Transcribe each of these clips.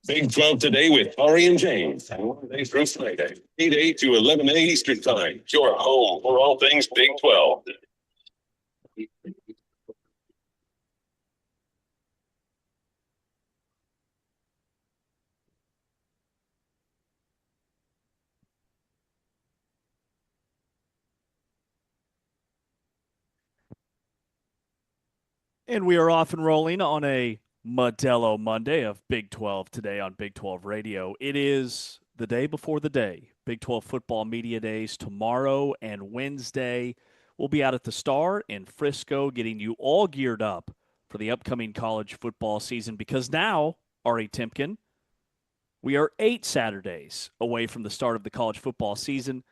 Big 12 today with Ari and James. Monday through Friday, 8 to 11 Eastern Time. Your home for all things Big 12. And we are off and rolling on a Modelo Monday of Big 12 today on Big 12 Radio. It is the day before the day. Big 12 football media days tomorrow and Wednesday. We'll be out at the Star in Frisco getting you all geared up for the upcoming college football season because now, Ari Timken, we are 8 Saturdays away from the start of the college football season.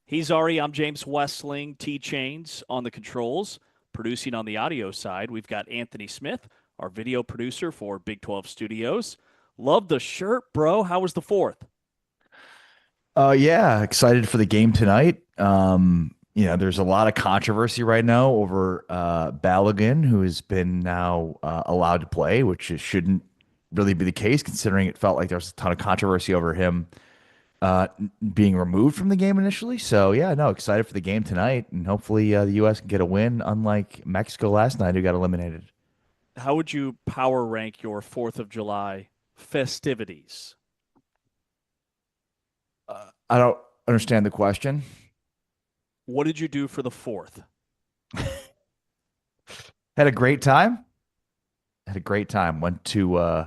He's Ari. I'm James Westling. T Chains on the controls. Producing on the audio side, we've got Anthony Smith, our video producer for Big 12 Studios. Love the shirt, bro. How was the fourth? Yeah, excited for the game tonight. There's a lot of controversy right now over Balogun, who has been now allowed to play, which shouldn't really be the case, considering it felt like there was a ton of controversy over him uh, being removed from the game initially. So yeah, no, excited for the game tonight, and hopefully the U.S. can get a win, unlike Mexico last night, who got eliminated. How would you power rank your 4th of July festivities? I don't understand the question. What did you do for the 4th? Had a great time. Had a great time. Went to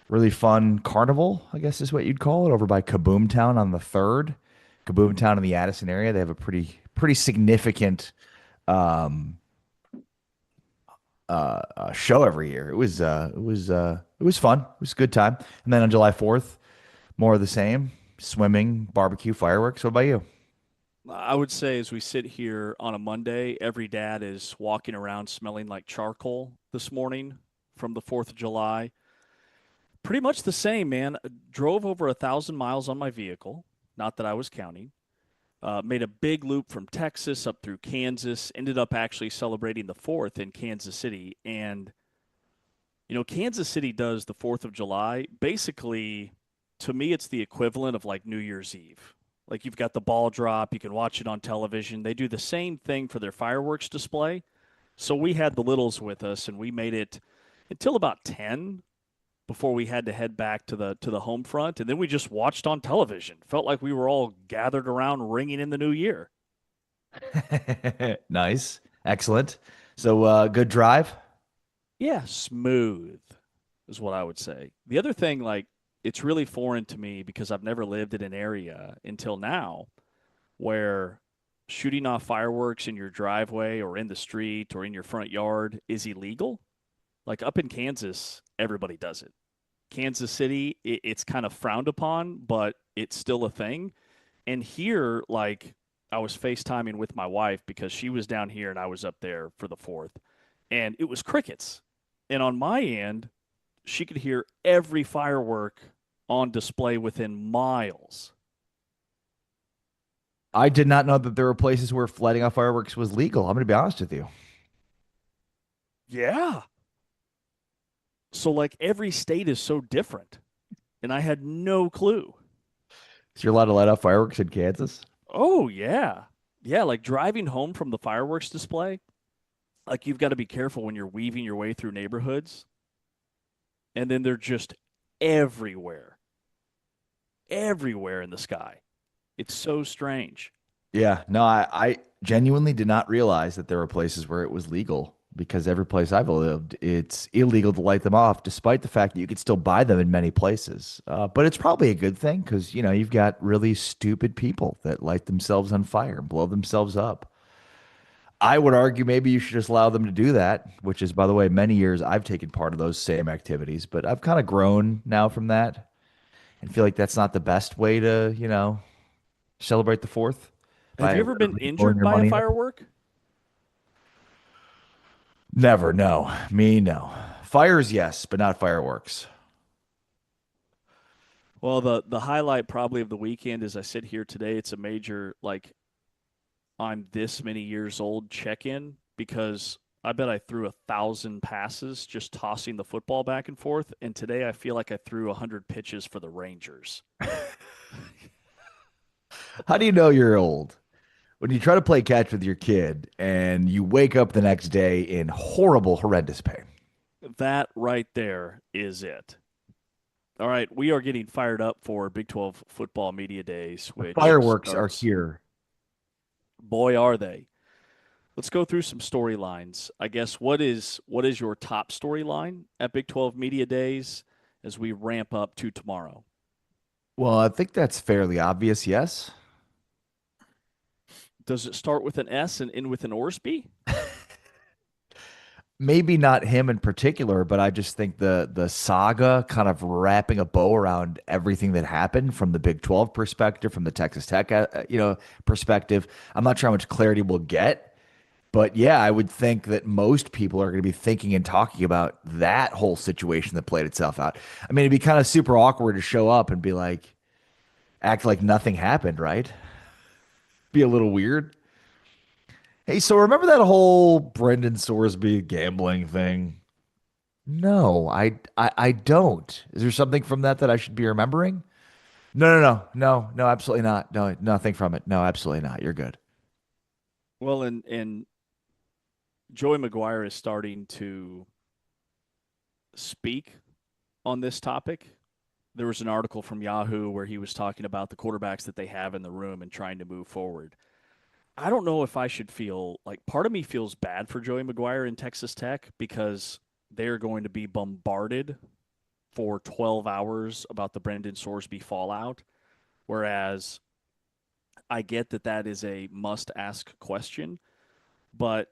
really fun carnival, I guess is what you'd call it, over by Kaboom Town on the third. Kaboom Town in the Addison area. They have a pretty significant um, show every year. It was fun. It was a good time. And then on July 4th, more of the same: swimming, barbecue, fireworks. What about you? I would say as we sit here on a Monday, every dad is walking around smelling like charcoal this morning from the 4th of July. Pretty much the same, man. Drove over 1,000 miles on my vehicle. Not that I was counting. Made a big loop from Texas up through Kansas. Ended up actually celebrating the 4th in Kansas City. And, Kansas City does the 4th of July. Basically, to me, it's the equivalent of like New Year's Eve. Like you've got the ball drop. You can watch it on television. They do the same thing for their fireworks display. So we had the littles with us, and we made it until about 10 before we had to head back to the home front, and then we just watched on television. Felt like we were all gathered around ringing in the new year. Nice. Excellent. So good drive. Yeah, smooth is what I would say. The other thing, like, it's really foreign to me because I've never lived in an area until now where shooting off fireworks in your driveway or in the street or in your front yard is illegal. Like up in Kansas, everybody does it. Kansas City, it's kind of frowned upon, but it's still a thing. And here, like, I was FaceTiming with my wife because she was down here and I was up there for the 4th, and it was crickets. And on my end, she could hear every firework on display within miles. I did not know that there were places where lighting off fireworks was legal. I'm going to be honest with you. Yeah. So, like, every state is so different. And I had no clue. So you're allowed to light off fireworks in Kansas? Oh, yeah. Yeah, like driving home from the fireworks display, like you've got to be careful when you're weaving your way through neighborhoods, and then they're just everywhere, everywhere in the sky. It's so strange. Yeah. No, I genuinely did not realize that there were places where it was legal because every place I've lived, it's illegal to light them off, despite the fact that you could still buy them in many places. But it's probably a good thing because, you've got really stupid people that light themselves on fire and blow themselves up. I would argue maybe you should just allow them to do that, which is, by the way, many years I've taken part of those same activities, but I've kind of grown now from that and feel like that's not the best way to, celebrate the fourth Have you by ever been literally blowing injured your by a money up. firework? Never, no. Me, no. Fires, yes, but not fireworks. Well, the highlight probably of the weekend as I sit here today, it's a major like I'm this many years old check in because I bet I threw 1,000 passes just tossing the football back and forth. And today I feel like I threw 100 pitches for the Rangers. How do you know you're old? When you try to play catch with your kid and you wake up the next day in horrible, horrendous pain. That right there is it. All right, we are getting fired up for Big 12 football media days, which Fireworks are starts, here. boy, are they. Let's go through some storylines. I guess what is your top storyline at Big 12 media days as we ramp up to tomorrow? Well, I think that's fairly obvious, yes. Does it start with an S and end with an Orsby? Maybe not him in particular, but I just think the saga kind of wrapping a bow around everything that happened from the Big 12 perspective, from the Texas Tech perspective. I'm not sure how much clarity we'll get, but yeah, I would think that most people are going to be thinking and talking about that whole situation that played itself out. I mean, it'd be kind of super awkward to show up and be like, act like nothing happened, right? Be a little weird. Hey, so remember that whole Brendan Sorsby gambling thing? No, I don't. Is there something from that that I should be remembering? No, absolutely not. No, nothing from it. No, absolutely not. You're good. Well, and Joey McGuire is starting to speak on this topic. There was an article from Yahoo where he was talking about the quarterbacks that they have in the room and trying to move forward. I don't know if I should feel like part of me feels bad for Joey McGuire in Texas Tech because they're going to be bombarded for 12 hours about the Brendan Sorsby fallout. Whereas I get that that is a must ask question, but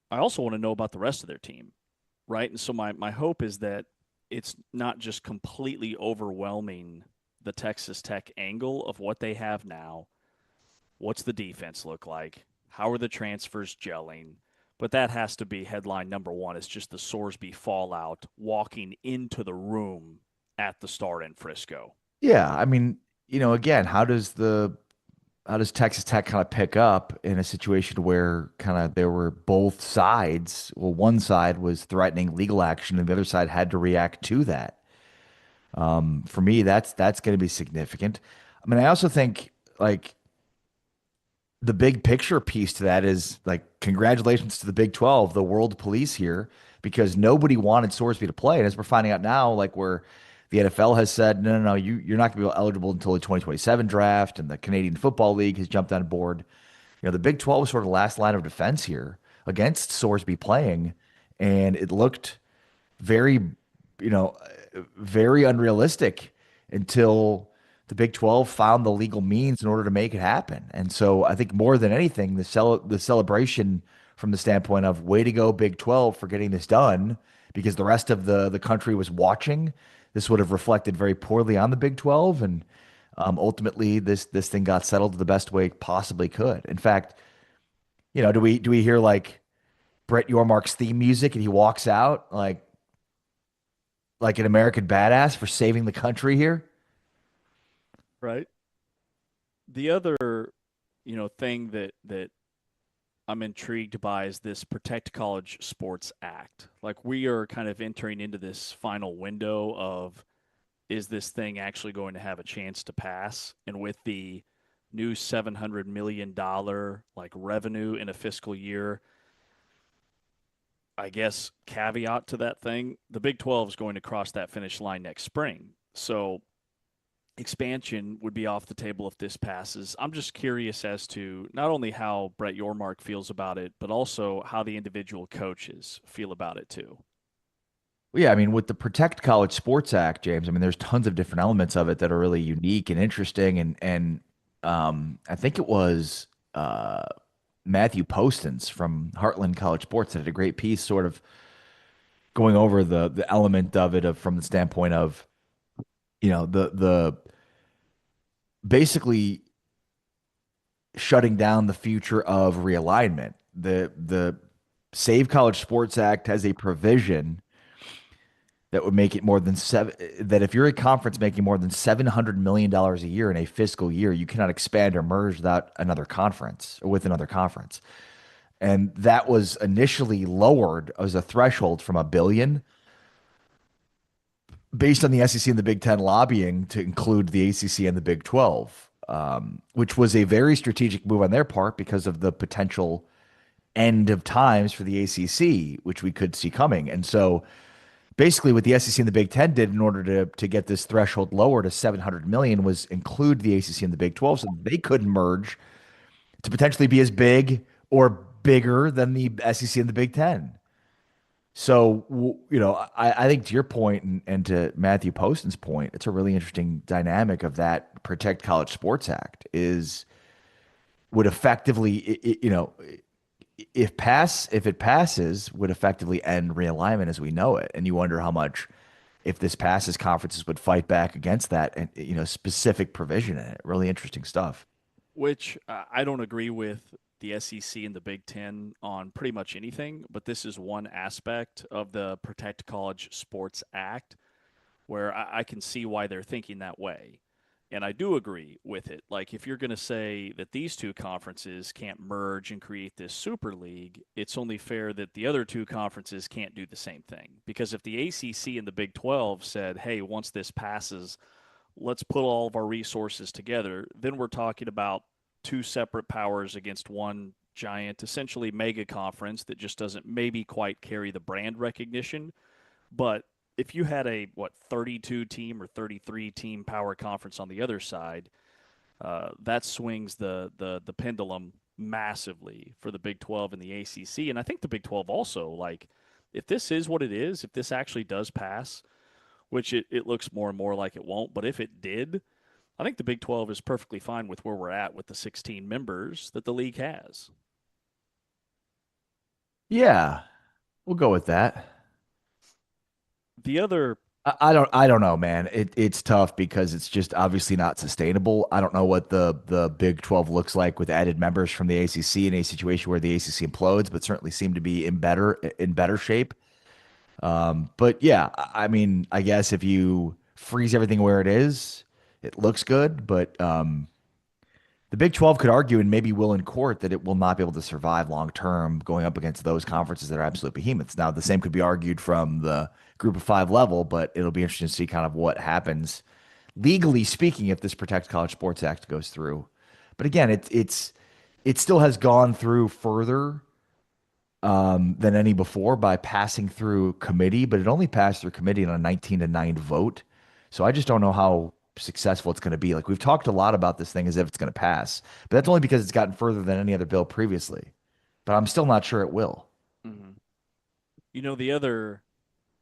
I also want to know about the rest of their team, right? And so my hope is that it's not just completely overwhelming the Texas Tech angle of what they have now. What's the defense look like? How are the transfers gelling? But that has to be headline number one. It's just the Sorsby fallout walking into the room at the start in Frisco. Yeah, I mean, again, how does Texas Tech kind of pick up in a situation where kind of there were both sides? Well, one side was threatening legal action, and the other side had to react to that. For me, that's going to be significant. I mean, I also think like the big picture piece to that is like congratulations to the Big 12, the world police here, because nobody wanted Sorsby to play. And as we're finding out now, like where the NFL has said, no, you're not going to be eligible until the 2027 draft, and the Canadian Football League has jumped on board. The Big 12 was sort of the last line of defense here against Sorsby playing, and it looked very, you know, very unrealistic until the Big 12 found the legal means in order to make it happen. And so I think more than anything, the celebration from the standpoint of way to go Big 12 for getting this done, because the rest of the country was watching. This would have reflected very poorly on the Big 12, and ultimately this thing got settled the best way it possibly could. In fact, do we hear like Brett Yormark's theme music and he walks out like an American badass for saving the country here? Right. The other, thing that I'm intrigued by is this Protect College Sports Act. Like we are kind of entering into this final window of is this thing actually going to have a chance to pass? And with the new $700 million like revenue in a fiscal year, I guess caveat to that thing, the Big 12 is going to cross that finish line next spring. So expansion would be off the table if this passes. I'm just curious as to not only how Brett Yormark feels about it, but also how the individual coaches feel about it too. Well, yeah, I mean, with the Protect College Sports Act, James, I mean, there's tons of different elements of it that are really unique and interesting. And I think it was Matthew Postins from Heartland College Sports that did a great piece sort of going over the element of it from the standpoint of, the basically shutting down the future of realignment. The Save College Sports Act has a provision that would make it more than seven, that if you're a conference making more than $700 million a year in a fiscal year, you cannot expand or merge without another conference or with another conference. And that was initially lowered as a threshold from a billion based on the SEC and the Big Ten lobbying to include the ACC and the Big 12, which was a very strategic move on their part because of the potential end of times for the ACC, which we could see coming. And so basically what the SEC and the Big Ten did in order to get this threshold lower to 700 million was include the ACC and the Big 12 so they couldn't merge to potentially be as big or bigger than the SEC and the Big Ten. So, I think to your point and to Matthew Poston's point, it's a really interesting dynamic of that Protect College Sports Act is would effectively, if it passes, would effectively end realignment as we know it. And you wonder how much, if this passes, conferences would fight back against that and specific provision in it. Really interesting stuff. Which I don't agree with the SEC and the Big Ten on pretty much anything, but this is one aspect of the Protect College Sports Act where I can see why they're thinking that way. And I do agree with it. Like, if you're going to say that these two conferences can't merge and create this super league, it's only fair that the other two conferences can't do the same thing. Because if the ACC and the Big 12 said, hey, once this passes, let's put all of our resources together, then we're talking about two separate powers against one giant, essentially mega conference that just doesn't maybe quite carry the brand recognition. But if you had a 32 team or 33 team power conference on the other side, that swings the pendulum massively for the Big 12 and the ACC. And I think the Big 12 also, like, if this is what it is, if this actually does pass, which it looks more and more like it won't, but if it did, I think the Big 12 is perfectly fine with where we're at with the 16 members that the league has. Yeah, we'll go with that. The other, I don't know, man. It's tough because it's just obviously not sustainable. I don't know what the Big 12 looks like with added members from the ACC in a situation where the ACC implodes, but certainly seem to be in better shape. But yeah, I mean, I guess if you freeze everything where it is, it looks good, but the Big 12 could argue and maybe will in court that it will not be able to survive long term going up against those conferences that are absolute behemoths. Now, the same could be argued from the group of five level, but it'll be interesting to see kind of what happens legally speaking if this Protect College Sports Act goes through. But again, it still has gone through further than any before by passing through committee, but it only passed through committee on a 19-9 vote. So I just don't know how successful it's going to be. Like we've talked a lot about this thing as if it's going to pass, but that's only because it's gotten further than any other bill previously. But I'm still not sure it will. mhm. The other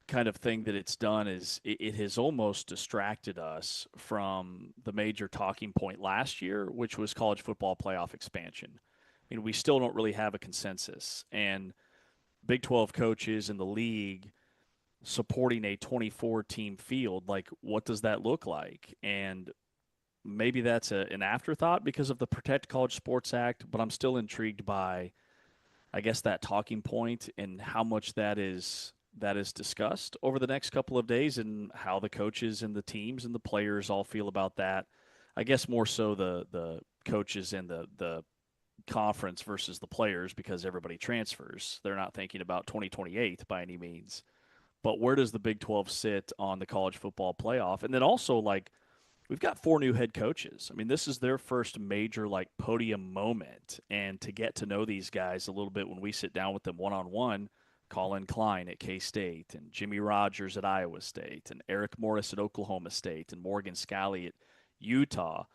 kind of thing that it's done is it has almost distracted us from the major talking point last year, which was college football playoff expansion. I mean, we still don't really have a consensus. And Big 12 coaches in the league supporting a 24 team field, like, what does that look like? And maybe that's an afterthought because of the Protect College Sports Act, but I'm still intrigued by, I guess, that talking point and how much that is discussed over the next couple of days and how the coaches and the teams and the players all feel about that. I guess more so the coaches and the conference versus the players because everybody transfers. They're not thinking about 2028 by any means. But where does the Big 12 sit on the college football playoff? And then also, like, we've got four new head coaches. I mean, this is their first major, like, podium moment. And to get to know these guys a little bit when we sit down with them one on one, Colin Klein at K State, and Jimmy Rogers at Iowa State, and Eric Morris at Oklahoma State, and Morgan Scalley at Utah.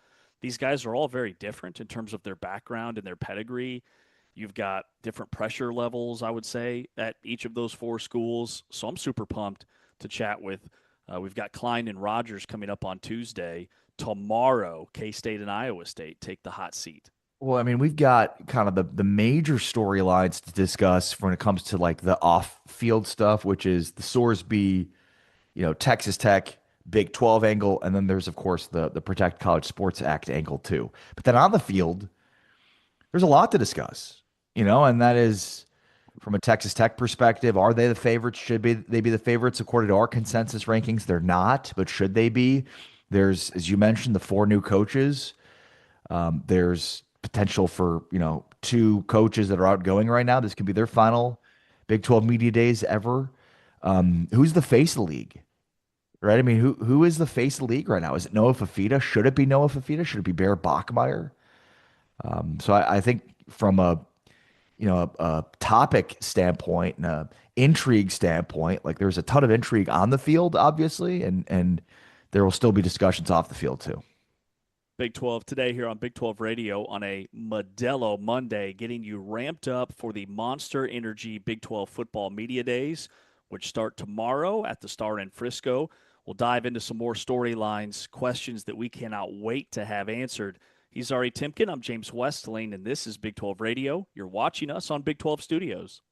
These guys are all very different in terms of their background and their pedigree. You've got different pressure levels, I would say, at each of those four schools. So I'm super pumped to chat with. We've got Klein and Rogers coming up on Tuesday. Tomorrow, K State and Iowa State take the hot seat. Well, I mean, we've got kind of the major storylines to discuss when it comes to like the off-field stuff, which is the Sorsby, Texas Tech, Big 12 angle, and then there's of course the Protect College Sports Act angle too. But then on the field, there's a lot to discuss, and that is from a Texas Tech perspective, are they the favorites? Should they be the favorites according to our consensus rankings? They're not, but should they be? There's, as you mentioned, the four new coaches. There's potential for, two coaches that are outgoing right now. This could be their final Big 12 media days ever. Who's the face of the league? Right? I mean, who is the face of the league right now? Is it Noah Fafita? Should it be Noah Fafita? Should it be Bear Bachmeyer? So I think from a topic standpoint and a intrigue standpoint, like there's a ton of intrigue on the field, obviously, and there will still be discussions off the field too. Big 12 today here on Big 12 Radio on a Modelo Monday, getting you ramped up for the Monster Energy Big 12 Football Media Days, which start tomorrow at the Star in Frisco. We'll dive into some more storylines, questions that we cannot wait to have answered. He's Ari Timken. I'm James Westling, and this is Big 12 Radio. You're watching us on Big 12 Studios.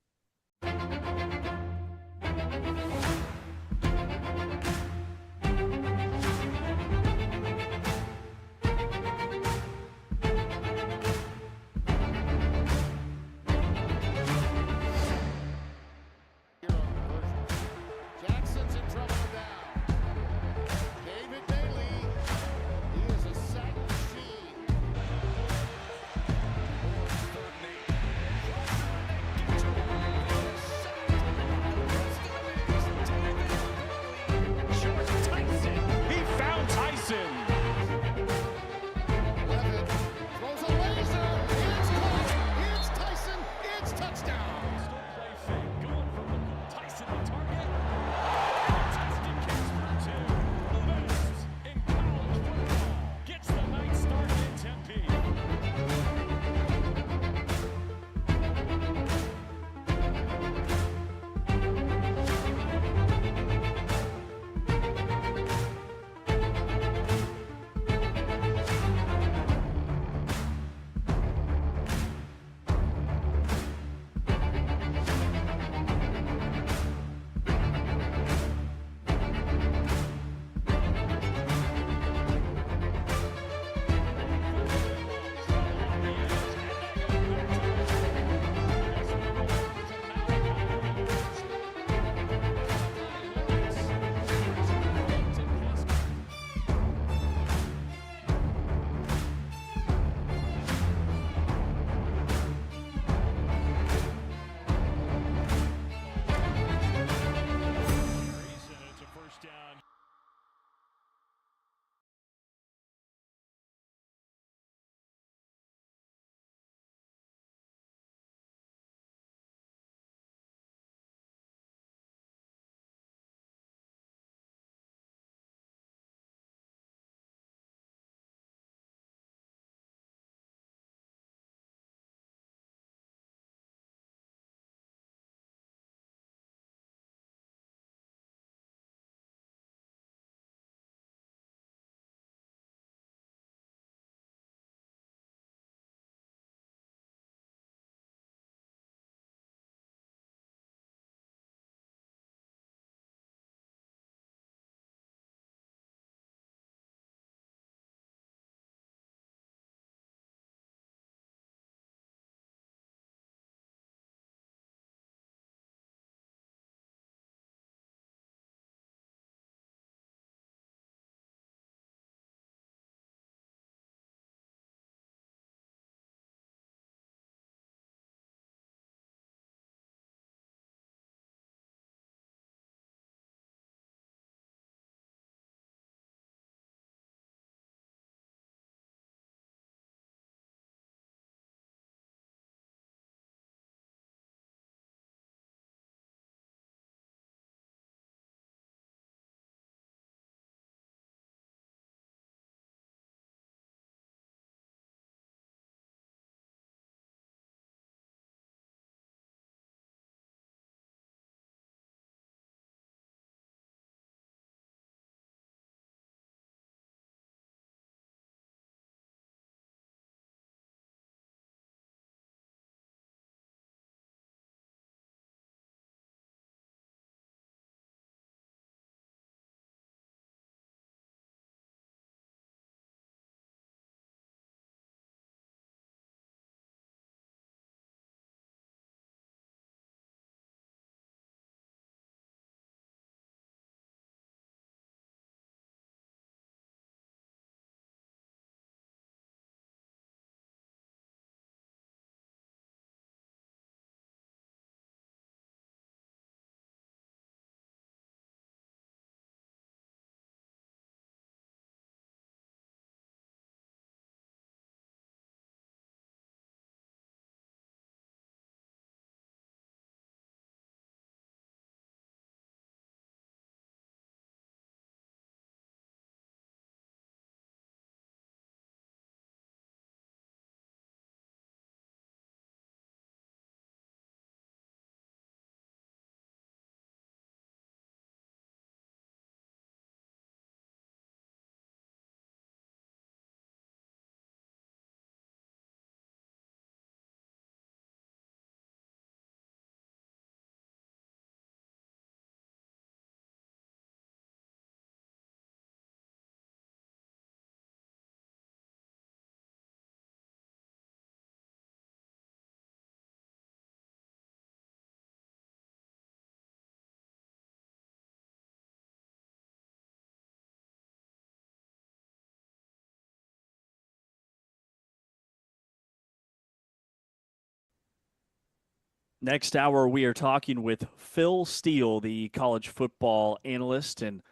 Next hour, we are talking with Phil Steele, the college football analyst and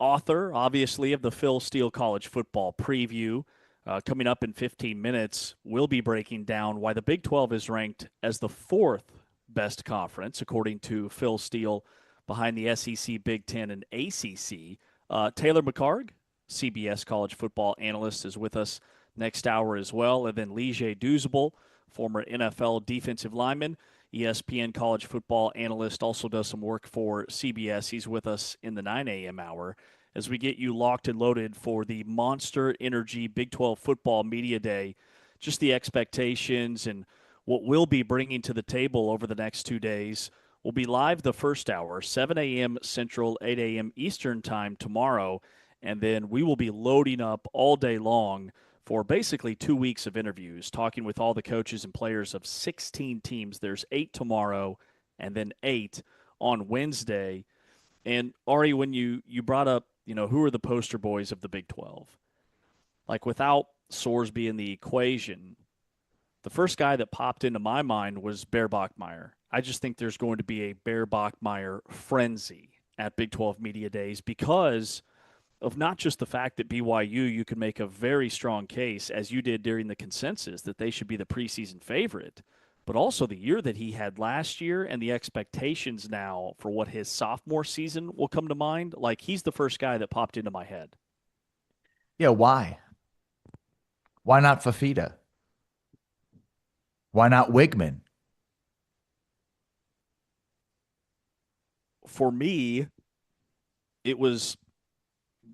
author, obviously, of the Phil Steele College Football Preview. Coming up in 15 minutes, we'll be breaking down why the Big 12 is ranked as the fourth best conference, according to Phil Steele, behind the SEC, Big Ten, and ACC. Taylor McCarg, CBS college football analyst, is with us next hour as well. And then Lige Douzable, former NFL defensive lineman, ESPN college football analyst, also does some work for CBS. He's with us in the 9 a.m. hour as we get you locked and loaded for the Monster Energy Big 12 Football Media Day. Just the expectations and what we'll be bringing to the table over the next 2 days. We'll be live the first hour, 7 a.m. Central, 8 a.m. Eastern time tomorrow, and then we will be loading up all day long for basically 2 weeks of interviews, talking with all the coaches and players of 16 teams. There's 8 tomorrow and then 8 on Wednesday. And Ari, when you brought up, who are the poster boys of the Big 12? Like, without Sorsby in the equation, the first guy that popped into my mind was Bear Bachmeier. I just think there's going to be a Bear Bachmeier frenzy at Big 12 Media Days because of not just the fact that BYU, you can make a very strong case, as you did during the consensus, that they should be the preseason favorite, but also the year that he had last year and the expectations now for what his sophomore season will come to mind. Like, he's the first guy that popped into my head. Yeah, why? Why not Fafita? Why not Wigman? For me, it was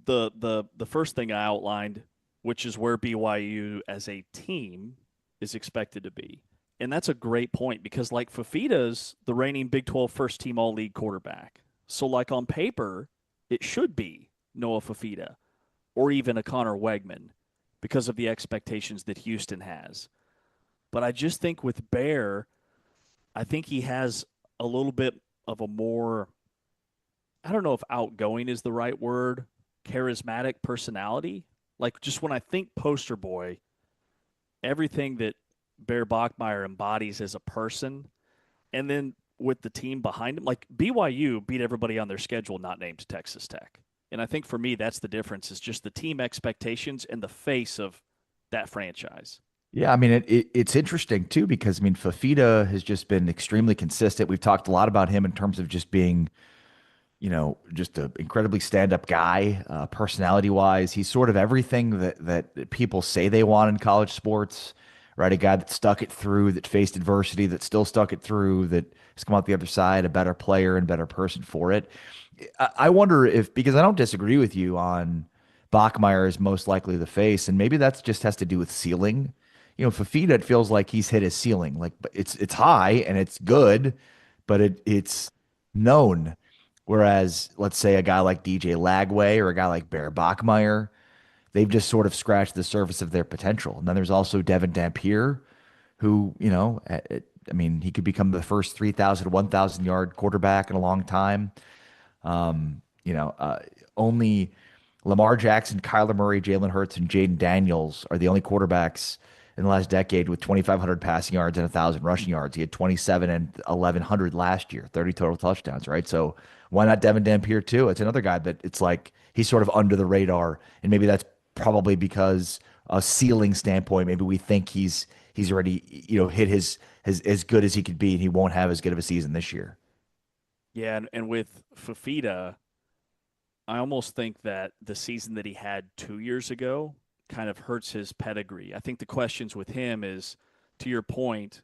the first thing I outlined, which is where BYU as a team is expected to be. And that's a great point because, like, Fafita's the reigning Big 12 first team all-league quarterback. So, like, on paper, it should be Noah Fafita or even a Connor Wegman because of the expectations that Houston has. But I just think with Bear, I think he has a little bit of a more, I don't know if outgoing is the right word, charismatic personality. Like, just when I think poster boy, everything that Bear Bachmeier embodies as a person, and then with the team behind him, like BYU beat everybody on their schedule not named Texas Tech. And I think for me, that's the difference, is just the team expectations and the face of that franchise. Yeah, I mean, it's interesting too because, I mean, Fafita has just been extremely consistent. We've talked a lot about him in terms of just being, just an incredibly stand-up guy, personality-wise. He's sort of everything that people say they want in college sports, right? A guy that stuck it through, that faced adversity, that still stuck it through, that has come out the other side a better player and better person for it. I wonder if, because I don't disagree with you on Bachmeier is most likely the face, and maybe that's just has to do with ceiling. Fafita, it feels like he's hit his ceiling. Like, but it's high and it's good, but it's known. Whereas, let's say a guy like DJ Lagway or a guy like Bear Bachmeier, they've just sort of scratched the surface of their potential. And then there's also Devin Dampier, who, I mean, he could become the first 3,000, 1,000 yard quarterback in a long time. Um, only Lamar Jackson, Kyler Murray, Jalen Hurts, and Jaden Daniels are the only quarterbacks in the last decade with 2,500 passing yards and 1,000 rushing yards. He had 27 and 1,100 last year, 30 total touchdowns, right? So why not Devin Dampier too? It's another guy that it's like he's sort of under the radar, and maybe that's probably because a ceiling standpoint, maybe we think he's already hit his as good as he could be, and he won't have as good of a season this year. Yeah, and with Fafita, I almost think that the season that he had 2 years ago kind of hurts his pedigree. I think the questions with him is, to your point,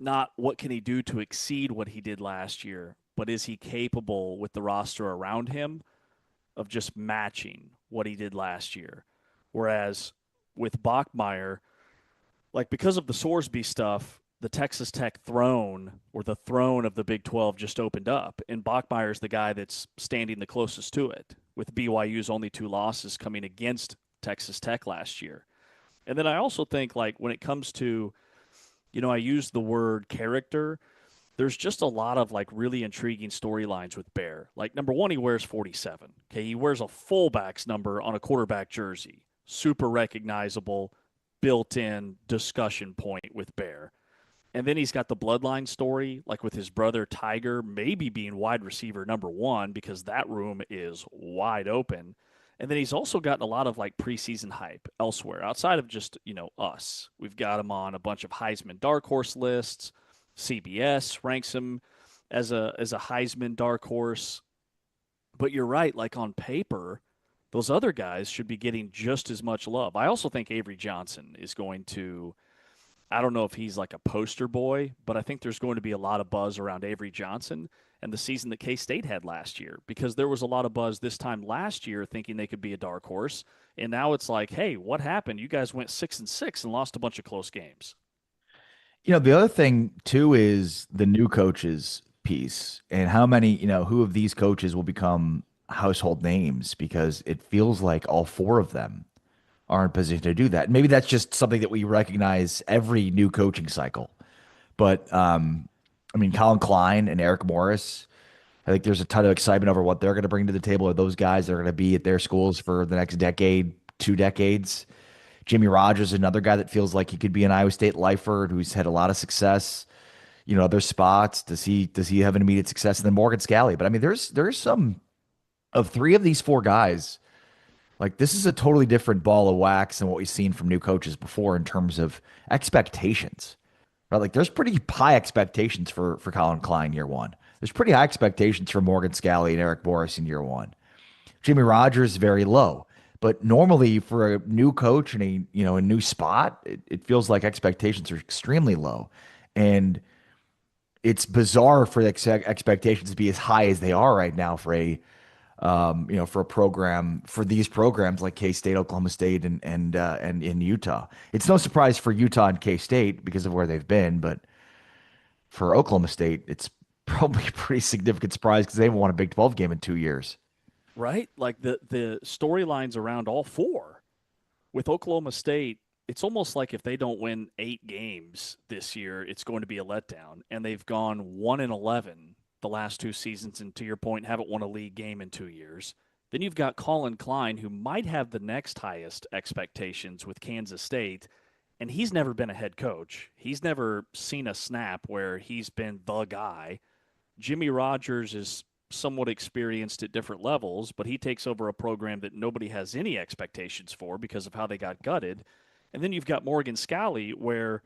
not what can he do to exceed what he did last year, but is he capable with the roster around him of just matching what he did last year? Whereas with Bachmeier, like, because of the Sorsby stuff, the Texas Tech throne, or the throne of the Big 12, just opened up. And Bachmeier's the guy that's standing the closest to it, with BYU's only 2 losses coming against Texas Tech last year. And then I also think, like, when it comes to, I use the word character, there's just a lot of, like, really intriguing storylines with Bear. Like, number one, he wears 47. Okay, he wears a fullback's number on a quarterback jersey. Super recognizable, built-in discussion point with Bear. And then he's got the bloodline story, like with his brother Tiger, maybe being wide receiver number one because that room is wide open. And then he's also gotten a lot of like preseason hype elsewhere outside of just, us. We've got him on a bunch of Heisman dark horse lists. CBS ranks him as a Heisman dark horse. But you're right, like on paper, those other guys should be getting just as much love. I also think Avery Johnson is going to, I don't know if he's like a poster boy, but I think there's going to be a lot of buzz around Avery Johnson and the season that K State had last year because there was a lot of buzz this time last year thinking they could be a dark horse. And now it's like, hey, what happened? You guys went 6-6 and lost a bunch of close games. The other thing too is the new coaches piece and how many, who of these coaches will become household names because it feels like all four of them are in position to do that. Maybe that's just something that we recognize every new coaching cycle. But I mean, Colin Klein and Eric Morris, I think there's a ton of excitement over what they're going to bring to the table. Are those guys that are going to be at their schools for the next decade, 2 decades? Jimmy Rogers, another guy that feels like he could be an Iowa State lifer who's had a lot of success, other spots. Does he have an immediate success? And then Morgan Scalley. But I mean, there's some of three of these four guys. Like this is a totally different ball of wax than what we've seen from new coaches before in terms of expectations. Right? Like there's pretty high expectations for Colin Klein year one. There's pretty high expectations for Morgan Scalley and Eric Morris in year one. Jimmy Rogers very low. But normally for a new coach and a new spot, it feels like expectations are extremely low. And it's bizarre for the expectations to be as high as they are right now for for a program for these programs like K State, Oklahoma State, and in Utah. It's no surprise for Utah and K State because of where they've been, but for Oklahoma State, it's probably a pretty significant surprise because they haven't won a Big 12 game in 2 years. Right? Like the storylines around all four. With Oklahoma State, it's almost like if they don't win 8 games this year, it's going to be a letdown. And they've gone 1-11 the last 2 seasons, and to your point, haven't won a league game in 2 years. Then you've got Colin Klein, who might have the next highest expectations with Kansas State, and he's never been a head coach. He's never seen a snap where he's been the guy. Jimmy Rogers is somewhat experienced at different levels, but he takes over a program that nobody has any expectations for because of how they got gutted. And then you've got Morgan Scalley, where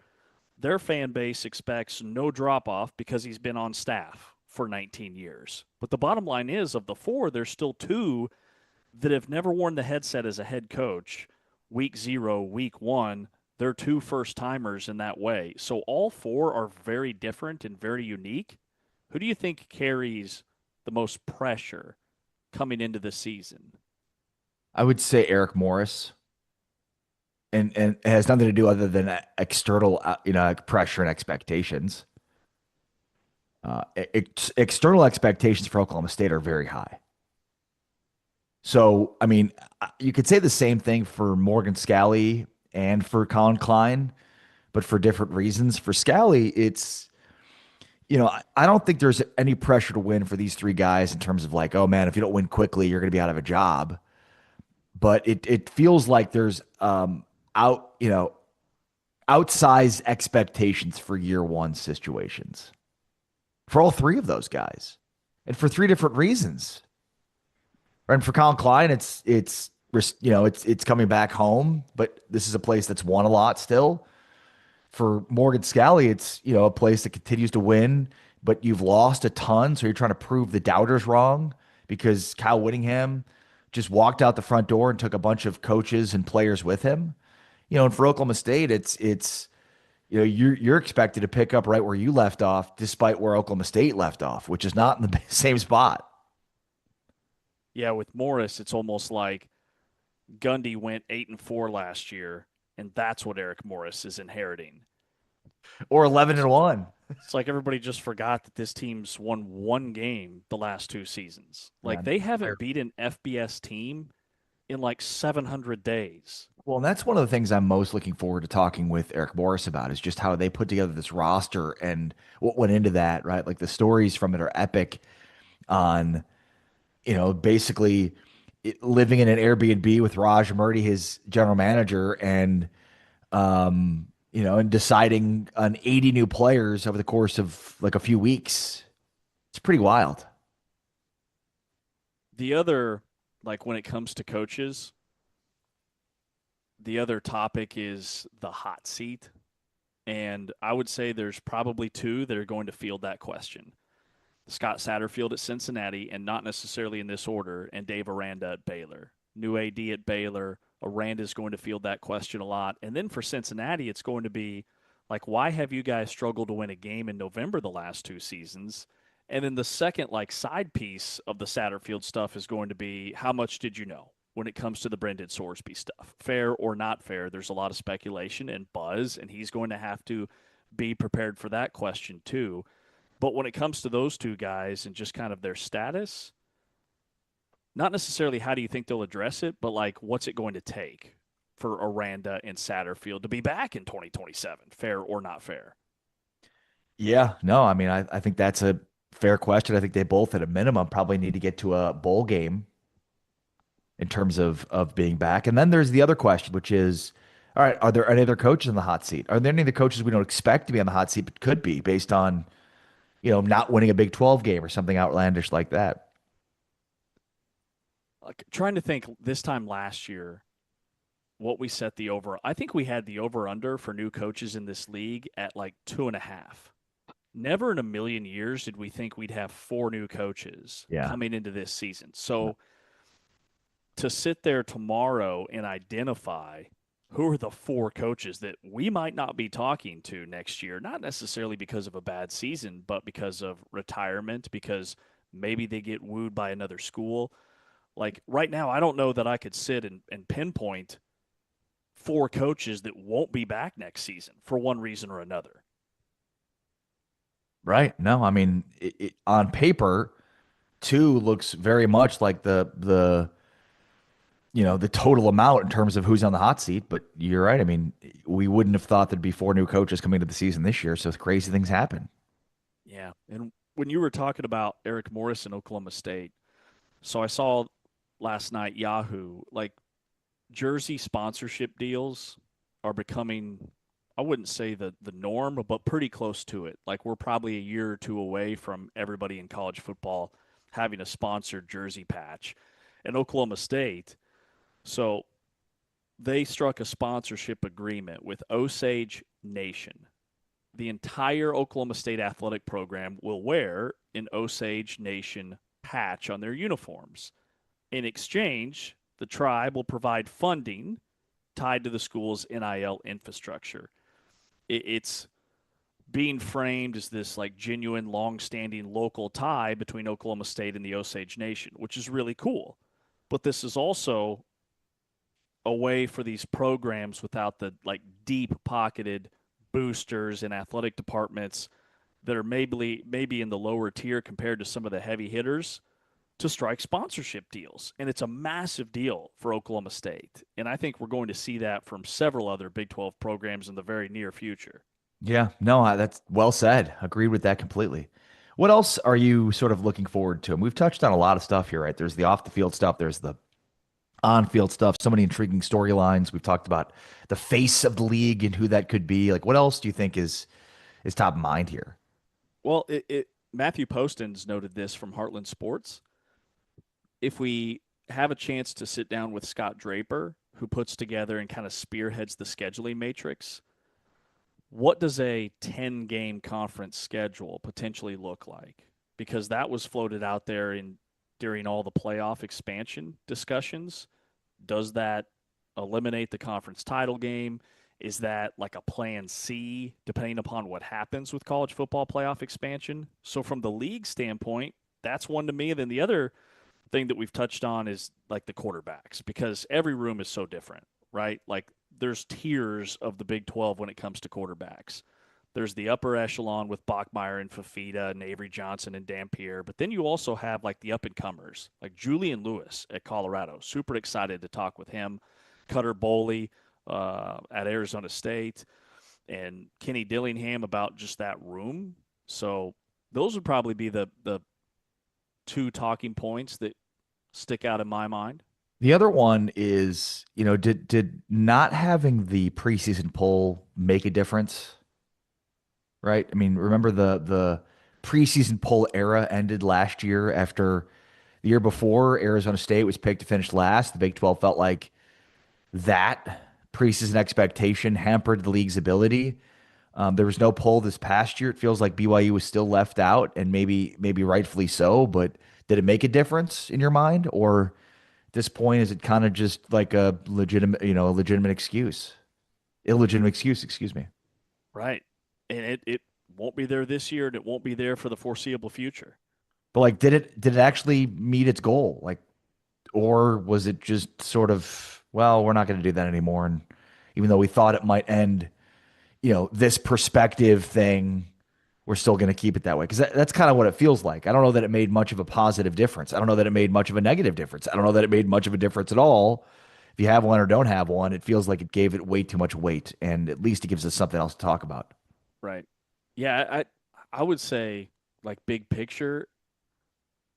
their fan base expects no drop off because he's been on staff for 19 years. But the bottom line is, of the four, there's still two that have never worn the headset as a head coach. Week 0, week 1, they're two first timers in that way. So all four are very different and very unique. Who do you think carries the most pressure coming into the season? I would say Eric Morris, and it has nothing to do other than external, pressure and expectations. External expectations for Oklahoma State are very high. So, I mean, you could say the same thing for Morgan Scalley and for Colin Klein, but for different reasons. For Scalley, it's, I don't think there's any pressure to win for these three guys in terms of like, oh man, if you don't win quickly, you're going to be out of a job. But it feels like there's outsized expectations for year one situations for all three of those guys, and for three different reasons. And for Colin Klein, it's coming back home, but this is a place that's won a lot still. For Morgan Scalley, it's a place that continues to win, but you've lost a ton, so you're trying to prove the doubters wrong because Kyle Whittingham just walked out the front door and took a bunch of coaches and players with him. And for Oklahoma State, it's you're expected to pick up right where you left off, despite where Oklahoma State left off, which is not in the same spot. Yeah, with Morris, it's almost like Gundy went 8-4 last year, and that's what Eric Morris is inheriting. Or 11-1. It's like everybody just forgot that this team's won one game the last 2 seasons. Like Yeah. they haven't beat an FBS team in like 700 days. Well, and that's one of the things I'm most looking forward to talking with Eric Morris about is just how they put together this roster and what went into that, right? Like the stories from it are epic on, basically living in an Airbnb with Raj Murdy, his general manager, and and deciding on 80 new players over the course of like a few weeks. It's pretty wild. The other, like when it comes to coaches, the other topic is the hot seat. And I would say there's probably two that are going to field that question. Scott Satterfield at Cincinnati, and not necessarily in this order, and Dave Aranda at Baylor. New AD at Baylor. Aranda is going to field that question a lot. And then for Cincinnati, it's going to be like, why have you guys struggled to win a game in November the last two seasons? And then the second, like, side piece of the Satterfield stuff is going to be, how much did you know when it comes to the Brendan Sorsby stuff? Fair or not fair, there's a lot of speculation and buzz, and he's going to have to be prepared for that question too. But when it comes to those two guys and just kind of their status, not necessarily how do you think they'll address it, but like what's it going to take for Aranda and Satterfield to be back in 2027, fair or not fair? Yeah, no, I mean, I think that's a fair question. I think they both, at a minimum, probably need to get to a bowl game in terms of being back. And then there's the other question, which is, all right, are there any other coaches in the hot seat? Are there any other coaches we don't expect to be on the hot seat, but could be based on, not winning a Big 12 game or something outlandish like that? Like trying to think this time last year, what we set the over. I think we had the over under for new coaches in this league at like 2.5. Never in a million years did we think we'd have four new coaches Yeah. coming into this season. So to sit there tomorrow and identify who are the four coaches that we might not be talking to next year, not necessarily because of a bad season, but because of retirement, because maybe they get wooed by another school. Like right now, I don't know that I could sit and pinpoint four coaches that won't be back next season for one reason or another. Right. No, I mean, on paper, two looks very much like the total amount in terms of who's on the hot seat. But you're right. I mean, we wouldn't have thought there'd be four new coaches coming into the season this year. So crazy things happen. Yeah. And when you were talking about Eric Morris in Oklahoma State, so I saw last night Yahoo, like jersey sponsorship deals are becoming, I wouldn't say the norm, but pretty close to it. Like we're probably a year or two away from everybody in college football having a sponsored jersey patch. And Oklahoma State, so they struck a sponsorship agreement with Osage Nation. The entire Oklahoma State athletic program will wear an Osage Nation patch on their uniforms. In exchange, the tribe will provide funding tied to the school's NIL infrastructure. It's being framed as this like genuine, long-standing local tie between Oklahoma State and the Osage Nation, which is really cool. But this is also a way for these programs without the like deep-pocketed boosters and athletic departments that are maybe in the lower tier compared to some of the heavy hitters to strike sponsorship deals. And it's a massive deal for Oklahoma State. And I think we're going to see that from several other Big 12 programs in the very near future. Yeah. No, that's well said. Agreed with that completely. What else are you sort of looking forward to? And we've touched on a lot of stuff here, right? There's the off the field stuff. There's the on field stuff. So many intriguing storylines. We've talked about the face of the league and who that could be. Like, what else do you think is top of mind here? Well, Matthew Poston's noted this from Heartland Sports. If we have a chance to sit down with Scott Draper, who puts together and kind of spearheads the scheduling matrix, what does a 10-game conference schedule potentially look like? Because that was floated out there during all the playoff expansion discussions. Does that eliminate the conference title game? Is that like a plan C, depending upon what happens with college football playoff expansion? So from the league standpoint, that's one to me. And then the other thing that we've touched on is like the quarterbacks, because every room is so different, right? Like there's tiers of the Big 12 when it comes to quarterbacks. There's the upper echelon with Bachmeyer and Fafita and Avery Johnson and Dampier. But then you also have like the up and comers, like Julian Lewis at Colorado. Super excited to talk with him. Cutter Boley at Arizona State, and Kenny Dillingham about just that room. So those would probably be the two talking points that stick out in my mind. The other one is, did not having the preseason poll make a difference? Right? I mean, remember the preseason poll era ended last year after the year before Arizona State was picked to finish last. The Big 12 felt like that preseason expectation hampered the league's ability. There was no poll this past year. It feels like BYU was still left out, and maybe rightfully so. But did it make a difference in your mind, or at this point is it kind of just like a legitimate excuse, illegitimate excuse? Excuse me. Right. And it won't be there this year, and it won't be there for the foreseeable future. But like, did it actually meet its goal? Like, or was it just sort of, well, we're not going to do that anymore? And even though we thought it might end, this perspective thing, we're still going to keep it that way. Because that's kind of what it feels like. I don't know that it made much of a positive difference. I don't know that it made much of a negative difference. I don't know that it made much of a difference at all. If you have one or don't have one, it feels like it gave it way too much weight. And at least it gives us something else to talk about. Right. Yeah, I would say, like, big picture,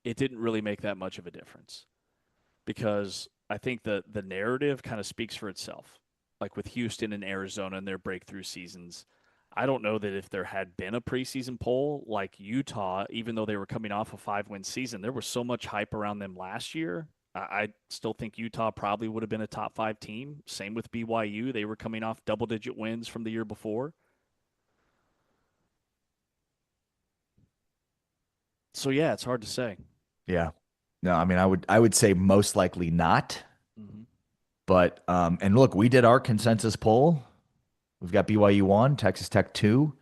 it didn't really make that much of a difference, because I think the narrative kind of speaks for itself. Like with Houston and Arizona and their breakthrough seasons, I don't know that if there had been a preseason poll like Utah, even though they were coming off a 5-win season, there was so much hype around them last year. I still think Utah probably would have been a top 5 team. Same with BYU. They were coming off double-digit wins from the year before. So, yeah, it's hard to say. Yeah. No, I mean, I would say most likely not. Mm-hmm. But and look, we did our consensus poll. We've got BYU 1, Texas Tech 2.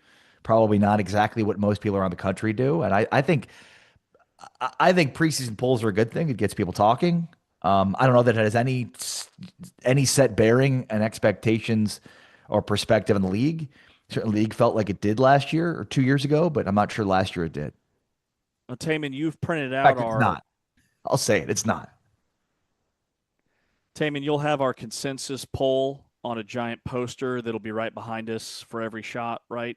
Probably not exactly what most people around the country do. And I think preseason polls are a good thing. It gets people talking. I don't know that it has any set bearing and expectations or perspective in the league. Certainly, the league felt like it did last year or 2 years ago, but I'm not sure last year it did. Taman, you've printed In out fact, it's our not. I'll say it. It's not. Taman, you'll have our consensus poll on a giant poster that'll be right behind us for every shot, right?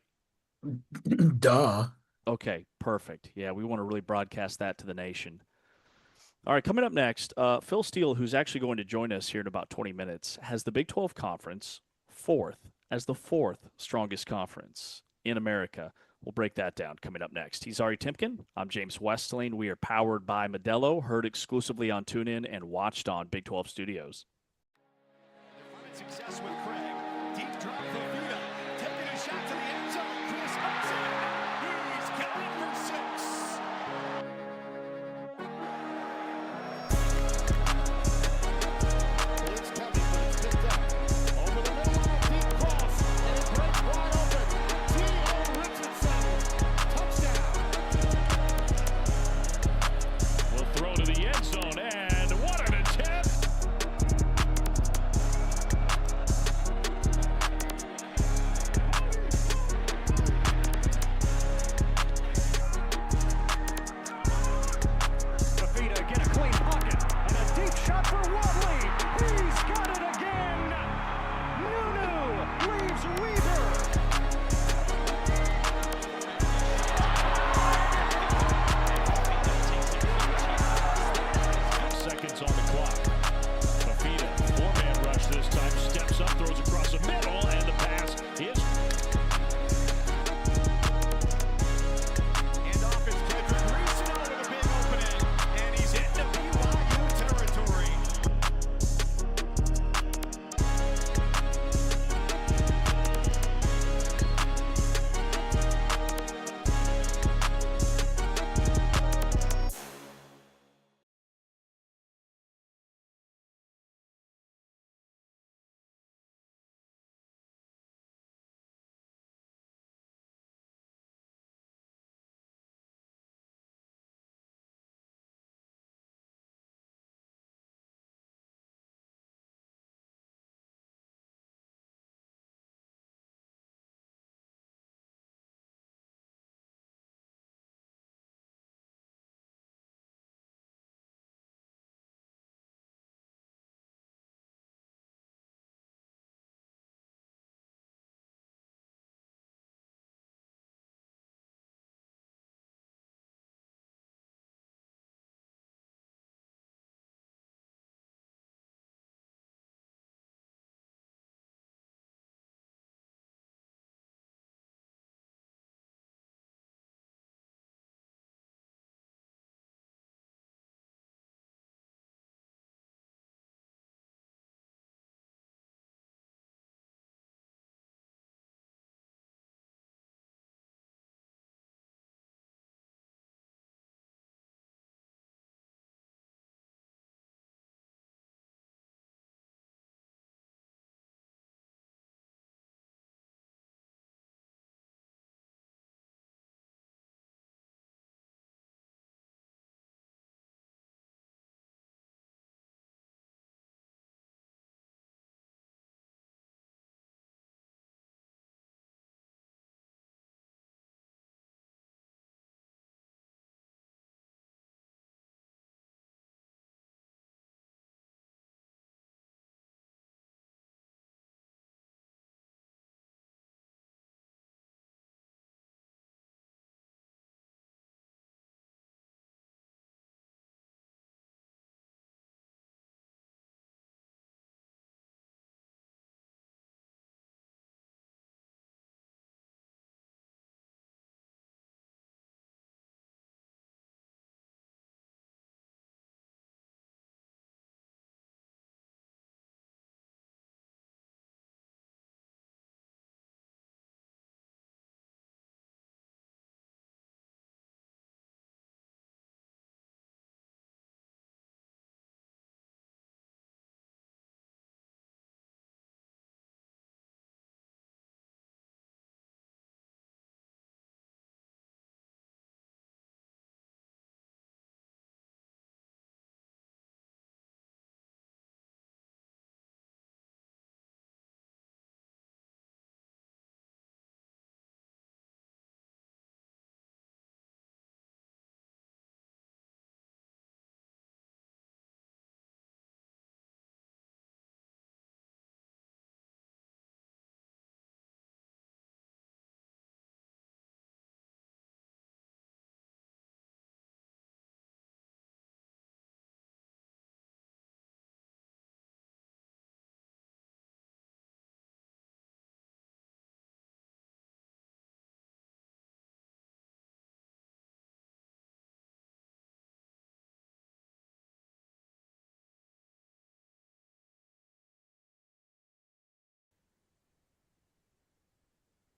Duh. Okay, perfect. Yeah, we want to really broadcast that to the nation. All right, coming up next, Phil Steele, who's actually going to join us here in about 20 minutes, has the Big 12 Conference as the fourth strongest conference in America. We'll break that down coming up next. He's Ari Timken. I'm James Westling. We are powered by Modelo, heard exclusively on TuneIn and watched on Big 12 Studios. Success with Craig. Deep drop for Buda. Taking a shot to the end zone. Chris Hudson. He's got it for 6. It's coming, but it's picked up. Over the middle, deep cross. And it breaks wide open. T.O. Richardson. Touchdown. Will throw to the end zone. And what an attempt.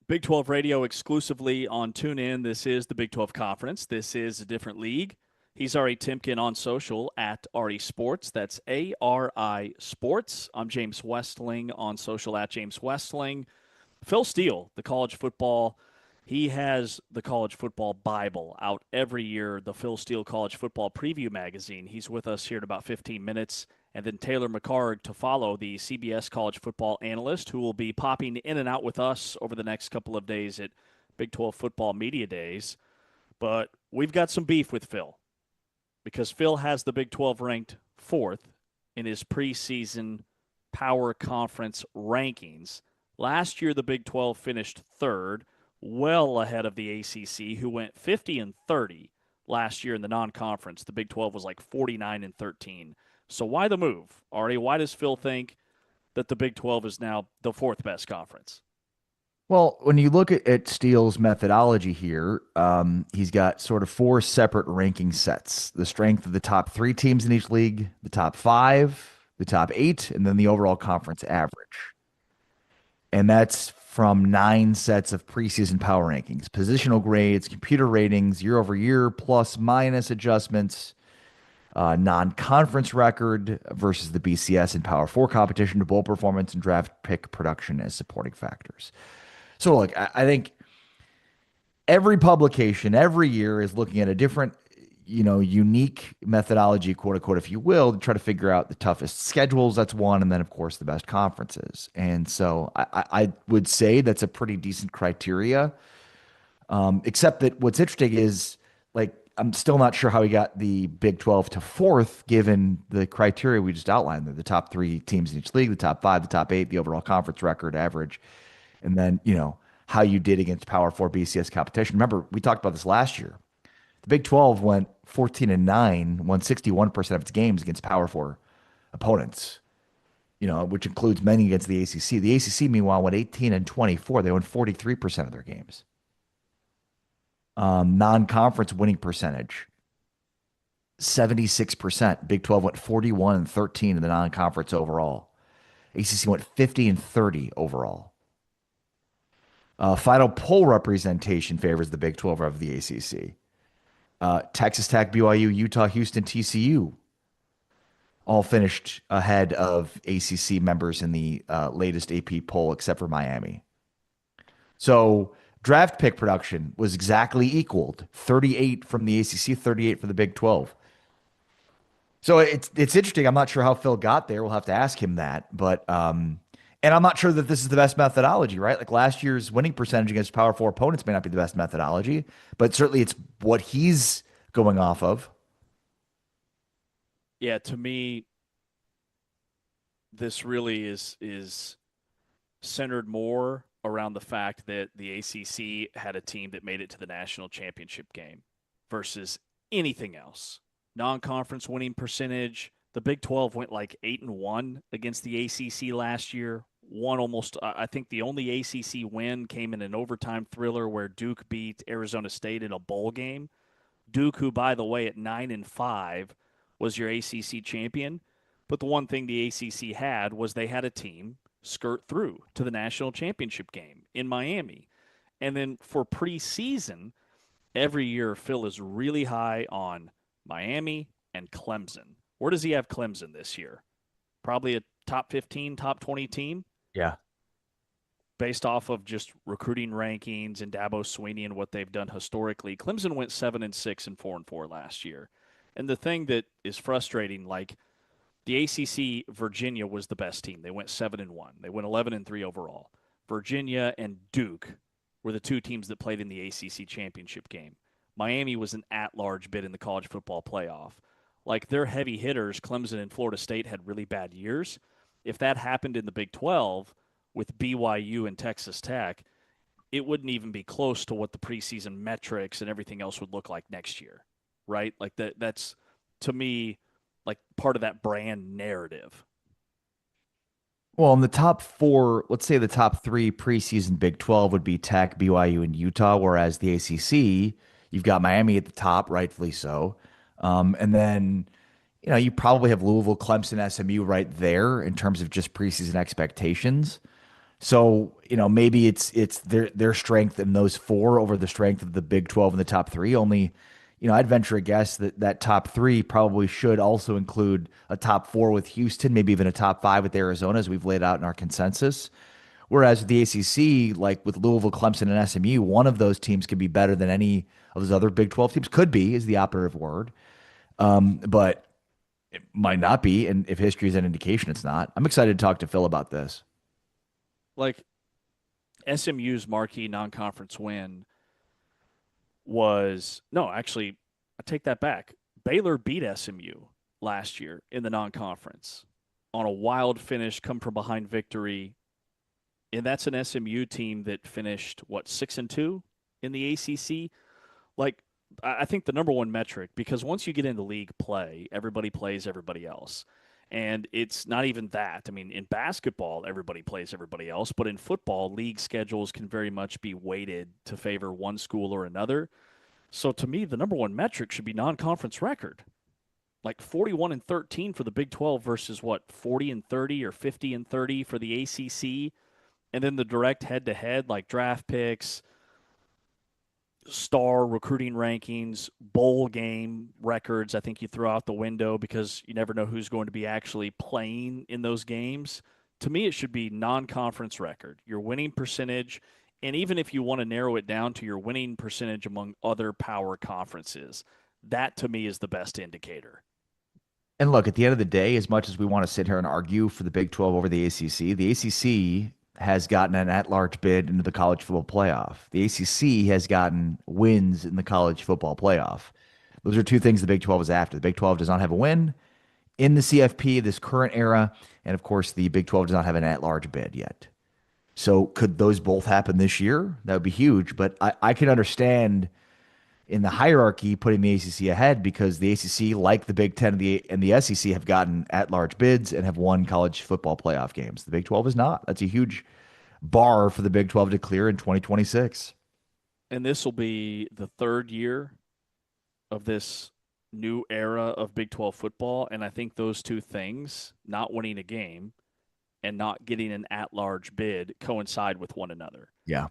Big 12 radio exclusively on TuneIn. This is the Big 12 Conference. This is a different league. He's Ari Timken on social at Ari Sports. That's ARI Sports. I'm James Westling on social at James Westling. Phil Steele, the college football, he has the college football Bible out every year, the Phil Steele College Football Preview Magazine. He's with us here in about 15 minutes. And then Taylor McCarg to follow, the CBS college football analyst, who will be popping in and out with us over the next couple of days at Big 12 Football Media Days. But we've got some beef with Phil because Phil has the Big 12 ranked fourth in his preseason power conference rankings. Last year, the Big 12 finished third, well ahead of the ACC, who went 50-30 last year in the non-conference. The Big 12 was like 49-13. So why the move, Ari? Why does Phil think that the Big 12 is now the fourth best conference? Well, when you look at Steele's methodology here, he's got sort of four separate ranking sets: the strength of the top three teams in each league, the top five, the top eight, and then the overall conference average. And that's from 9 sets of preseason power rankings, positional grades, computer ratings, year over year, plus minus adjustments, non-conference record versus the BCS and Power 4 competition, to bowl performance and draft pick production as supporting factors. So look, I think every publication every year is looking at a different, unique methodology, quote unquote, if you will, to try to figure out the toughest schedules. That's one. And then, of course, the best conferences. And so I would say that's a pretty decent criteria. Except that what's interesting is, like, I'm still not sure how he got the Big 12 to fourth, given the criteria we just outlined there: the top three teams in each league, the top five, the top eight, the overall conference record average, and then, how you did against Power 4 BCS competition. Remember, we talked about this last year. The Big 12 went 14-9, won 61% of its games against Power 4 opponents, which includes many against the ACC. The ACC, meanwhile, went 18-24. They won 43% of their games. Non-conference winning percentage, 76%. Big 12 went 41-13 in the non-conference overall. ACC went 50-30 overall. Final poll representation favors the Big 12 over the ACC. Texas Tech, BYU, Utah, Houston, TCU all finished ahead of ACC members in the latest AP poll, except for Miami. So draft pick production was exactly equaled: 38 from the ACC, 38 for the Big 12. So it's interesting. I'm not sure how Phil got there. We'll have to ask him that. But and I'm not sure that this is the best methodology, right? Like, last year's winning percentage against Power 4 opponents may not be the best methodology, but certainly it's what he's going off of. Yeah, to me, this really is centered more around the fact that the ACC had a team that made it to the national championship game versus anything else. Non-conference winning percentage, the Big 12 went like 8-1 against the ACC last year. Won almost, I think the only ACC win came in an overtime thriller where Duke beat Arizona State in a bowl game. Duke, who, by the way, at 9-5 was your ACC champion. But the one thing the ACC had was they had a team skirt through to the national championship game in Miami. And then for preseason, every year Phil is really high on Miami and Clemson. Where does he have Clemson this year? Probably a top 15, top 20 team? Yeah. Based off of just recruiting rankings and Dabo Swinney and what they've done historically. Clemson went 7-6 and 4-4 last year. And the thing that is frustrating, like, the ACC, Virginia was the best team. They went 7-1. They went 11-3 overall. Virginia and Duke were the two teams that played in the ACC championship game. Miami was an at-large bid in the college football playoff. Like, their heavy hitters, Clemson and Florida State, had really bad years. If that happened in the Big 12 with BYU and Texas Tech, it wouldn't even be close to what the preseason metrics and everything else would look like next year, right? Like, that's, to me, like, part of that brand narrative. Well, in the top four, let's say the top three preseason Big 12 would be Tech, BYU, and Utah, whereas the ACC, you've got Miami at the top, rightfully so. And then, you probably have Louisville, Clemson, SMU right there in terms of just preseason expectations. So, maybe it's their strength in those four over the strength of the Big 12 and the top three. Only, I'd venture a guess that that top three probably should also include a top four with Houston, maybe even a top five with Arizona, as we've laid out in our consensus. Whereas with the ACC, like with Louisville, Clemson, and SMU, one of those teams could be better than any of those other Big 12 teams. Could be is the operative word, but it might not be. And if history is an indication, it's not. I'm excited to talk to Phil about this. Like SMU's marquee non-conference win was no, actually, I take that back. Baylor beat SMU last year in the non-conference on a wild finish, come from behind victory, and that's an SMU team that finished what 6-2 in the ACC. Like I think the number one metric, because once you get into league play, everybody plays everybody else. And it's not even that. I mean, in basketball, everybody plays everybody else, but in football, league schedules can very much be weighted to favor one school or another. So to me, the number one metric should be non-conference record. Like 41-13 for the Big 12 versus what, 40-30 or 50-30 for the ACC. And then the direct head-to-head, like draft picks, star recruiting rankings, bowl game records, I think you throw out the window because you never know who's going to be actually playing in those games. To me, it should be non-conference record, your winning percentage, and even if you want to narrow it down to your winning percentage among other power conferences, that to me is the best indicator. And look, at the end of the day, as much as we want to sit here and argue for the Big 12 over the ACC has gotten an at-large bid into the college football playoff. The ACC has gotten wins in the college football playoff. Those are two things the Big 12 is after. The Big 12 does not have a win in the CFP this current era, and of course, the Big 12 does not have an at-large bid yet. So could those both happen this year? That would be huge, but I can understand in the hierarchy putting the ACC ahead because the ACC, like the Big Ten and the SEC, have gotten at-large bids and have won college football playoff games. The Big 12 is not. That's a huge bar for the Big 12 to clear in 2026. And this will be the third year of this new era of Big 12 football, and I think those two things, not winning a game and not getting an at-large bid, coincide with one another. Yeah.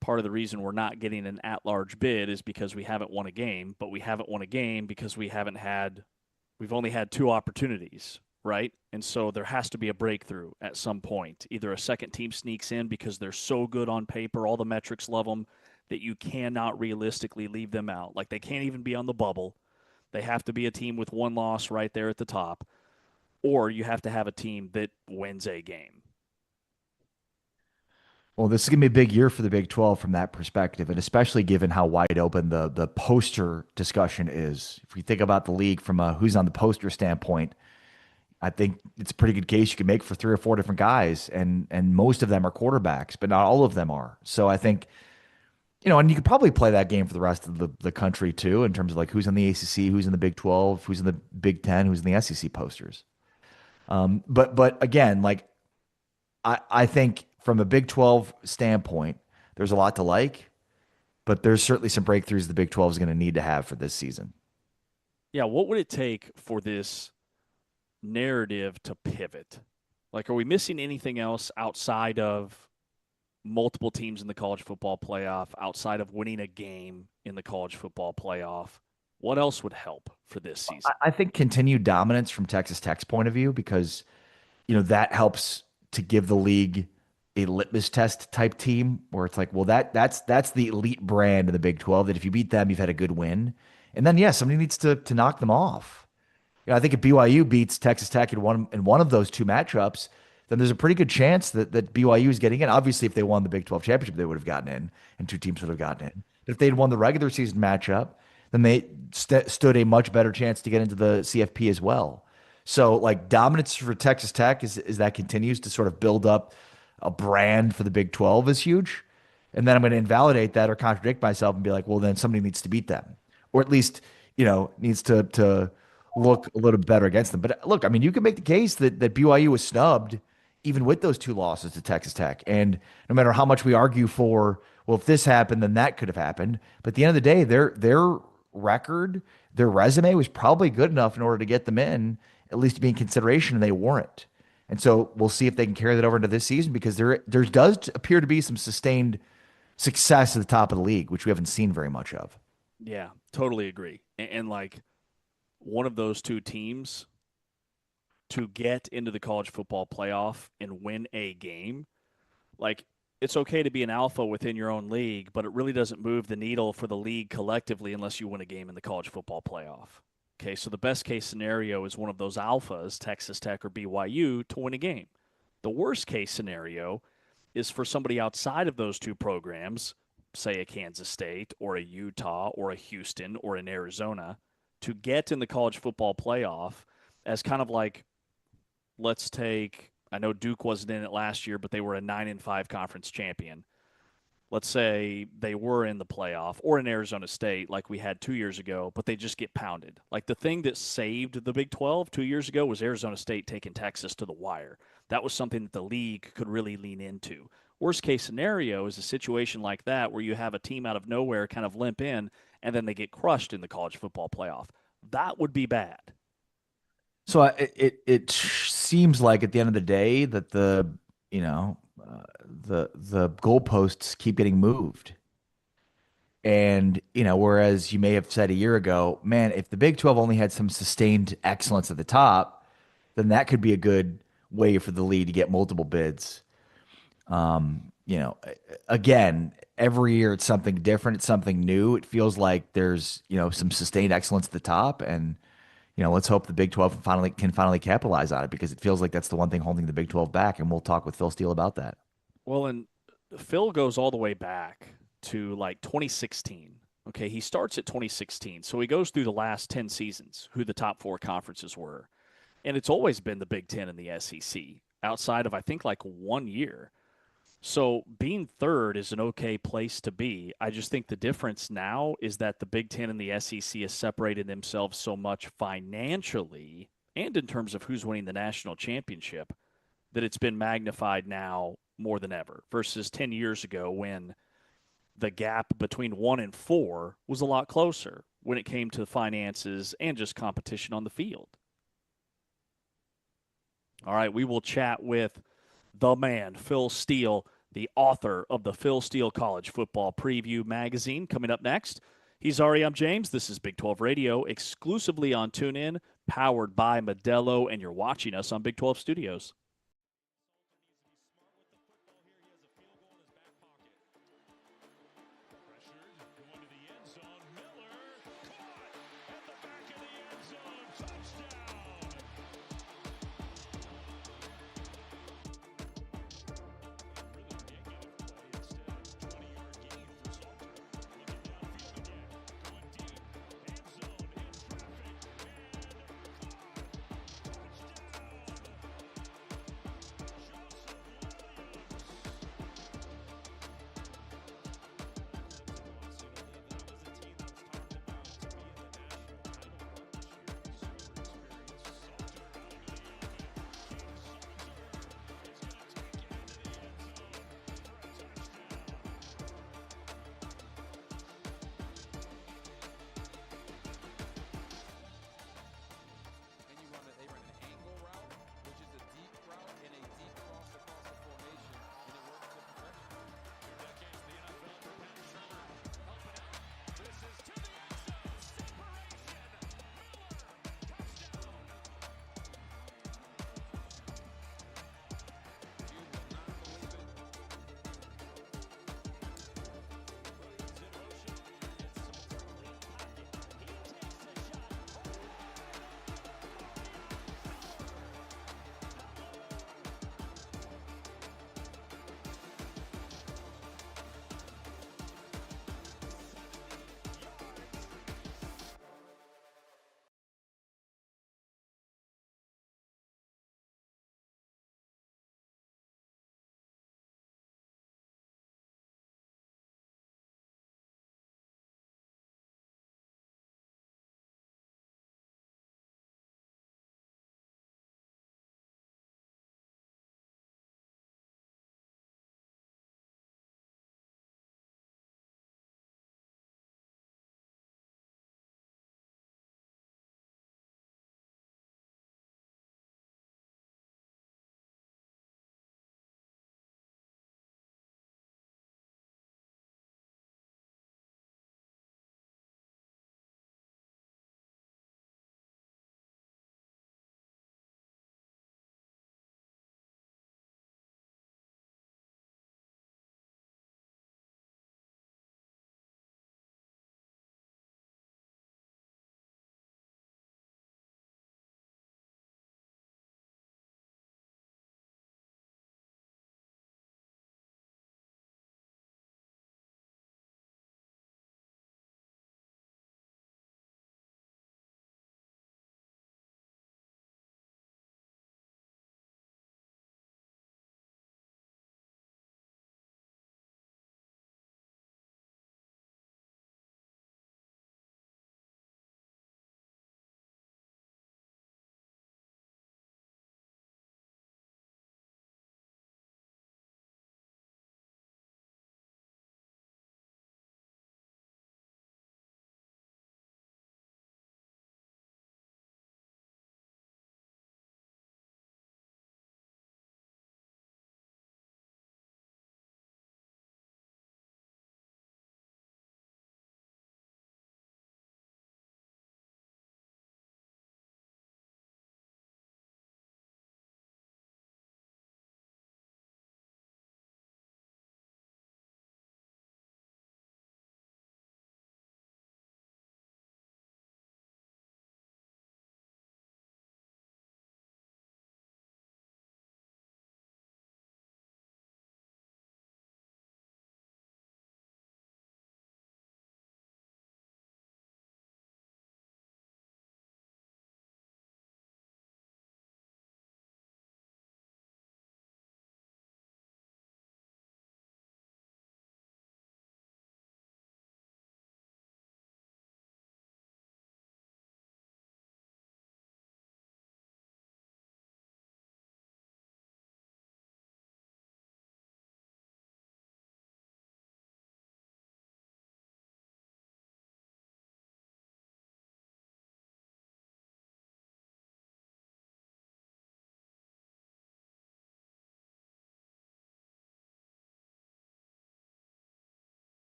Part of the reason we're not getting an at-large bid is because we haven't won a game, but we haven't won a game because we've only had two opportunities, right? And so there has to be a breakthrough at some point. Either a second team sneaks in because they're so good on paper, all the metrics love them, that you cannot realistically leave them out. Like they can't even be on the bubble. They have to be a team with one loss right there at the top, or you have to have a team that wins a game. Well, this is going to be a big year for the Big 12 from that perspective, and especially given how wide open the poster discussion is. If we think about the league from a who's on the poster standpoint, I think it's a pretty good case you can make for three or four different guys, and most of them are quarterbacks, but not all of them are. So I think, and you could probably play that game for the rest of the country too, in terms of like who's in the ACC, who's in the Big 12, who's in the Big 10, who's in the SEC posters. But again, like I think from a Big 12 standpoint, there's a lot to like, but there's certainly some breakthroughs the Big 12 is going to need to have for this season. Yeah, what would it take for this narrative to pivot? Like, are we missing anything else outside of multiple teams in the college football playoff, outside of winning a game in the college football playoff? What else would help for this season? I think continued dominance from Texas Tech's point of view, because, that helps to give the league a litmus test type team where it's like, well, that's the elite brand of the Big 12 that if you beat them, you've had a good win. And then, yeah, somebody needs to knock them off. I think if BYU beats Texas Tech in one of those two matchups, then there's a pretty good chance that BYU is getting in. Obviously, if they won the Big 12 championship, they would have gotten in, and two teams would have gotten in. But if they'd won the regular season matchup, then they stood a much better chance to get into the CFP as well. So, like, dominance for Texas Tech is that continues to sort of build up a brand for the Big 12 is huge. And then I'm going to invalidate that or contradict myself and be like, well, then somebody needs to beat them, or at least, needs to look a little better against them. But look, I mean, you can make the case that BYU was snubbed even with those two losses to Texas Tech. And no matter how much we argue for, well, if this happened, then that could have happened. But at the end of the day, their record, their resume was probably good enough in order to get them in, at least to be in consideration, and they weren't. And so we'll see if they can carry that over into this season because there does appear to be some sustained success at the top of the league, which we haven't seen very much of. Yeah, totally agree. And like one of those two teams to get into the college football playoff and win a game, like it's okay to be an alpha within your own league, but it really doesn't move the needle for the league collectively unless you win a game in the college football playoff. Okay, so the best case scenario is one of those alphas, Texas Tech or BYU, to win a game. The worst case scenario is for somebody outside of those two programs, say a Kansas State or a Utah or a Houston or an Arizona, to get in the college football playoff as kind of like, let's take, I know Duke wasn't in it last year, but they were a 9-5 conference champion. Let's say they were in the playoff or in Arizona State like we had 2 years ago, but they just get pounded. Like the thing that saved the Big 12 2 years ago was Arizona State taking Texas to the wire. That was something that the league could really lean into. Worst case scenario is a situation like that where you have a team out of nowhere kind of limp in and then they get crushed in the college football playoff. That would be bad. So it seems like at the end of the day that the goalposts keep getting moved. And, whereas you may have said a year ago, man, if the Big 12 only had some sustained excellence at the top, then that could be a good way for the league to get multiple bids. Again, every year it's something different. It's something new. It feels like there's, some sustained excellence at the top. And, let's hope the Big 12 can finally capitalize on it because it feels like that's the one thing holding the Big 12 back. And we'll talk with Phil Steele about that. Well, and Phil goes all the way back to like 2016. Okay, he starts at 2016. So he goes through the last 10 seasons, who the top four conferences were. And it's always been the Big Ten and the SEC, outside of, I think, like 1 year. So being third is an okay place to be. I just think the difference now is that the Big Ten and the SEC has separated themselves so much financially and in terms of who's winning the national championship that it's been magnified now more than ever versus 10 years ago when the gap between 1 and 4 was a lot closer when it came to finances and just competition on the field. All right, we will chat with the man, Phil Steele, the author of the Phil Steele College Football Preview magazine, coming up next. He's Ari, I'm James. This is Big 12 Radio, exclusively on TuneIn, powered by Modelo, and you're watching us on Big 12 Studios.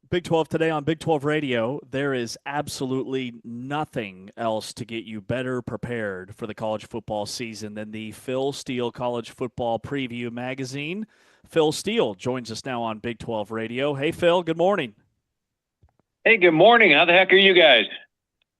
Big 12 today on Big 12 Radio. There is absolutely nothing else to get you better prepared for the college football season than the Phil Steele College Football Preview Magazine. Phil Steele joins us now on Big 12 Radio. Hey, Phil, good morning. Hey, good morning. How the heck are you guys?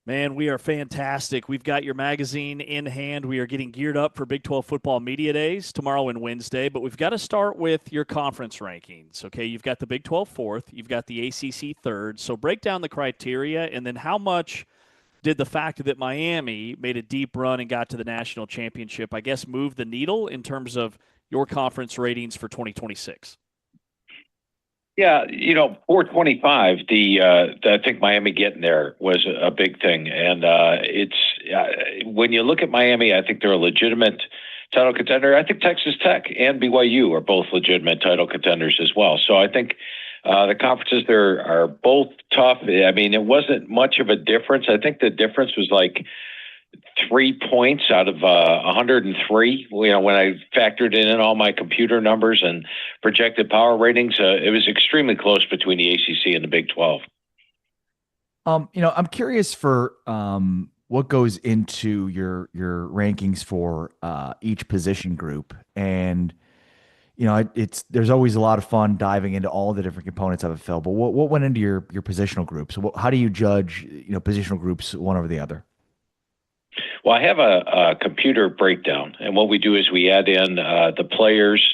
Man, we are fantastic. We've got your magazine in hand. We are getting geared up for Big 12 Football Media Days tomorrow and Wednesday, but we've got to start with your conference rankings, okay? You've got the Big 12 fourth. You've got the ACC third. So break down the criteria, and then how much did the fact that Miami made a deep run and got to the national championship, I guess, move the needle in terms of your conference ratings for 2026? Yeah, 425. I think Miami getting there was a big thing, and when you look at Miami, I think they're a legitimate title contender. I think Texas Tech and BYU are both legitimate title contenders as well. So I think the conferences there are both tough. I mean, it wasn't much of a difference. I think the difference was like 3 points out of 103. When I factored in all my computer numbers and projected power ratings, it was extremely close between the ACC and the Big 12. I'm curious for what goes into your rankings for each position group, and there's always a lot of fun diving into all the different components of it, Phil. But what went into your positional groups? How do you judge positional groups one over the other? Well, I have a computer breakdown, and what we do is we add in the players.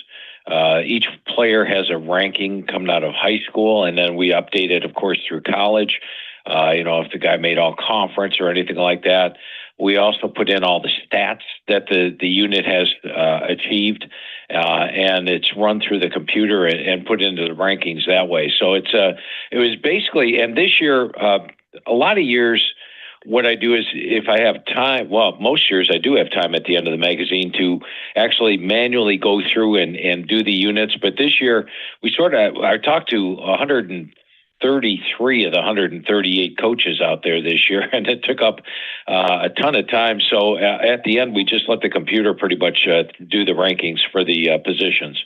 Each player has a ranking coming out of high school, and then we update it, of course, through college. If the guy made all conference or anything like that. We also put in all the stats that the unit has achieved, and it's run through the computer and put into the rankings that way. So it was basically, and this year, a lot of years, what I do is if I have time, well, most years I do have time at the end of the magazine to actually manually go through and do the units. But this year I talked to 133 of the 138 coaches out there this year, and it took up a ton of time. So at the end, we just let the computer pretty much do the rankings for the positions.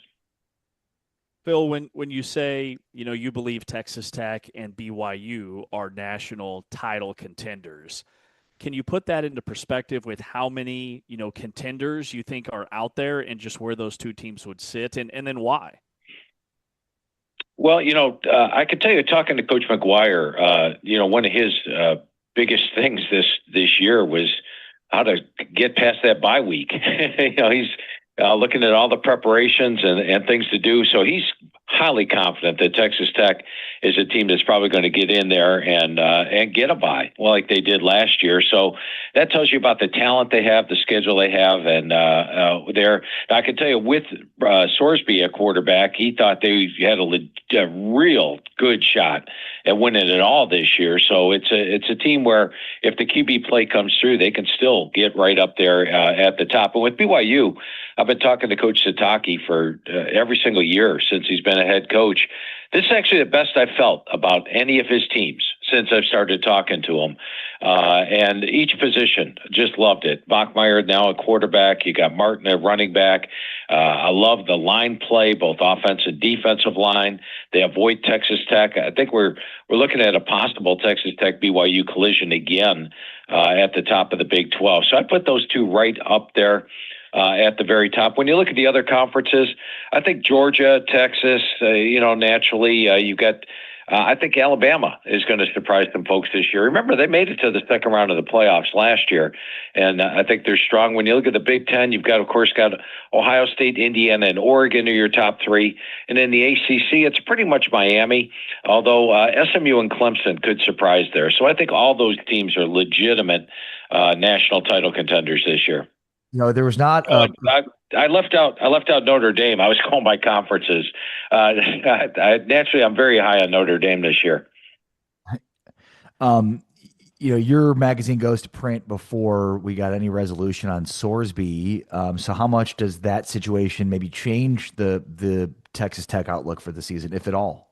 Phil, when you say, you believe Texas Tech and BYU are national title contenders, can you put that into perspective with how many, contenders you think are out there and just where those two teams would sit and then why? Well, I could tell you, talking to Coach McGuire, one of his biggest things this year was how to get past that bye week. He's looking at all the preparations and things to do. So he's highly confident that Texas Tech is a team that's probably going to get in there and get a bye, well, like they did last year. So that tells you about the talent they have, the schedule they have, and I can tell you with Sorsby at quarterback, he thought they had a real good shot at winning it all this year. So it's a team where if the QB play comes through, they can still get right up there at the top. And with BYU, I've been talking to Coach Sataki for every single year since he's been a head coach. This is actually the best I've felt about any of his teams since I've started talking to him. And each position, just loved it. Bachmeier now a quarterback. You got Martin at running back. I love the line play, both offensive and defensive line. They avoid Texas Tech. I think we're looking at a possible Texas Tech BYU collision again at the top of the Big 12. So I put those two right up there. At the very top. When you look at the other conferences, I think Georgia, Texas, naturally, you got, I think Alabama is going to surprise some folks this year. Remember, they made it to the second round of the playoffs last year, and I think they're strong. When you look at the Big Ten, you've got, of course, got Ohio State, Indiana, and Oregon are your top three. And in the ACC, it's pretty much Miami, although SMU and Clemson could surprise there. So I think all those teams are legitimate national title contenders this year. There was not. I left out Notre Dame. I was calling my conferences. Naturally, I'm very high on Notre Dame this year. Your magazine goes to print before we got any resolution on Sorsby. So how much does that situation maybe change the Texas Tech outlook for the season, if at all?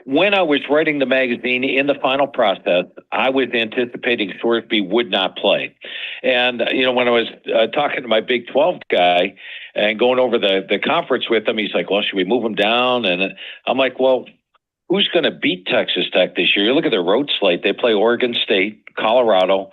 When I was writing the magazine in the final process, I was anticipating Sorsby would not play. And, when I was talking to my Big 12 guy and going over the conference with him, he's like, well, should we move him down? And I'm like, well, who's going to beat Texas Tech this year. You look at their road slate. They play Oregon State, Colorado,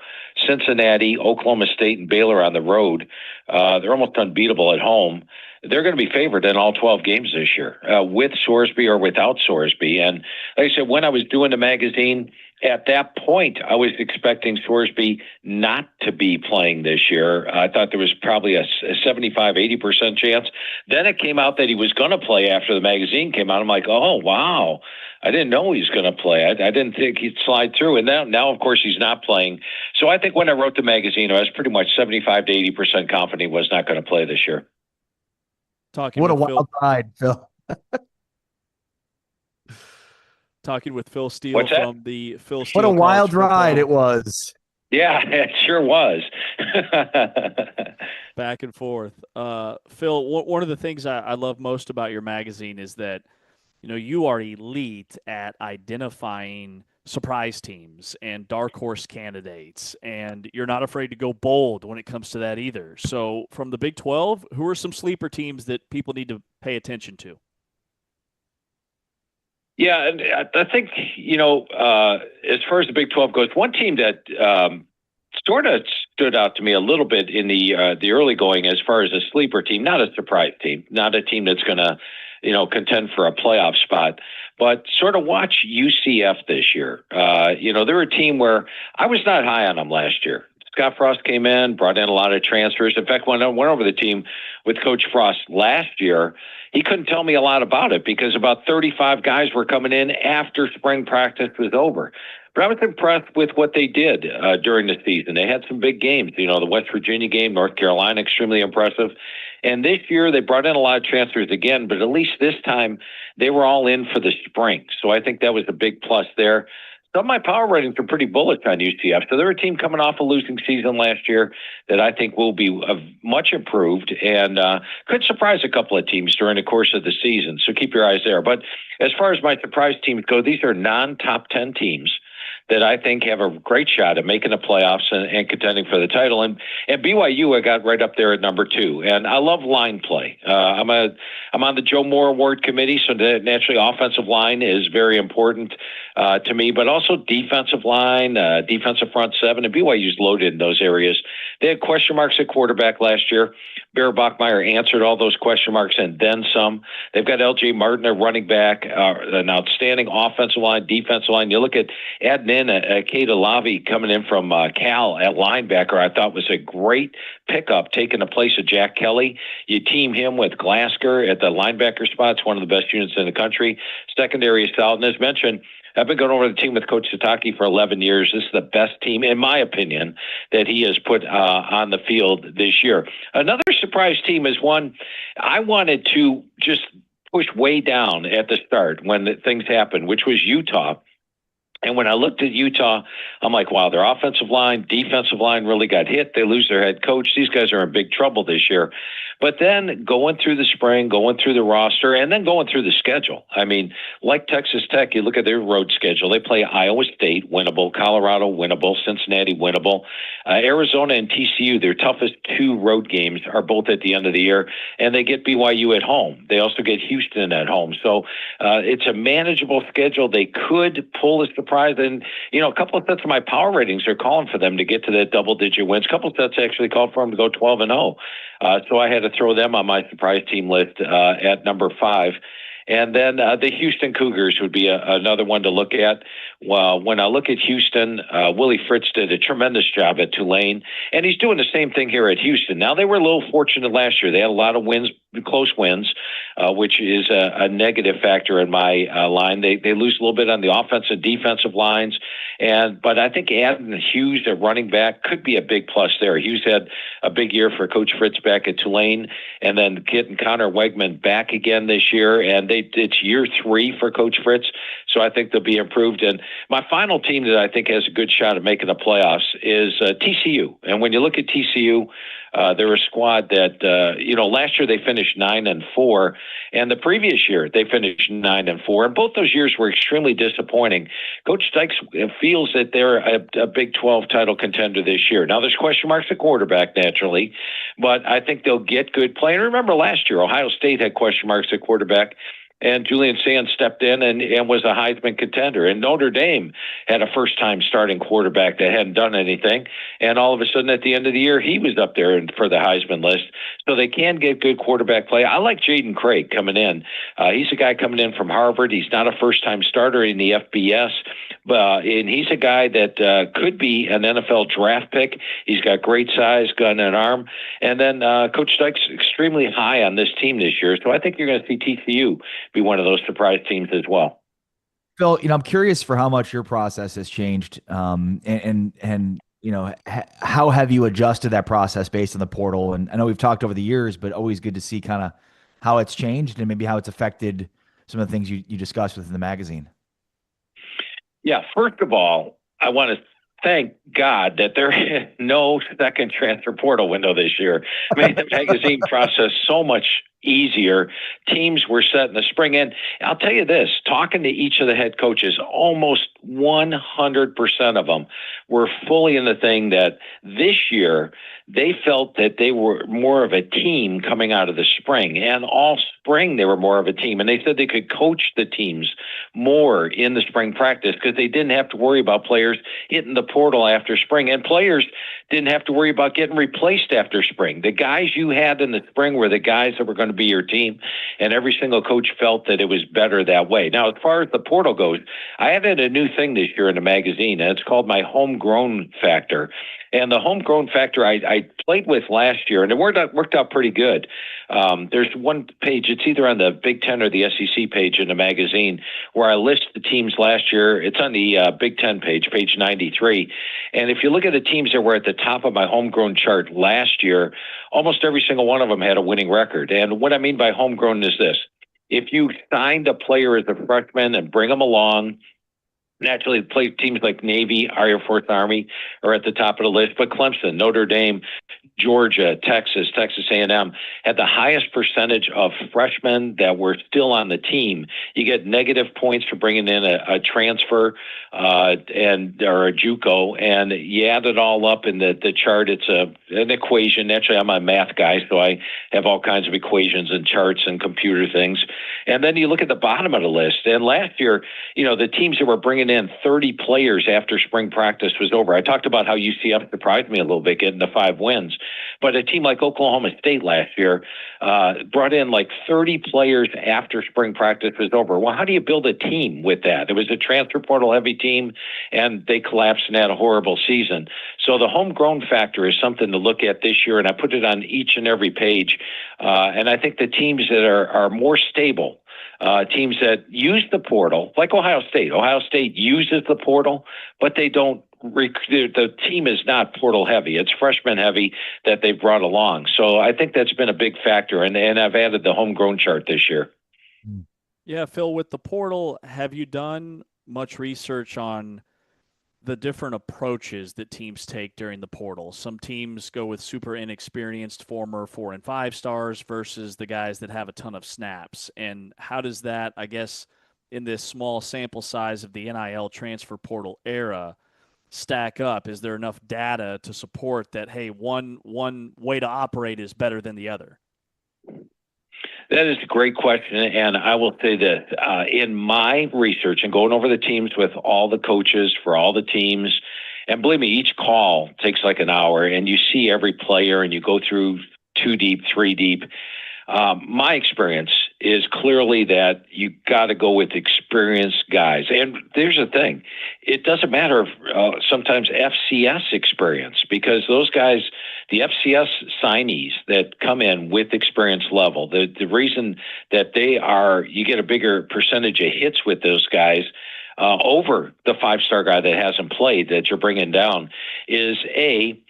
Cincinnati, Oklahoma State, and Baylor on the road. They're almost unbeatable at home. They're going to be favored in all 12 games this year, with Sorsby or without Sorsby. And like I said, when I was doing the magazine, at that point, I was expecting Sorsby not to be playing this year. I thought there was probably a 75, 80% chance. Then it came out that he was going to play after the magazine came out. I'm like, oh, wow. I didn't know he was going to play. I didn't think he'd slide through. And now, of course, he's not playing. So I think when I wrote the magazine, I was pretty much 75 to 80% confident he was not going to play this year. What a wild ride, Phil. Talking with Phil Steele from the Phil Steele. What a wild College ride Football. it was. Yeah, it sure was. Back and forth. Phil, one of the things I love most about your magazine is that, you are elite at identifying surprise teams and dark horse candidates, and you're not afraid to go bold when it comes to that either. So from the Big 12, who are some sleeper teams that people need to pay attention to? Yeah, and I think, as far as the Big 12 goes, one team that sort of stood out to me a little bit in the early going as far as a sleeper team, not a surprise team, not a team that's going to, contend for a playoff spot, but sort of watch UCF this year. They're a team where I was not high on them last year. Scott Frost came in, brought in a lot of transfers. In fact, when I went over the team with Coach Frost last year, he couldn't tell me a lot about it because about 35 guys were coming in after spring practice was over. But I was impressed with what they did during the season. They had some big games. The West Virginia game, North Carolina, extremely impressive. And this year they brought in a lot of transfers again, but at least this time they were all in for the spring. So I think that was a big plus there. Some of my power ratings are pretty bullish on UCF. So they're a team coming off a losing season last year that I think will be much improved and could surprise a couple of teams during the course of the season. So keep your eyes there. But as far as my surprise teams go, these are non-top 10 teams that I think have a great shot at making the playoffs and contending for the title. And BYU, I got right up there at number 2. And I love line play. I'm on the Joe Moore Award committee, so naturally offensive line is very important to me, but also defensive line, defensive front seven, and BYU's loaded in those areas. They had question marks at quarterback last year. Bear Bachmeier answered all those question marks and then some. They've got L.J. Martin, a running back, an outstanding offensive line, defensive line. You look at adding in Kate Alavi coming in from Cal at linebacker, I thought was a great pickup, taking the place of Jack Kelly. You team him with Glasker at the linebacker spot. It's one of the best units in the country. Secondary is solid. And as mentioned, I've been going over the team with Coach Sataki for 11 years. This is the best team, in my opinion, that he has put on the field this year. Another surprise team is one I wanted to just push way down at the start when things happened, which was Utah. And when I looked at Utah, I'm like, wow, their offensive line, defensive line really got hit. They lose their head coach. These guys are in big trouble this year. But then going through the spring, going through the roster, and then going through the schedule. I mean, like Texas Tech, you look at their road schedule. They play Iowa State, winnable, Colorado, winnable, Cincinnati, winnable. Arizona and TCU, their toughest 2 road games are both at the end of the year, and they get BYU at home. They also get Houston at home. So it's a manageable schedule. They could pull a surprise. And, a couple of sets of my power ratings are calling for them to get to that double-digit wins. A couple of sets actually called for them to go 12-0. So I had to throw them on my surprise team list at number 5. And then the Houston Cougars would be another one to look at. Well, when I look at Houston, Willie Fritz did a tremendous job at Tulane, and he's doing the same thing here at Houston. Now, they were a little fortunate last year. They had a lot of wins, close wins, which is a negative factor in my line. They lose a little bit on the offensive, defensive lines, but I think adding Hughes at running back could be a big plus there. Hughes had a big year for Coach Fritz back at Tulane, and then getting Connor Wegman back again this year, and it's year 3 for Coach Fritz, so I think they'll be improved. And my final team that I think has a good shot at making the playoffs is TCU. And when you look at TCU, they're a squad that, last year they finished 9-4, and the previous year they finished 9-4. And both those years were extremely disappointing. Coach Dykes feels that they're a Big 12 title contender this year. Now, there's question marks at quarterback, naturally, but I think they'll get good play. And remember last year, Ohio State had question marks at quarterback. And Julian Sands stepped in and was a Heisman contender. And Notre Dame had a first-time starting quarterback that hadn't done anything. And all of a sudden, at the end of the year, he was up there for the Heisman list. So they can get good quarterback play. I like Jaden Craig coming in. He's a guy coming in from Harvard. He's not a first-time starter in the FBS, and he's a guy that could be an NFL draft pick. He's got great size, gun, and arm. And then Coach Dyke's extremely high on this team this year. So I think you're going to see TCU be one of those surprise teams as well. Phil, I'm curious for how much your process has changed, and how have you adjusted that process based on the portal? And I know we've talked over the years, but always good to see kind of how it's changed and maybe how it's affected some of the things you discussed within the magazine. Yeah, first of all, I want to thank God that there is no second transfer portal window this year. Made the magazine process so much easier. Teams were set in the spring. And I'll tell you this, talking to each of the head coaches, almost 100% of them were fully in the thing that this year they felt that they were more of a team coming out of the spring. And all spring they were more of a team. And they said they could coach the teams more in the spring practice because they didn't have to worry about players hitting the portal after spring. And players didn't have to worry about getting replaced after spring. The guys you had in the spring were the guys that were going to be your team, and every single coach felt that it was better that way. Now, as far as the portal goes, I added a new thing this year in the magazine, and it's called my homegrown factor. And the homegrown factor I played with last year, and it worked out pretty good. There's one page, it's either on the Big Ten or the SEC page in the magazine, where I list the teams last year. It's on the Big Ten page 93. And if you look at the teams that were at the top of my homegrown chart last year, almost every single one of them had a winning record. And what I mean by homegrown is this. If you signed a player as a freshman and bring them along, naturally, play teams like Navy, Air Force, Army are at the top of the list, but Clemson, Notre Dame, Georgia, Texas A&M had the highest percentage of freshmen that were still on the team. You get negative points for bringing in a transfer or a JUCO, and you add it all up in the chart. It's an equation. Naturally, I'm a math guy, so I have all kinds of equations and charts and computer things. And then you look at the bottom of the list. And last year, the teams that were bringing in 30 players after spring practice was over. I talked about how UCF surprised me a little bit getting the 5 wins. But a team like Oklahoma State last year brought in like 30 players after spring practice was over. Well, how do you build a team with that? It was a transfer portal heavy team, and they collapsed and had a horrible season. So the homegrown factor is something to look at this year, and I put it on each and every page. And I think the teams that are more stable, teams that use the portal, like Ohio State. Ohio State uses the portal, but they don't. The team is not portal heavy. It's freshman heavy that they've brought along. So I think that's been a big factor. And I've added the homegrown chart this year. Yeah, Phil, with the portal, have you done much research on the different approaches that teams take during the portal? Some teams go with super inexperienced former 4 and 5 stars versus the guys that have a ton of snaps. And how does that, I guess, in this small sample size of the NIL transfer portal era, stack up? Is there enough data to support that, hey, one way to operate is better than the other? That is a great question, and I will say this. In my research and going over the teams with all the coaches for all the teams, and believe me, each call takes like an hour, and you see every player, and you go through 2 deep, 3 deep. My experience is clearly that you got to go with experienced guys. And there's the thing. It doesn't matter if sometimes FCS experience, because those guys, the FCS signees that come in with experience level, the reason that you get a bigger percentage of hits with those guys over the 5-star guy that hasn't played that you're bringing down is they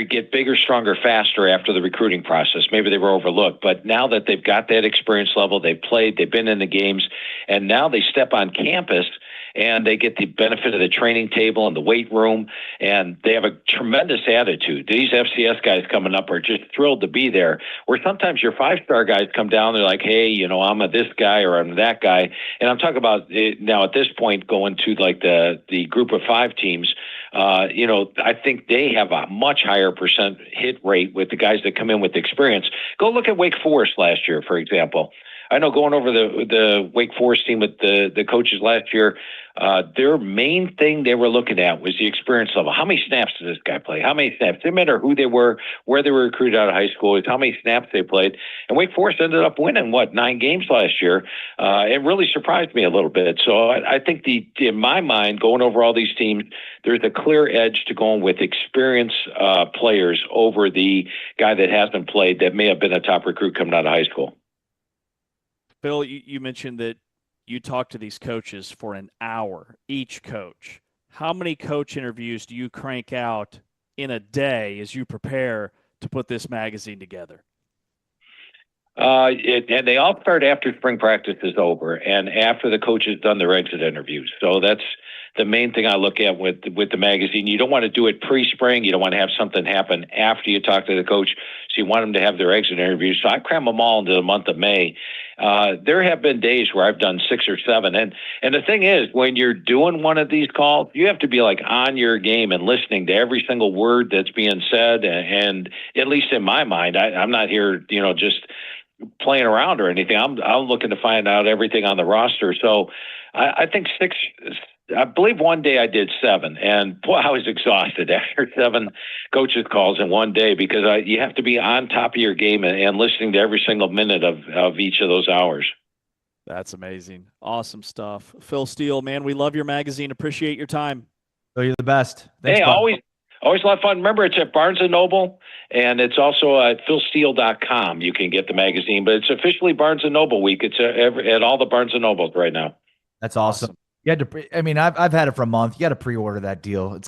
get bigger, stronger, faster after the recruiting process. Maybe they were overlooked, but now that they've got that experience level, they've played, they've been in the games, and now they step on campus and they get the benefit of the training table and the weight room, and they have a tremendous attitude. These FCS guys coming up are just thrilled to be there, where sometimes your 5-star guys come down, they're like, hey, I'm a this guy or I'm that guy. And I'm talking about it now at this point going to like the group of 5 teams. I think they have a much higher percent hit rate with the guys that come in with experience. Go look at Wake Forest last year, for example. I know going over the Wake Forest team with the coaches last year, their main thing they were looking at was the experience level. How many snaps did this guy play? How many snaps? Didn't matter who they were, where they were recruited out of high school, it's how many snaps they played. And Wake Forest ended up winning, 9 games last year. It really surprised me a little bit. So I think in my mind, going over all these teams, there's a clear edge to going with experienced players over the guy that hasn't played that may have been a top recruit coming out of high school. Phil, you mentioned that you talked to these coaches for an hour, each coach. How many coach interviews do you crank out in a day as you prepare to put this magazine together? And they all start after spring practice is over and after the coach has done their exit interviews. So that's the main thing I look at with the magazine. You don't want to do it pre-spring. You don't want to have something happen after you talk to the coach. So you want them to have their exit interviews. So I cram them all into the month of May. There have been days where I've done 6 or 7. And the thing is, when you're doing one of these calls, you have to be like on your game and listening to every single word that's being said. And at least in my mind, I'm not here, just playing around or anything. I'm looking to find out everything on the roster. So I think 6. I believe one day I did 7, and boy, I was exhausted after 7 coaches calls in one day because you have to be on top of your game and listening to every single minute of each of those hours. That's amazing. Awesome stuff. Phil Steele, man, we love your magazine. Appreciate your time. So you're the best. Thanks, Hey, bud. always a lot of fun. Remember, it's at Barnes & Noble, and it's also at philsteele.com. You can get the magazine, but it's officially Barnes & Noble week. It's at all the Barnes & Nobles right now. That's awesome. You had to. I mean, I've had it for a month. You got to pre-order that deal. It's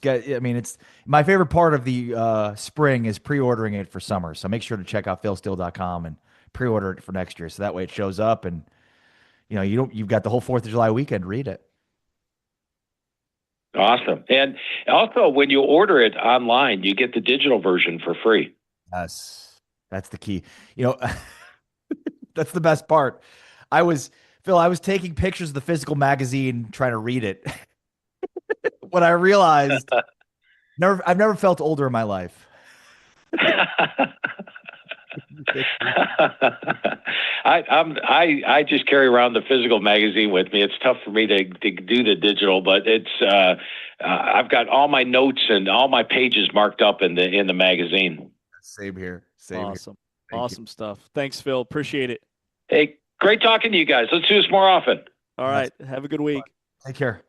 my favorite part of the spring is pre-ordering it for summer. So make sure to check out philsteele.com and pre-order it for next year. So that way it shows up, and you've got the whole 4th of July weekend to read it. Awesome. And also, when you order it online, you get the digital version for free. Yes, that's the key. That's the best part. Phil, I was taking pictures of the physical magazine, trying to read it. When I realized, I've never felt older in my life. I just carry around the physical magazine with me. It's tough for me to do the digital, but it's I've got all my notes and all my pages marked up in the magazine. Same here. Awesome. Thank you. Awesome stuff. Thanks, Phil. Appreciate it. Hey, great talking to you guys. Let's do this more often. All right. Have a good week. Take care.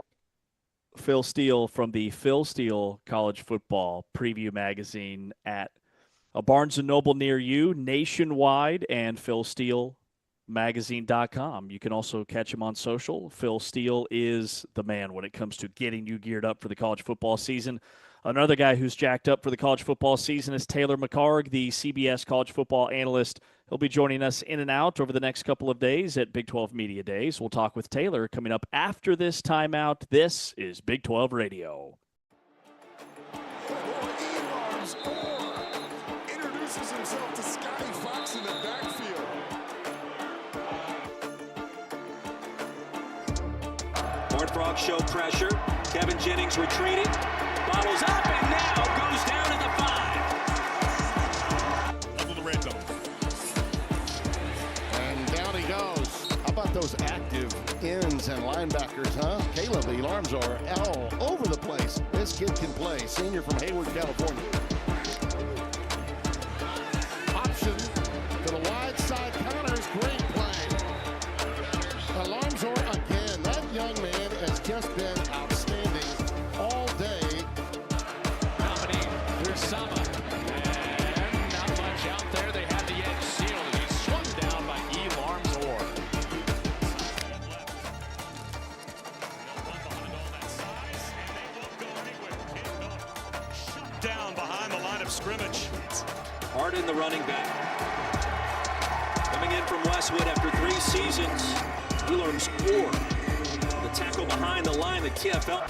Phil Steele from the Phil Steele College Football Preview Magazine at a Barnes & Noble near you, nationwide, and philsteelemagazine.com. You can also catch him on social. Phil Steele is the man when it comes to getting you geared up for the college football season. Another guy who's jacked up for the college football season is Taylor McHargue, the CBS college football analyst. He'll be joining us in and out over the next couple of days at Big 12 Media Days. We'll talk with Taylor coming up after this timeout. This is Big 12 Radio. Introduces himself to Scotty Fox in the backfield. Horned Frogs show pressure. Kevin Jennings retreating. Bottles up and now goes down to the 5. Level the red zone. And down he goes. How about those active ends and linebackers, huh? Caleb, the alarms are all over the place. This kid can play. Senior from Hayward, California. Option to the wide side. Connors, great play. Alonso again. That young man has just been outstanding all day. Nominee, here's Sama. And not much out there. They had the edge sealed. He's swung down by Elarms Orr. Shut down behind the line of scrimmage. Hard in the running back. Coming in from Westwood after 3 seasons, Elarms Orr. The tackle behind the line, the TFL.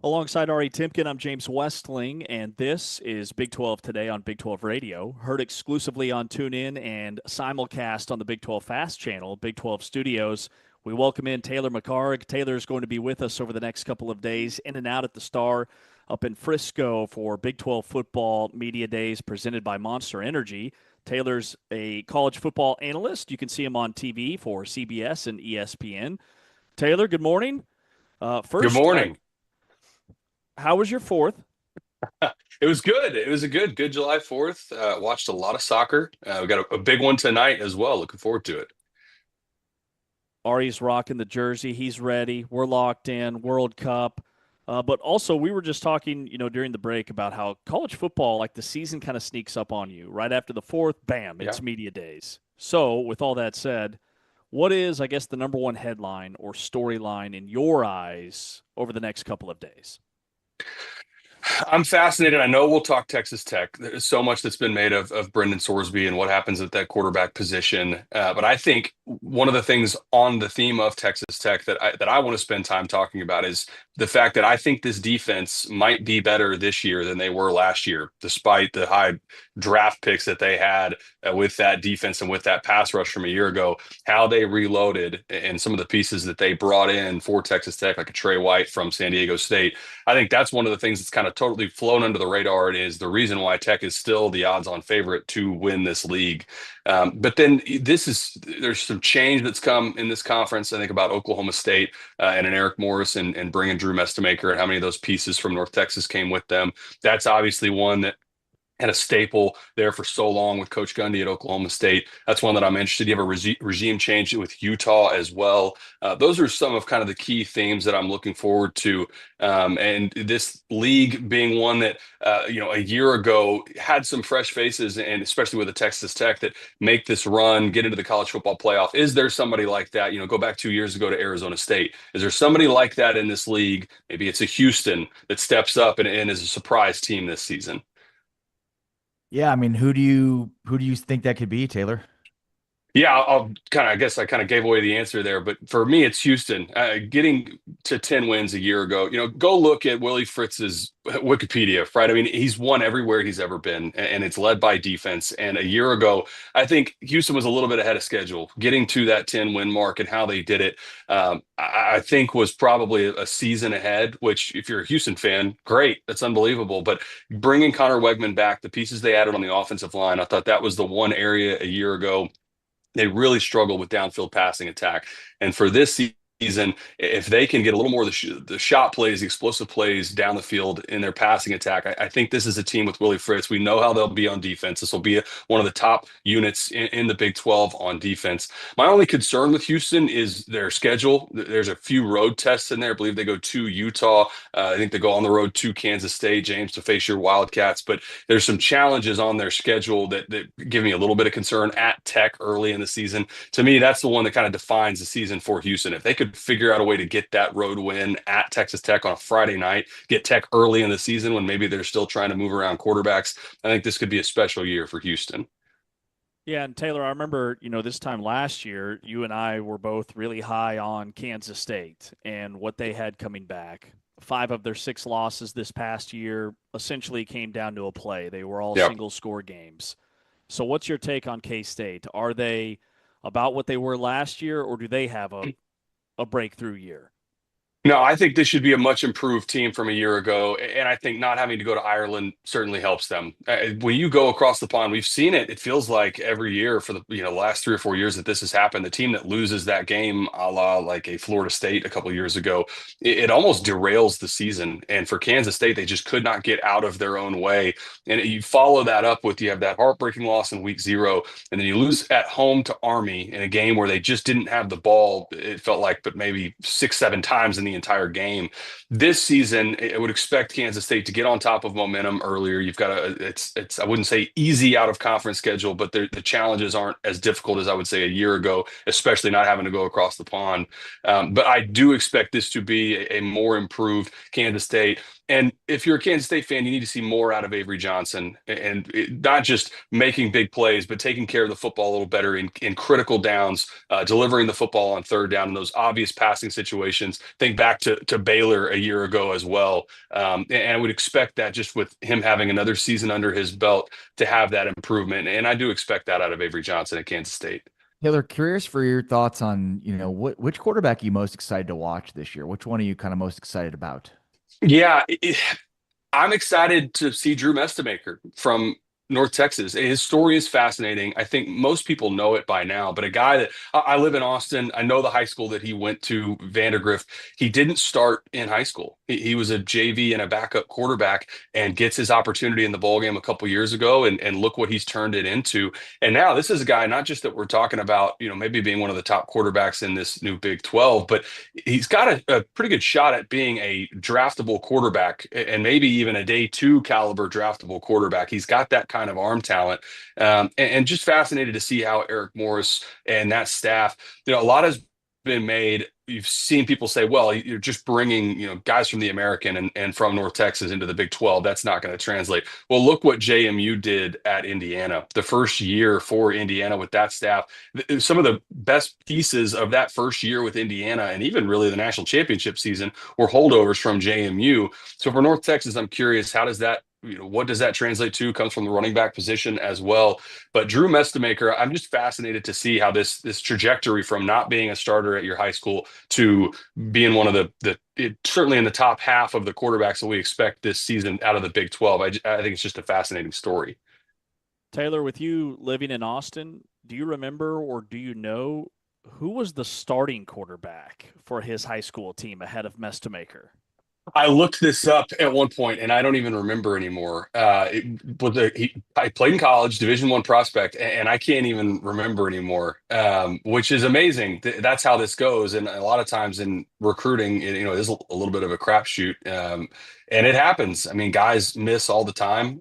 Alongside Ari Timken, I'm James Westling, and this is Big 12 Today on Big 12 Radio, heard exclusively on TuneIn and simulcast on the Big 12 Fast channel, Big 12 Studios. We welcome in Taylor McHargue. Taylor is going to be with us over the next couple of days, in and out at the Star up in Frisco for Big 12 Football Media Days presented by Monster Energy. Taylor's a college football analyst. You can see him on TV for CBS and ESPN. Taylor, good morning. Good morning. How was your fourth? It was good. It was a good July 4th. Watched a lot of soccer. We got a big one tonight as well. Looking forward to it. Ari's rocking the jersey. He's ready. We're locked in. World Cup. But also, we were just talking, during the break about how college football, like the season kind of sneaks up on you. Right after the fourth, bam, it's media days. So with all that said, what is, I guess, the number one headline or storyline in your eyes over the next couple of days? I'm fascinated. I know we'll talk Texas Tech. There's so much that's been made of Brendan Sorsby and what happens at that quarterback position. But I think one of the things on the theme of Texas Tech that I want to spend time talking about is the fact that I think this defense might be better this year than they were last year, despite the high draft picks that they had with that defense and with that pass rush from a year ago. How they reloaded and some of the pieces that they brought in for Texas Tech, like a Trey White from San Diego State. I think that's one of the things that's kind of totally flown under the radar. It is the reason why Tech is still the odds-on favorite to win this league. But then there's some change that's come in this conference. I think about Oklahoma State and an Eric Morris and bringing Drew Mestemaker and how many of those pieces from North Texas came with them. That's obviously one that had a staple there for so long with Coach Gundy at Oklahoma State. That's one that I'm interested. You have a regime change with Utah as well. Those are some of kind of the key themes that I'm looking forward to. And this league being one that, a year ago had some fresh faces, and especially with the Texas Tech that make this run, get into the college football playoff. Is there somebody like that? Go back 2 years ago to Arizona State. Is there somebody like that in this league? Maybe it's a Houston that steps up and is a surprise team this season. Yeah, I mean, who do you think that could be, Taylor? Yeah, I guess I kind of gave away the answer there, but for me, it's Houston. Getting to 10 wins a year ago, go look at Willie Fritz's Wikipedia, right? I mean, he's won everywhere he's ever been, and it's led by defense. And a year ago, I think Houston was a little bit ahead of schedule. Getting to that 10-win mark and how they did it, I think was probably a season ahead, which if you're a Houston fan, great. That's unbelievable. But bringing Connor Wegman back, the pieces they added on the offensive line, I thought that was the one area a year ago they really struggle with downfield passing attack. And for this season, if they can get a little more of the shot plays, the explosive plays down the field in their passing attack, I think this is a team with Willie Fritz. We know how they'll be on defense. This will be one of the top units in the Big 12 on defense. My only concern with Houston is their schedule. There's a few road tests in there. I believe they go to Utah. I think they go on the road to Kansas State, James, to face your Wildcats. But there's some challenges on their schedule that give me a little bit of concern at Tech early in the season. To me, that's the one that kind of defines the season for Houston. If they could figure out a way to get that road win at Texas Tech on a Friday night, get Tech early in the season when maybe they're still trying to move around quarterbacks, I think this could be a special year for Houston. Yeah, and Taylor, I remember, this time last year, you and I were both really high on Kansas State and what they had coming back. 5 of their 6 losses this past year essentially came down to a play. They were all single-score games. So what's your take on K-State? Are they about what they were last year, or do they have a breakthrough year? No, I think this should be a much improved team from a year ago. And I think not having to go to Ireland certainly helps them. When you go across the pond, we've seen it. It feels like every year for the last 3 or 4 years that this has happened. The team that loses that game, a la like a Florida State a couple of years ago, it almost derails the season. And for Kansas State, they just could not get out of their own way. And you follow that up with, you have that heartbreaking loss in week 0, and then you lose at home to Army in a game where they just didn't have the ball, it felt like, but maybe 6-7 times in the entire game. This season, I would expect Kansas State to get on top of momentum earlier. You've got it's I wouldn't say easy out of conference schedule, but the challenges aren't as difficult as I would say a year ago, especially not having to go across the pond. But I do expect this to be a more improved Kansas State. And if you're a Kansas State fan, you need to see more out of Avery Johnson, and not just making big plays, but taking care of the football a little better in critical downs, delivering the football on third down in those obvious passing situations. Think back to Baylor a year ago as well. And I would expect that just with him having another season under his belt to have that improvement. And I do expect that out of Avery Johnson at Kansas State. Taylor, curious for your thoughts on, which quarterback are you most excited to watch this year? Which one are you kind of most excited about? Yeah, I'm excited to see Drew Mestemaker from North Texas. His story is fascinating. I think most people know it by now, but a guy that I live in Austin, I know the high school that he went to, Vandergrift. He didn't start in high school. He was a JV and a backup quarterback and gets his opportunity in the bowl game a couple years ago. And look what he's turned it into. And now this is a guy, not just that we're talking about, maybe being one of the top quarterbacks in this new Big 12, but he's got a pretty good shot at being a draftable quarterback and maybe even a day 2 caliber draftable quarterback. He's got that kind of arm talent, and just fascinated to see how Eric Morris and that staff, a lot has been made. You've seen people say, well, you're just bringing, guys from the American and from North Texas into the Big 12. That's not going to translate. Well, look what JMU did at Indiana. The first year for Indiana with that staff, some of the best pieces of that first year with Indiana and even really the national championship season were holdovers from JMU. So for North Texas, I'm curious, how does that, what does that translate to? Comes from the running back position as well. But Drew Mestemaker, I'm just fascinated to see how this trajectory from not being a starter at your high school to being one of certainly in the top half of the quarterbacks that we expect this season out of the Big 12. I think it's just a fascinating story. Taylor, with you living in Austin, do you remember or do you know who was the starting quarterback for his high school team ahead of Mestemaker? I looked this up at one point, and I don't even remember anymore. I played in college, Division I prospect, and I can't even remember anymore, which is amazing. That's how this goes. And a lot of times in recruiting, it is a little bit of a crapshoot, and it happens. I mean, guys miss all the time.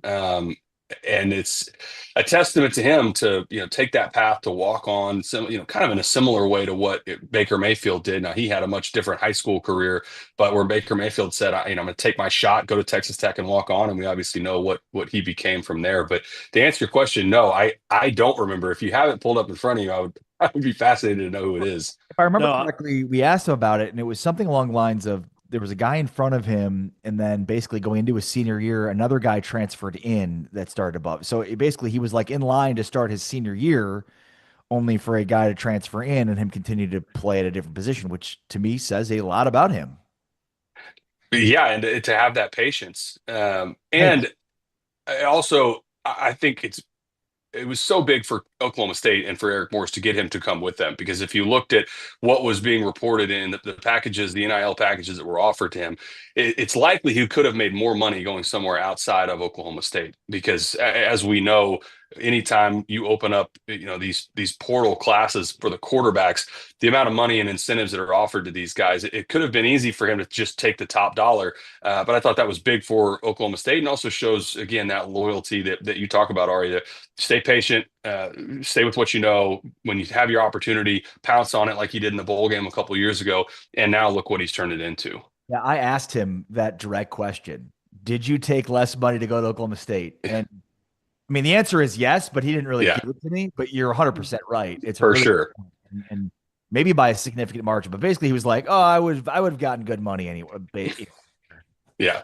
And it's a testament to him to take that path to walk on kind of in a similar way to what Baker Mayfield did. Now he had a much different high school career, but where Baker Mayfield said, I'm going to take my shot, go to Texas Tech and walk on, and we obviously know what he became from there. But to answer your question, no, I don't remember. If you have it pulled up in front of you, I would be fascinated to know who it is. If I remember correctly, we asked him about it, and it was something along the lines of, there was a guy in front of him, and then basically going into his senior year, another guy transferred in that started above. So he was like in line to start his senior year, only for a guy to transfer in and him continue to play at a different position, which to me says a lot about him. Yeah, and to have that patience. And also, I think it was so big for Oklahoma State and for Eric Morris to get him to come with them, because if you looked at what was being reported in the packages, the NIL packages that were offered to him, it's likely he could have made more money going somewhere outside of Oklahoma State, because as we know, anytime you open up these portal classes for the quarterbacks, the amount of money and incentives that are offered to these guys, it could have been easy for him to just take the top dollar, but I thought that was big for Oklahoma State, and also shows again that loyalty that you talk about, Ari, to stay patient, stay with what you know. When you have your opportunity, pounce on it like he did in the bowl game a couple of years ago, and now look what he's turned it into. Yeah, I asked him that direct question: did you take less money to go to Oklahoma State? And I mean, the answer is yes, but he didn't really give it to me. But you're 100% right. It's for really sure, and maybe by a significant margin. But basically, he was like, "Oh, I would have gotten good money anyway." Yeah,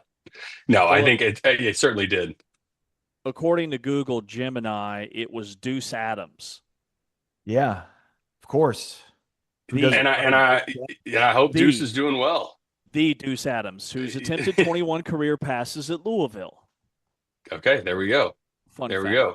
no, I think it certainly did. According to Google Gemini, it was Deuce Adams. Yeah, of course. And I hope Deuce is doing well. The Deuce Adams, who's attempted 21 career passes at Louisville. Okay, there we go. There we go.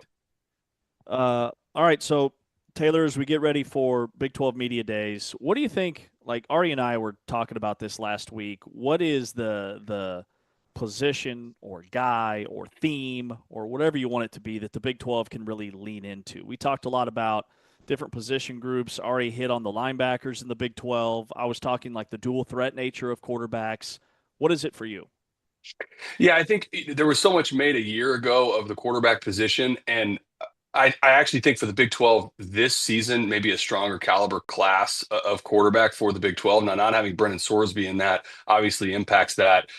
All right, so Taylor, as we get ready for Big 12 Media Days, what do you think? Like Ari and I were talking about this last week. What is the position or guy or theme or whatever you want it to be that the Big 12 can really lean into? We talked a lot about different position groups. Ari hit on the linebackers in the Big 12. I was talking like the dual threat nature of quarterbacks. What is it for you? Yeah, I think there was so much made a year ago of the quarterback position, and I actually think for the Big 12 this season, maybe a stronger caliber class of quarterback for the Big 12. Now, not having Brendan Sorsby in that obviously impacts that.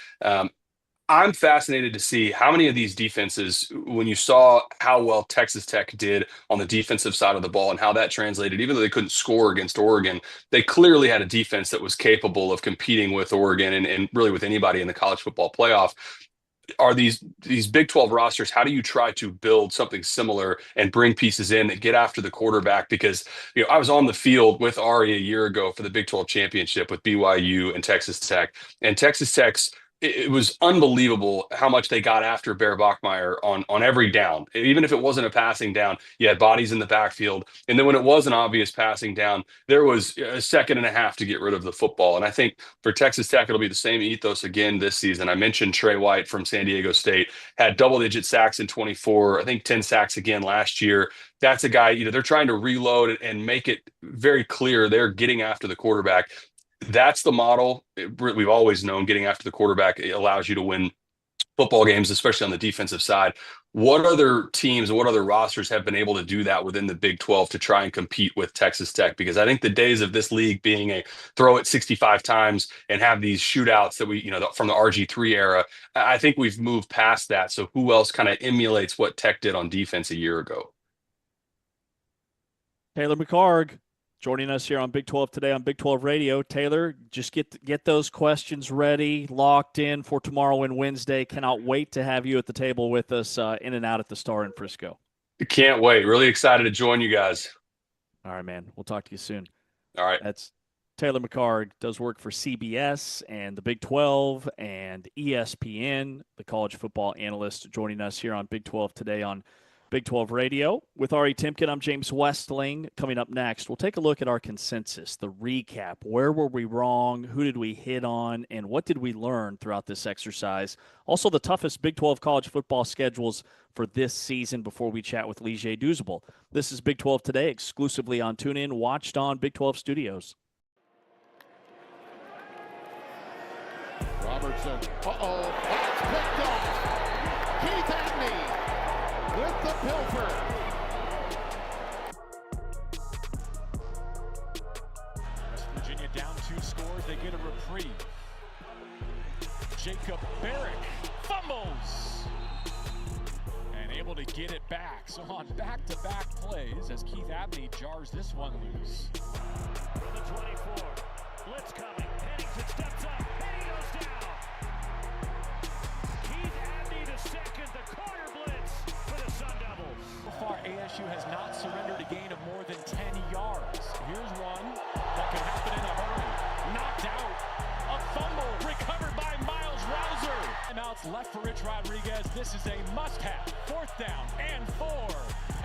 I'm fascinated to see how many of these defenses, when you saw how well Texas Tech did on the defensive side of the ball and how that translated, even though they couldn't score against Oregon, they clearly had a defense that was capable of competing with Oregon and really with anybody in the college football playoff. Are these Big 12 rosters, how do you try to build something similar and bring pieces in that get after the quarterback? Because I was on the field with Ari a year ago for the Big 12 championship with BYU and Texas Tech's it was unbelievable how much they got after Bear Bachmeier on every down. Even if it wasn't a passing down, you had bodies in the backfield. And then when it was an obvious passing down, there was a second and a half to get rid of the football. And I think for Texas Tech, it'll be the same ethos again this season. I mentioned Trey White from San Diego State had double-digit sacks in 24, I think 10 sacks again last year. That's a guy, they're trying to reload and make it very clear they're getting after the quarterback. That's the model. We've always known getting after the quarterback allows you to win football games, especially on the defensive side. What other teams and what other rosters have been able to do that within the Big 12 to try and compete with Texas Tech? Because I think the days of this league being a throw it 65 times and have these shootouts that from the RG3 era, I think we've moved past that. So who else kind of emulates what Tech did on defense a year ago? Taylor McHargue joining us here on Big 12 today on Big 12 Radio. Taylor, just get those questions ready, locked in for tomorrow and Wednesday. Cannot wait to have you at the table with us in and out at the Star in Frisco. Can't wait. Really excited to join you guys. All right, man. We'll talk to you soon. All right. That's Taylor McHargue, does work for CBS and the Big 12 and ESPN, the college football analyst, joining us here on Big 12 today on Big 12 Radio. With Ari Timken, I'm James Westling. Coming up next, we'll take a look at our consensus, the recap. Where were we wrong? Who did we hit on? And what did we learn throughout this exercise? Also, the toughest Big 12 college football schedules for this season before we chat with Lige Douzable. This is Big 12 Today, exclusively on TuneIn, watched on Big 12 Studios. Robertson. Uh-oh. That's picked off. Keith Abney with the pilfer. West Virginia down 2 scores. They get a reprieve. Jacob Barrick fumbles. And able to get it back. So on back-to-back plays as Keith Abney jars this one loose. From the 24. Blitz coming. Pennington steps up. And he goes down. Keith Abney the second. The corner blitz for the Sun Devils. So far, ASU has not surrendered a gain of more than 10 yards. Here's one that can happen in a hurry. Knocked out. A fumble recovered by Miles Rouser. Timeouts left for Rich Rodriguez. This is a must-have. 4th down and 4.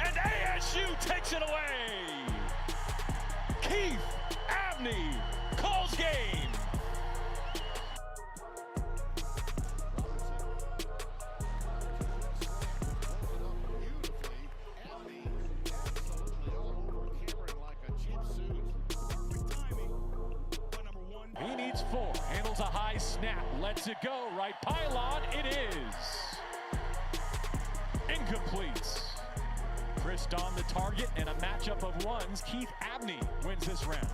And ASU takes it away. Keith Abney calls game. He needs 4. Handles a high snap. Lets it go. Right pylon. It is. Incomplete. Chris Don the target and a matchup of ones. Keith Abney wins this round.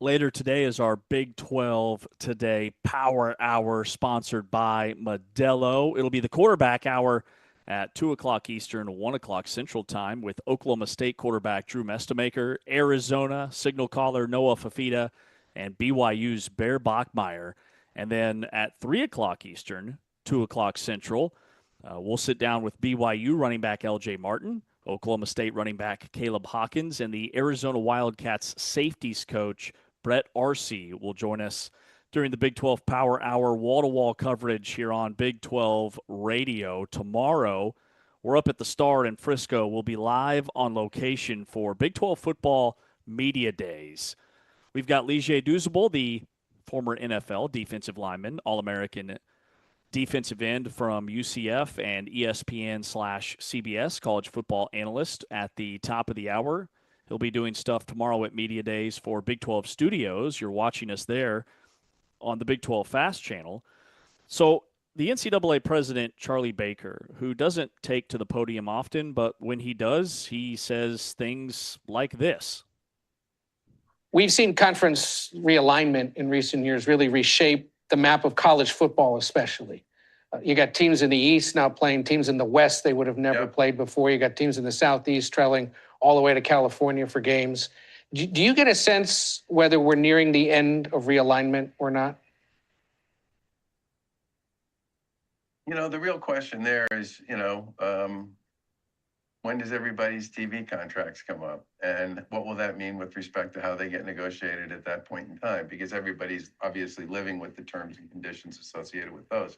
Later today is our Big 12 Today Power Hour, sponsored by Modelo. It'll be the quarterback hour at 2 o'clock Eastern, 1 o'clock Central Time with Oklahoma State quarterback Drew Mestemaker, Arizona signal caller Noah Fafita, and BYU's Bear Bachmeyer. And then at 3 o'clock Eastern, 2 o'clock Central, we'll sit down with BYU running back LJ Martin, Oklahoma State running back Caleb Hawkins, and the Arizona Wildcats safeties coach Brett Arcee will join us during the Big 12 Power Hour, wall-to-wall coverage here on Big 12 Radio. Tomorrow, we're up at the Star in Frisco. We'll be live on location for Big 12 Football Media Days. We've got Lige Douzable, the former NFL defensive lineman, All-American defensive end from UCF and ESPN/CBS college football analyst at the top of the hour. He'll be doing stuff tomorrow at Media Days for Big 12 Studios. You're watching us there on the Big 12 Fast channel. So the NCAA president, Charlie Baker, who doesn't take to the podium often, but when he does, he says things like this. We've seen conference realignment in recent years really reshape the map of college football, especially. You got teams in the East now playing teams in the West they would have never played before. You got teams in the Southeast traveling all the way to California for games. Do you get a sense whether we're nearing the end of realignment or not? You know, the real question there is, when does everybody's TV contracts come up? And what will that mean with respect to how they get negotiated at that point in time? Because everybody's obviously living with the terms and conditions associated with those.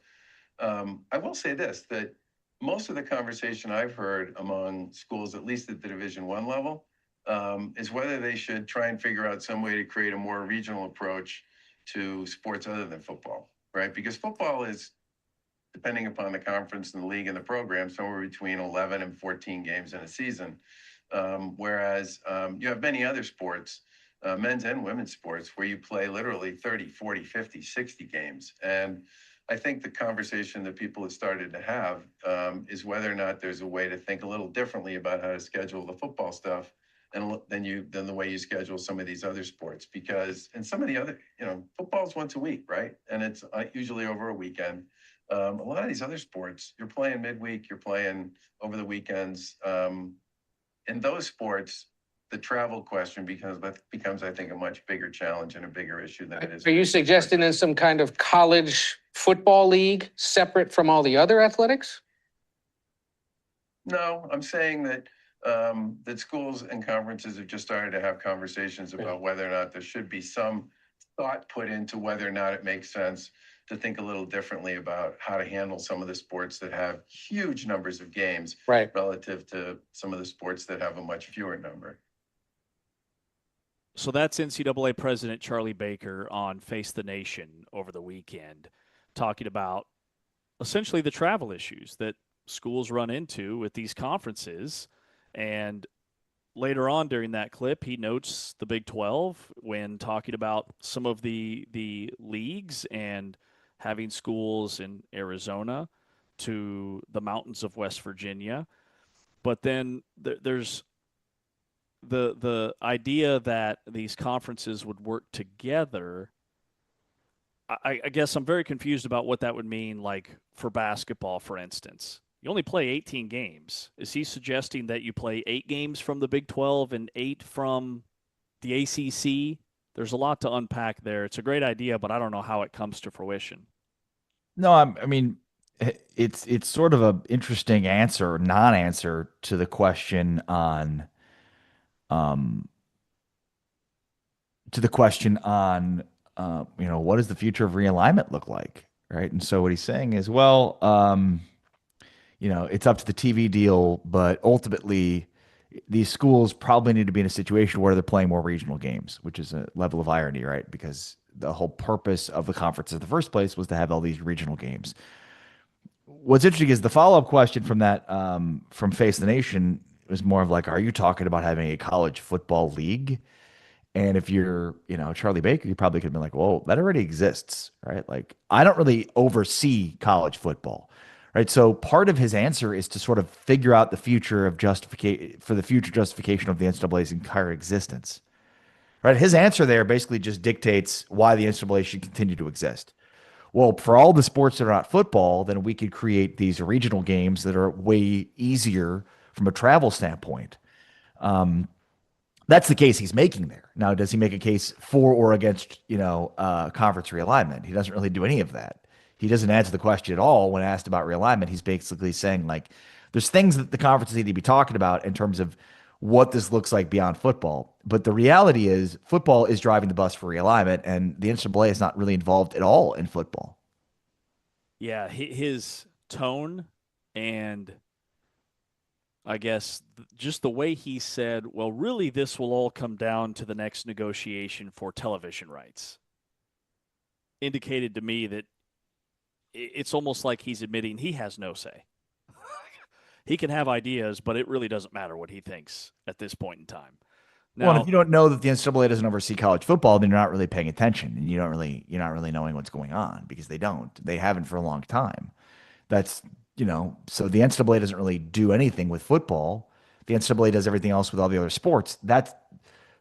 I will say this, that most of the conversation I've heard among schools, at least at the Division I level, is whether they should try and figure out some way to create a more regional approach to sports other than football, right? Because football is, depending upon the conference and the league and the program, somewhere between 11 and 14 games in a season. Whereas you have many other sports, men's and women's sports, where you play literally 30, 40, 50, 60 games. And I think the conversation that people have started to have is whether or not there's a way to think a little differently about how to schedule the football stuff than the way you schedule some of these other sports. Because in some of the other, football's once a week, right? And it's usually over a weekend. A lot of these other sports, you're playing midweek, you're playing over the weekends. In those sports, the travel question becomes, I think, a much bigger challenge and a bigger issue than it is. Are you suggesting in some kind of college football league separate from all the other athletics? No, I'm saying that that schools and conferences have just started to have conversations about whether or not there should be some thought put into whether or not it makes sense to think a little differently about how to handle some of the sports that have huge numbers of games relative to some of the sports that have a much fewer number. So that's NCAA President Charlie Baker on Face the Nation over the weekend, talking about essentially the travel issues that schools run into with these conferences. And later on during that clip, he notes the Big 12 when talking about some of the leagues and having schools in Arizona to the mountains of West Virginia. But then there's the idea that these conferences would work together. I guess I'm very confused about what that would mean, like for basketball, for instance. You only play 18 games. Is he suggesting that you play 8 games from the Big 12 and 8 from the ACC? There's a lot to unpack there. It's a great idea, but I don't know how it comes to fruition. No, I mean, it's sort of an interesting answer, non-answer to the question on, what does the future of realignment look like, right? And so what he's saying is, well, it's up to the TV deal, but ultimately these schools probably need to be in a situation where they're playing more regional games, which is a level of irony, right? Because the whole purpose of the conference in the first place was to have all these regional games. What's interesting is the follow-up question from that, from Face the Nation was more of like, are you talking about having a college football league? And if you're, Charlie Baker, you probably could have been like, whoa, that already exists, right? Like, I don't really oversee college football, right? So part of his answer is to sort of figure out the future justification of the NCAA's entire existence. right? His answer there basically just dictates why the NCAA should continue to exist. Well, for all the sports that are not football, then we could create these regional games that are way easier from a travel standpoint. That's the case he's making there. Now, does he make a case for or against, conference realignment? He doesn't really do any of that. He doesn't answer the question at all when asked about realignment. He's basically saying, like, there's things that the conferences need to be talking about in terms of what this looks like beyond football. But the reality is football is driving the bus for realignment, and the NCAA is not really involved at all in football. Yeah, his tone and I guess just the way he said, well, really, this will all come down to the next negotiation for television rights, indicated to me that it's almost like he's admitting he has no say. He can have ideas, but it really doesn't matter what he thinks at this point in time. Now, Well, if you don't know that the NCAA doesn't oversee college football, then you're not really paying attention, and you're not really knowing what's going on because they don't. They haven't for a long time. That's so the NCAA doesn't really do anything with football. The NCAA does everything else with all the other sports.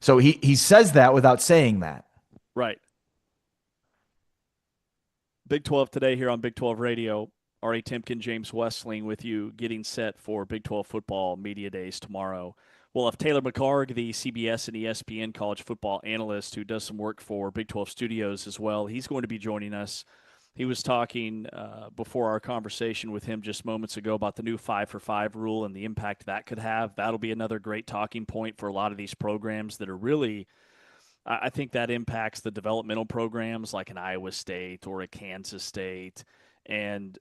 So he says that without saying that. right. Big 12 today here on Big 12 Radio. Ari Timken, James Westling with you, getting set for Big 12 football media days tomorrow. We'll have Taylor McCarg, the CBS and ESPN college football analyst who does some work for Big 12 Studios as well. He's going to be joining us. He was talking before our conversation with him just moments ago about the new 5-for-5 rule and the impact that could have. That'll be another great talking point for a lot of these programs that are really – I think that impacts the developmental programs like an Iowa State or a Kansas State. And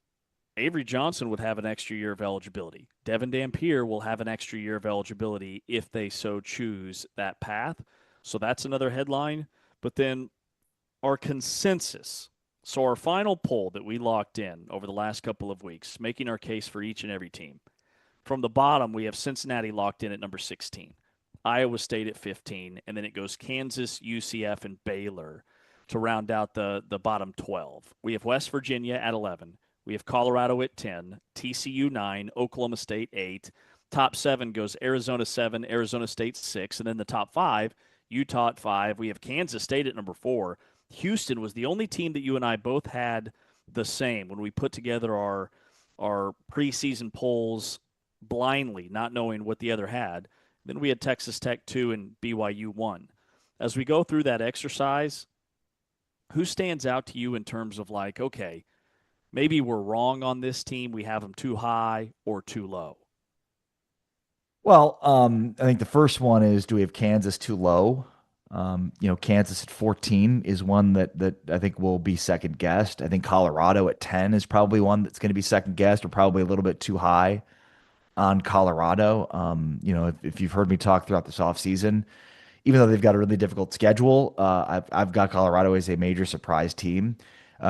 Avery Johnson would have an extra year of eligibility. Devin Dampier will have an extra year of eligibility if they so choose that path. So that's another headline. But then our consensus. So our final poll that we locked in over the last couple of weeks, making our case for each and every team. From the bottom, we have Cincinnati locked in at number 16. Iowa State at 15, and then it goes Kansas, UCF, and Baylor to round out the bottom 12. We have West Virginia at 11. We have Colorado at 10, TCU 9, Oklahoma State 8. Top 7 goes Arizona 7, Arizona State 6, and then the top 5, Utah at 5. We have Kansas State at number 4. Houston was the only team that you and I both had the same when we put together our preseason polls blindly, not knowing what the other had. Then we had Texas Tech 2 and BYU 1. As we go through that exercise, who stands out to you in terms of like, okay, maybe we're wrong on this team. We have them too high or too low. Well, I think the first one is, do we have Kansas too low? Kansas at 14 is one that I think will be second guessed. I think Colorado at 10 is probably one that's going to be second guessed or probably a little bit too high on Colorado. If you've heard me talk throughout this offseason, even though they've got a really difficult schedule, I've got Colorado as a major surprise team.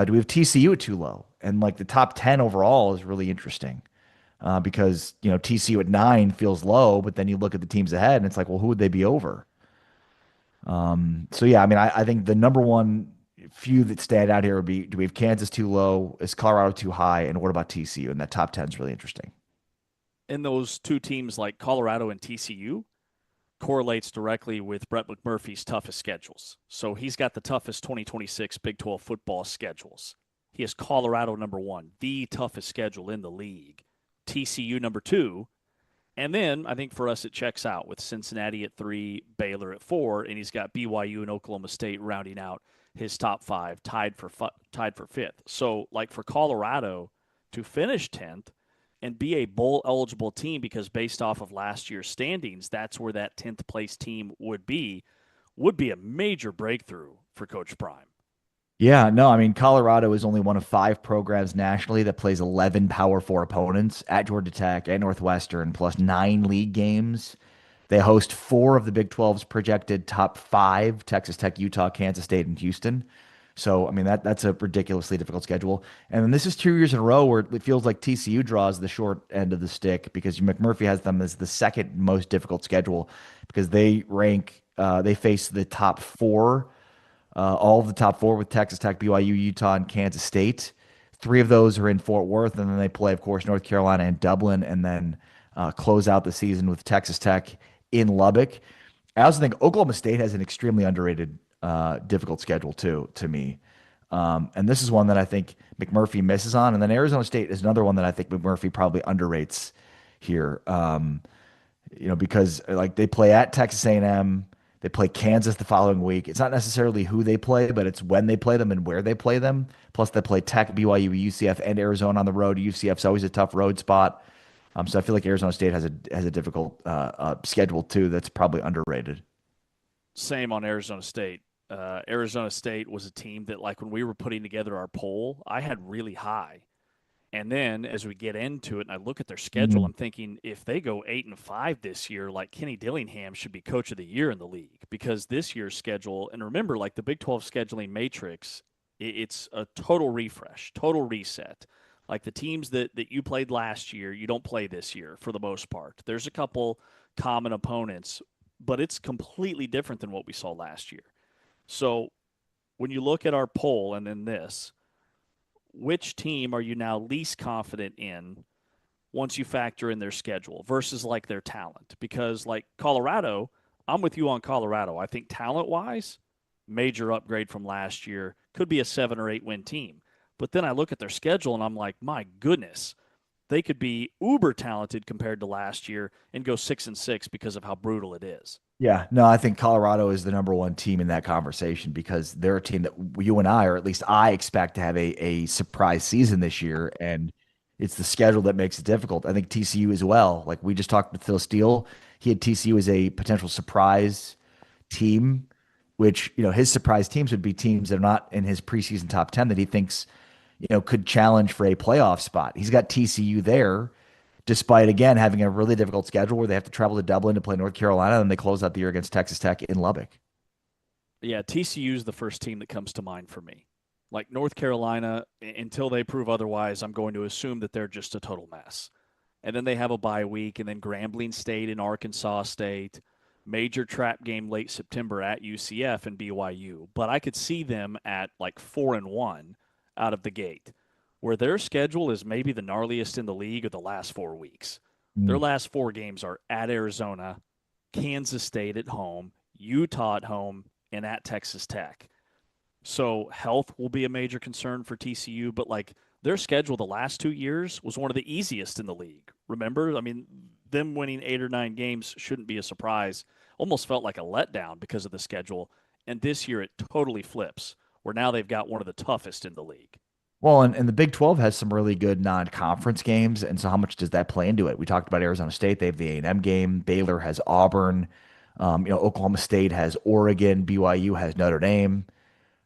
Do we have TCU at too low? And like the top 10 overall is really interesting because, TCU at 9 feels low, but then you look at the teams ahead and it's like, well, who would they be over? I think the number one few that stand out here would be, do we have Kansas too low? Is Colorado too high? And what about TCU? And that top 10 is really interesting. And those two teams like Colorado and TCU correlates directly with Brett McMurphy's toughest schedules. So he's got the toughest 2026 Big 12 football schedules. He has Colorado number 1, the toughest schedule in the league. TCU number 2. And then I think for us it checks out with Cincinnati at 3, Baylor at 4, and he's got BYU and Oklahoma State rounding out his top 5, tied for 5th. So like for Colorado to finish 10th, and be a bowl-eligible team because based off of last year's standings, that's where that 10th place team would be a major breakthrough for Coach Prime. Yeah, no, I mean, Colorado is only one of 5 programs nationally that plays 11 Power 4 opponents at Georgia Tech and Northwestern, plus 9 league games. They host 4 of the Big 12's projected top 5, Texas Tech, Utah, Kansas State, and Houston. So, I mean, that's a ridiculously difficult schedule. And then this is 2 years in a row where it feels like TCU draws the short end of the stick because McMurphy has them as the second most difficult schedule because they face the top 4, all of the top 4 with Texas Tech, BYU, Utah, and Kansas State. 3 of those are in Fort Worth, and then they play, of course, North Carolina and Dublin, and then close out the season with Texas Tech in Lubbock. I also think Oklahoma State has an extremely underrated, difficult schedule too, to me. And this is one that I think McMurphy misses on. And then Arizona State is another one that I think McMurphy probably underrates here. Because like they play at Texas A&M, they play Kansas the following week. It's not necessarily who they play, but it's when they play them and where they play them. Plus they play Tech, BYU, UCF, and Arizona on the road. UCF's always a tough road spot. So I feel like Arizona State has a difficult schedule too. That's probably underrated. Same on Arizona State. Arizona State was a team that, like, when we were putting together our poll, I had really high. And then as we get into it and I look at their schedule, I'm thinking if they go 8-5 this year, like, Kenny Dillingham should be coach of the year in the league, because this year's schedule, and remember, like, the Big 12 scheduling matrix, it's a total refresh, total reset. Like, the teams that you played last year, you don't play this year for the most part. There's a couple common opponents, but it's completely different than what we saw last year. So when you look at our poll and then this, which team are you now least confident in once you factor in their schedule versus like their talent? Because like Colorado, I'm with you on Colorado. I think talent-wise, major upgrade from last year, could be a 7 or 8 win team. But then I look at their schedule and I'm like, my goodness, they could be uber talented compared to last year and go 6-6 because of how brutal it is. Yeah, no, I think Colorado is the number one team in that conversation because they're a team that you and I, or at least I, expect to have a surprise season this year, and it's the schedule that makes it difficult. I think TCU as well. Like we just talked with Phil Steele, he had TCU as a potential surprise team, which, his surprise teams would be teams that are not in his preseason top 10 that he thinks, could challenge for a playoff spot. He's got TCU there, despite, again, having a really difficult schedule where they have to travel to Dublin to play North Carolina, and they close out the year against Texas Tech in Lubbock. Yeah, TCU is the first team that comes to mind for me. Like North Carolina, until they prove otherwise, I'm going to assume that they're just a total mess. And then they have a bye week, and then Grambling State and Arkansas State, major trap game late September at UCF and BYU. But I could see them at like 4-1 out of the gate, where their schedule is maybe the gnarliest in the league of the last 4 weeks. Their last 4 games are at Arizona, Kansas State at home, Utah at home, and at Texas Tech. So health will be a major concern for TCU, but like their schedule the last 2 years was one of the easiest in the league. Remember? I mean, them winning 8 or 9 games shouldn't be a surprise. Almost felt like a letdown because of the schedule. And this year it totally flips, where now they've got one of the toughest in the league. Well, and the Big 12 has some really good non-conference games, and so how much does that play into it? We talked about Arizona State. They have the A&M game. Baylor has Auburn. Oklahoma State has Oregon. BYU has Notre Dame,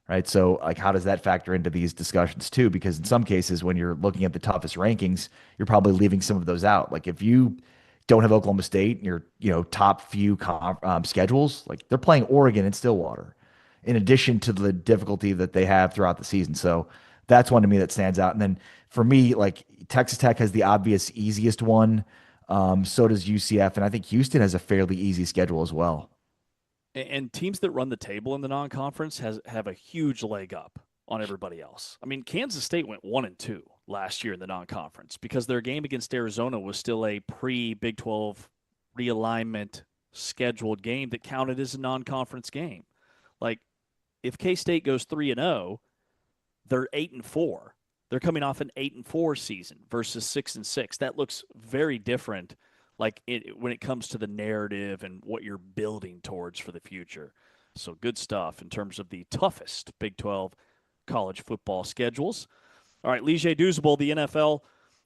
right? So, like, how does that factor into these discussions too? Because in some cases, when you're looking at the toughest rankings, you're probably leaving some of those out. Like, if you don't have Oklahoma State in your top few schedules, like they're playing Oregon and Stillwater, in addition to the difficulty that they have throughout the season. So that's one to me that stands out. And then for me, like Texas Tech has the obvious easiest one. So does UCF. And I think Houston has a fairly easy schedule as well. And teams that run the table in the non-conference have a huge leg up on everybody else. I mean, Kansas State went 1-2 last year in the non-conference because their game against Arizona was still a pre-Big 12 realignment scheduled game that counted as a non-conference game. Like, if K-State goes 3-0, they're 8-4. They're coming off an 8-4 season versus 6-6. That looks very different, like when it comes to the narrative and what you're building towards for the future. So good stuff in terms of the toughest Big 12 college football schedules. All right, Lige Douzable, the NFL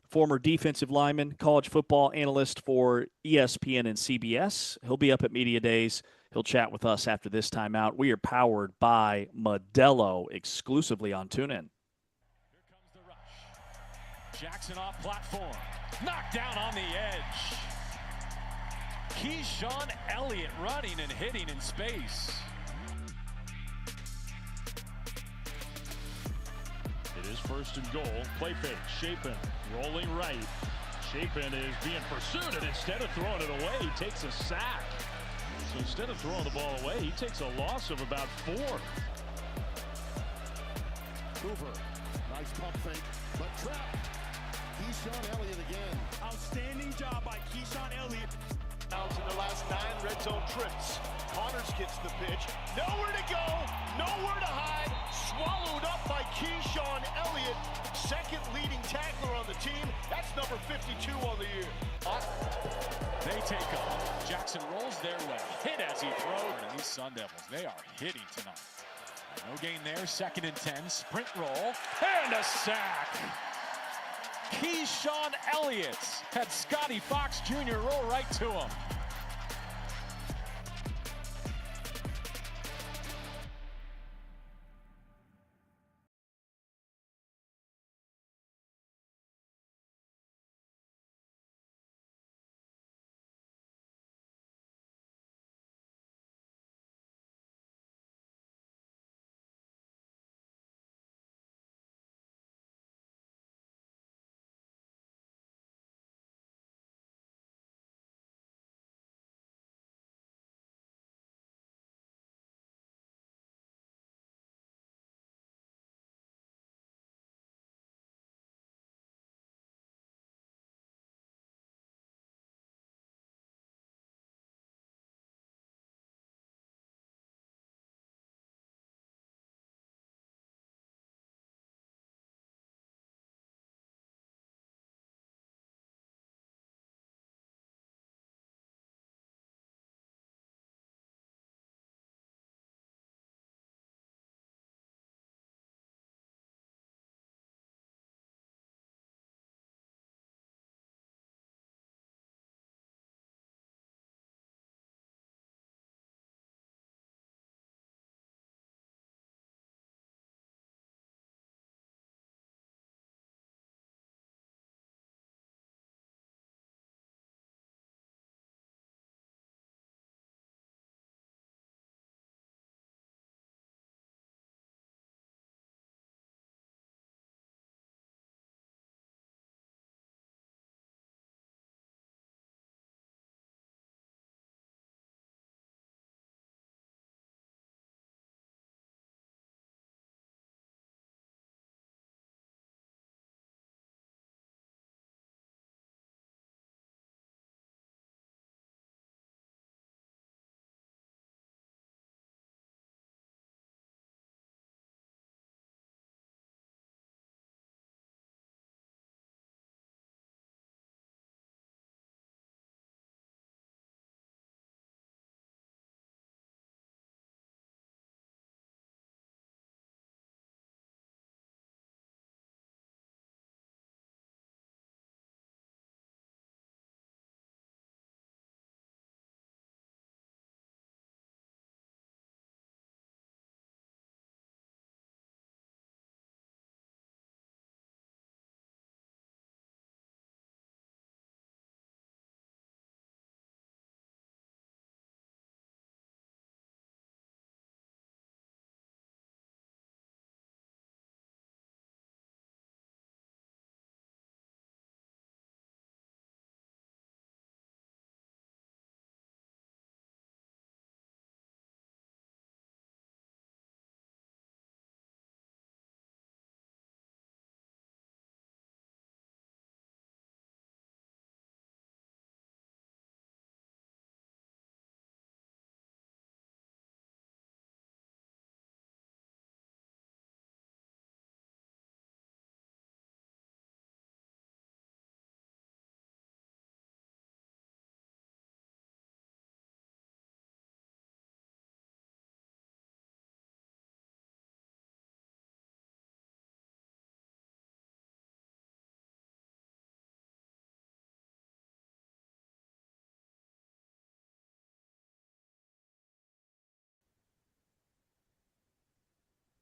former defensive lineman, college football analyst for ESPN and CBS. He'll be up at Media Days. He'll chat with us after this timeout. We are powered by Modelo exclusively on TuneIn. Here comes the rush. Jackson off platform. Knocked down on the edge. Keyshawn Elliott running and hitting in space. It is 1st and goal. Play fake. Chapin rolling right. Chapin is being pursued, and instead of throwing it away, he takes a sack. So instead of throwing the ball away, he takes a loss of about 4. Hoover, nice pump fake, but trapped. Keyshawn Elliott again. Outstanding job by Keyshawn Elliott. In the last 9 red zone trips. Connors gets the pitch. Nowhere to go. Nowhere to hide. Swallowed up by Keyshawn Elliott. Second leading tackler on the team. That's number 52 on the year. They take off. Jackson rolls their way. Hit as he throws. And these Sun Devils, they are hitting tonight. No gain there. 2nd and 10. Sprint roll. And a sack. Keyshawn Elliott had Scotty Fox Jr. roll right to him.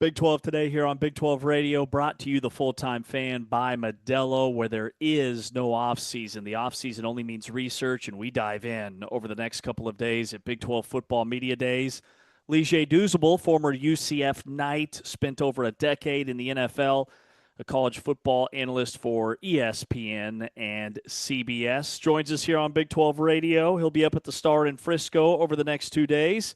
Big 12 today here on Big 12 Radio, brought to you, the full-time fan, by Modelo, where there is no off-season. The off-season only means research, and we dive in over the next couple of days at Big 12 Football Media Days. Lige Douzable, former UCF Knight, spent over a decade in the NFL, a college football analyst for ESPN and CBS, joins us here on Big 12 Radio. He'll be up at the Star in Frisco over the next 2 days.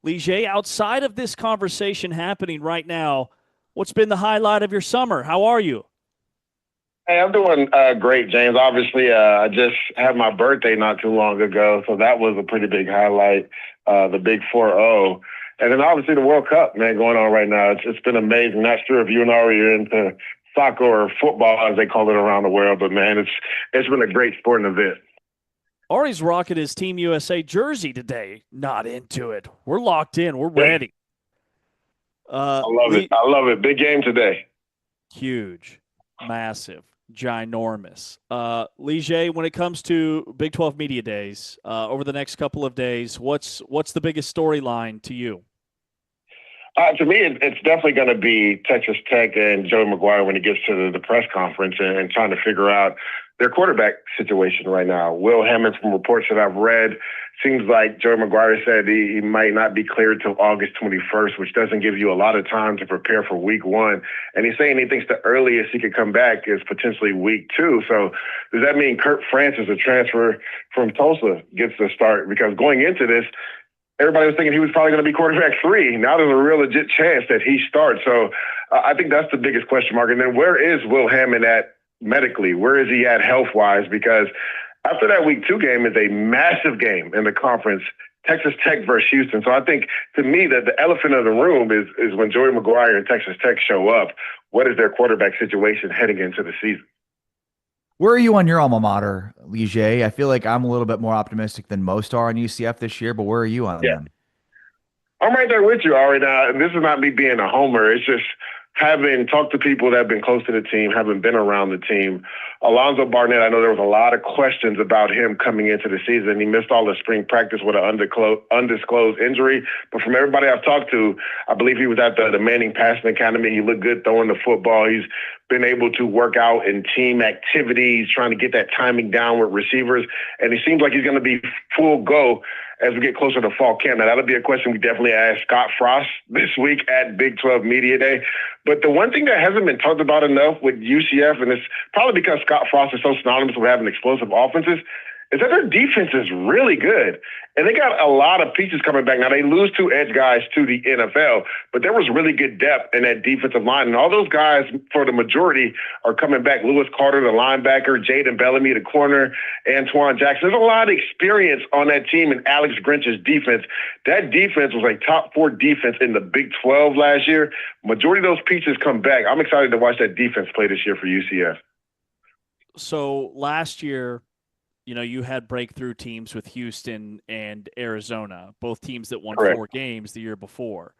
Lige, outside of this conversation happening right now, what's been the highlight of your summer? How are you? Hey, I'm doing great, James. Obviously, I just had my birthday not too long ago, so that was a pretty big highlight, the big 4-0. And then obviously the World Cup, man, going on right now. It's been amazing. Not sure if you and Ari are into soccer or football, as they call it around the world, but man, it's been a great sporting event. Ari's rocking his Team USA jersey today. Not into it. We're locked in. We're ready. I love it. I love it. Big game today. Huge, massive, ginormous. Lige, when it comes to Big 12 Media Days, over the next couple of days, what's the biggest storyline to you? To me, it's definitely going to be Texas Tech and Joey McGuire when he gets to the press conference and trying to figure out their quarterback situation right now. Will Hammond, from reports that I've read, seems like Joey McGuire said he might not be cleared till August 21st, which doesn't give you a lot of time to prepare for week one. And he's saying he thinks the earliest he could come back is potentially week two. So does that mean Kurt Francis, a transfer from Tulsa, gets the start? Because going into this, everybody was thinking he was probably going to be quarterback 3. Now there's a real legit chance that he starts. So I think that's the biggest question mark. And then where is Will Hammond at medically? Where is he at health-wise? Because after that week 2 game is a massive game in the conference, Texas Tech versus Houston. So I think, to me, that the elephant in the room is when Joey McGuire and Texas Tech show up, what is their quarterback situation heading into the season? Where are you on your alma mater, Lige? I feel like I'm a little bit more optimistic than most are on UCF this year, but where are you on them? I'm right there with you, Ari. Now, this is not me being a homer. It's just having talked to people that have been close to the team, having been around the team. Alonzo Barnett, I know there was a lot of questions about him coming into the season. He missed all the spring practice with an undisclosed injury. But from everybody I've talked to, I believe he was at the Manning Passing Academy. He looked good throwing the football. He's been able to work out in team activities, trying to get that timing down with receivers. And he seems like he's going to be full go as we get closer to fall camp. Now, that'll be a question we definitely ask Scott Frost this week at Big 12 Media Day. But the one thing that hasn't been talked about enough with UCF, and it's probably because Scott Frost is so synonymous with having explosive offenses, is that their defense is really good. And they got a lot of pieces coming back. Now, they lose 2 edge guys to the NFL, but there was really good depth in that defensive line. And all those guys, for the majority, are coming back. Lewis Carter, the linebacker, Jaden Bellamy, the corner, Antoine Jackson. There's a lot of experience on that team and Alex Grinch's defense. That defense was a top 4 defense in the Big 12 last year. Majority of those pieces come back. I'm excited to watch that defense play this year for UCF. So last year, you had breakthrough teams with Houston and Arizona, both teams that won 4 games the year before.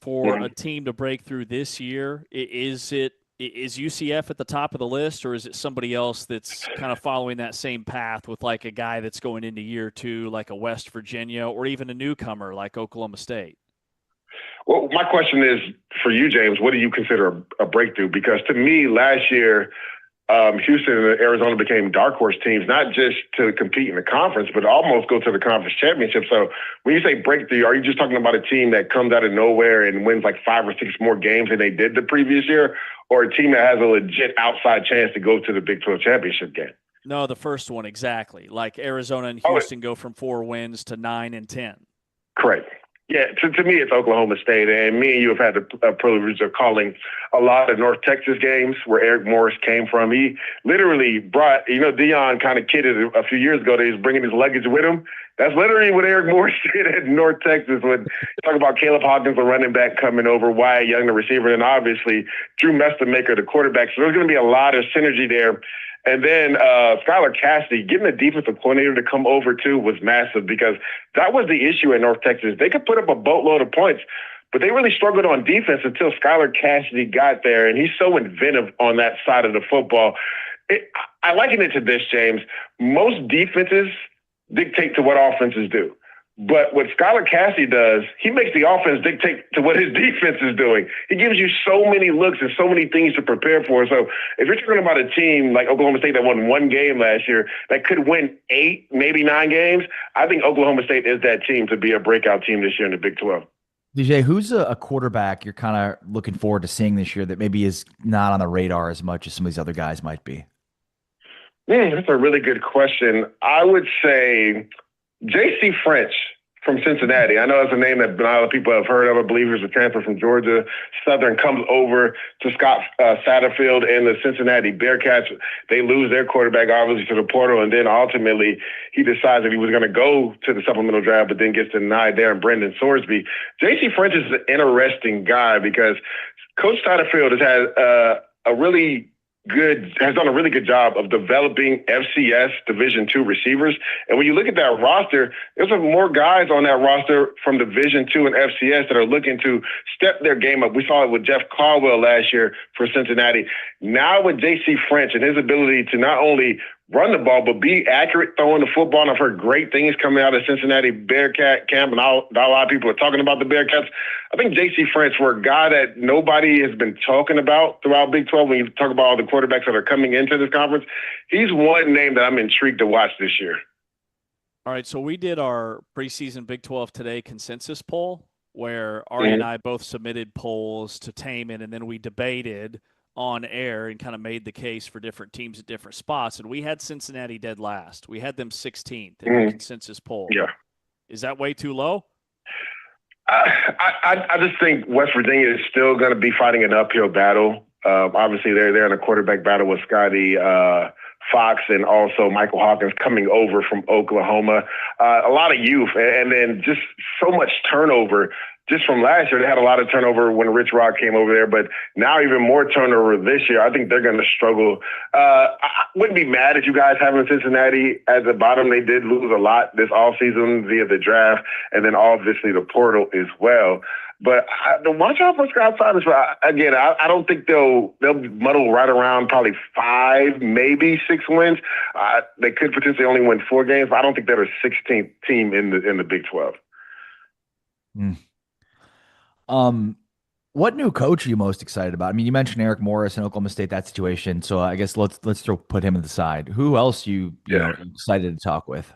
For a team to break through this year, is UCF at the top of the list, or is it somebody else that's kind of following that same path with like a guy that's going into year 2, like a West Virginia, or even a newcomer like Oklahoma State? Well, my question is for you, James, what do you consider a breakthrough? Because to me, last year, Houston and Arizona became dark horse teams, not just to compete in the conference, but almost go to the conference championship. So when you say breakthrough, are you just talking about a team that comes out of nowhere and wins like 5 or 6 more games than they did the previous year, or a team that has a legit outside chance to go to the Big 12 championship game? No, the first one, exactly. Like Arizona and Houston go from 4 wins to 9 and 10. Correct. Yeah, to me, it's Oklahoma State. And me and you have had the privilege of calling a lot of North Texas games where Eric Morris came from. He literally brought, Deion kind of kidded a few years ago that he was bringing his luggage with him. That's literally what Eric Morris did at North Texas when talk about Caleb Hawkins, the running back, coming over, Wyatt Young, the receiver, and obviously Drew Mestonmaker, the quarterback. So there's going to be a lot of synergy there. And then Skylar Cassidy, getting a defensive coordinator to come over too was massive because that was the issue at North Texas. They could put up a boatload of points, but they really struggled on defense until Skylar Cassidy got there, and he's so inventive on that side of the football. I liken it to this, James. Most defenses dictate to what offenses do. But what Skylar Cassidy does, he makes the offense dictate to what his defense is doing. He gives you so many looks and so many things to prepare for. So if you're talking about a team like Oklahoma State that won 1 game last year that could win 8, maybe 9 games, I think Oklahoma State is that team to be a breakout team this year in the Big 12. DJ, who's a quarterback you're kind of looking forward to seeing this year that maybe is not on the radar as much as some of these other guys might be? That's a really good question. I would say J.C. French from Cincinnati. I know it's a name that a lot of people have heard of. I believe he was a transfer from Georgia Southern, comes over to Scott Satterfield and the Cincinnati Bearcats. They lose their quarterback, obviously, to the portal, and then ultimately he decides that he was going to go to the supplemental draft, but then gets denied there in Brendan Sorsby. J.C. French is an interesting guy because Coach Satterfield has had has done a really good job of developing FCS Division II receivers. And when you look at that roster, there's more guys on that roster from Division II and FCS that are looking to step their game up. We saw it with Jeff Caldwell last year for Cincinnati. Now with J.C. French and his ability to not only run the ball, but be accurate throwing the football. And I've heard great things coming out of Cincinnati Bearcat camp, and a lot of people are talking about the Bearcats. I think J.C. French, for a guy that nobody has been talking about throughout Big 12, when you talk about all the quarterbacks that are coming into this conference, he's one name that I'm intrigued to watch this year. All right, so we did our preseason Big 12 Today consensus poll where Ari and I both submitted polls to Taman, and then we debated on air and kind of made the case for different teams at different spots. And we had Cincinnati dead last. We had them 16th in the consensus poll. Yeah. Is that way too low? I just think West Virginia is still going to be fighting an uphill battle. Obviously, they're in a quarterback battle with Scotty Fox and also Michael Hawkins coming over from Oklahoma. A lot of youth and then just so much turnover. Just from last year, they had a lot of turnover when Rich Rod came over there, but now even more turnover this year. I think they're going to struggle. I wouldn't be mad at you guys having Cincinnati at the bottom. They did lose a lot this offseason via the draft and then obviously the portal as well. But watch out for Scott Satterfield. Again, I don't think they'll muddle right around probably 5, maybe 6 wins. They could potentially only win 4 games, but I don't think they're a 16th team in the Big 12. What new coach are you most excited about? I mean, you mentioned Eric Morris in Oklahoma State, that situation. So I guess let's put him to the side. Who else you know excited to talk with?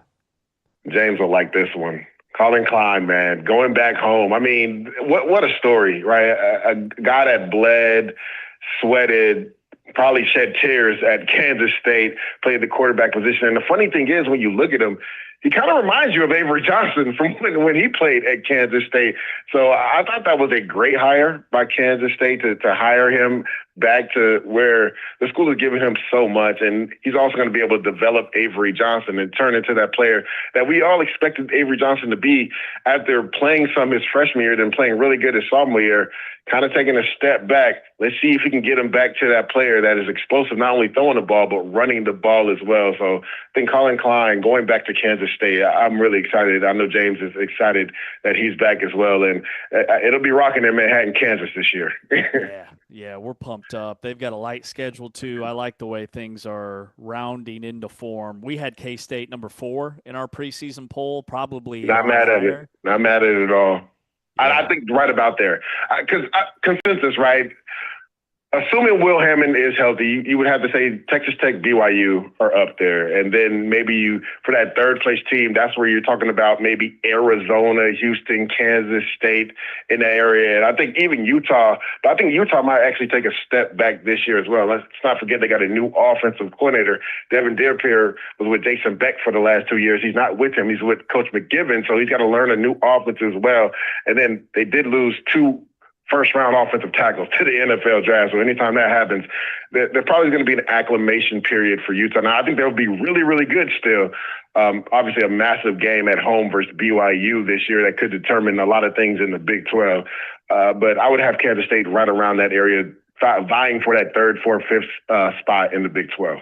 James will like this one. Colin Klein, man, going back home. I mean, what a story, right? A guy that bled, sweated, probably shed tears at Kansas State, played the quarterback position. And the funny thing is, when you look at him, he kind of reminds you of Avery Johnson from when he played at Kansas State. So I thought that was a great hire by Kansas State to hire him back to where the school is giving him so much. And he's also going to be able to develop Avery Johnson and turn into that player that we all expected Avery Johnson to be after playing some his freshman year, then playing really good his sophomore year, kind of taking a step back. Let's see if he can get him back to that player that is explosive, not only throwing the ball, but running the ball as well. So I think Colin Klein going back to Kansas State, I'm really excited. I know James is excited that he's back as well. And it'll be rocking in Manhattan, Kansas this year. Yeah, we're pumped up. They've got a light schedule too. I like the way things are rounding into form. We had K-State number 4 in our preseason poll, probably. Not mad at it. Not mad at it at all. Yeah. I think right about there. Because consensus, right? Assuming Will Hammond is healthy, you would have to say Texas Tech, BYU are up there. And then maybe you, for that third place team, that's where you're talking about maybe Arizona, Houston, Kansas State in that area. And I think even Utah, but I think Utah might actually take a step back this year as well. Let's not forget they got a new offensive coordinator. Devin Dearpier was with Jason Beck for the last 2 years. He's not with him. He's with Coach McGibbon. So he's got to learn a new offense as well. And then they did lose 2 first-round offensive tackles to the NFL draft. So anytime that happens, there probably going to be an acclimation period for Utah. Now, I think they'll be really, really good still. Obviously, a massive game at home versus BYU this year that could determine a lot of things in the Big 12. But I would have Kansas State right around that area, vying for that 3rd, 4th, 5th spot in the Big 12.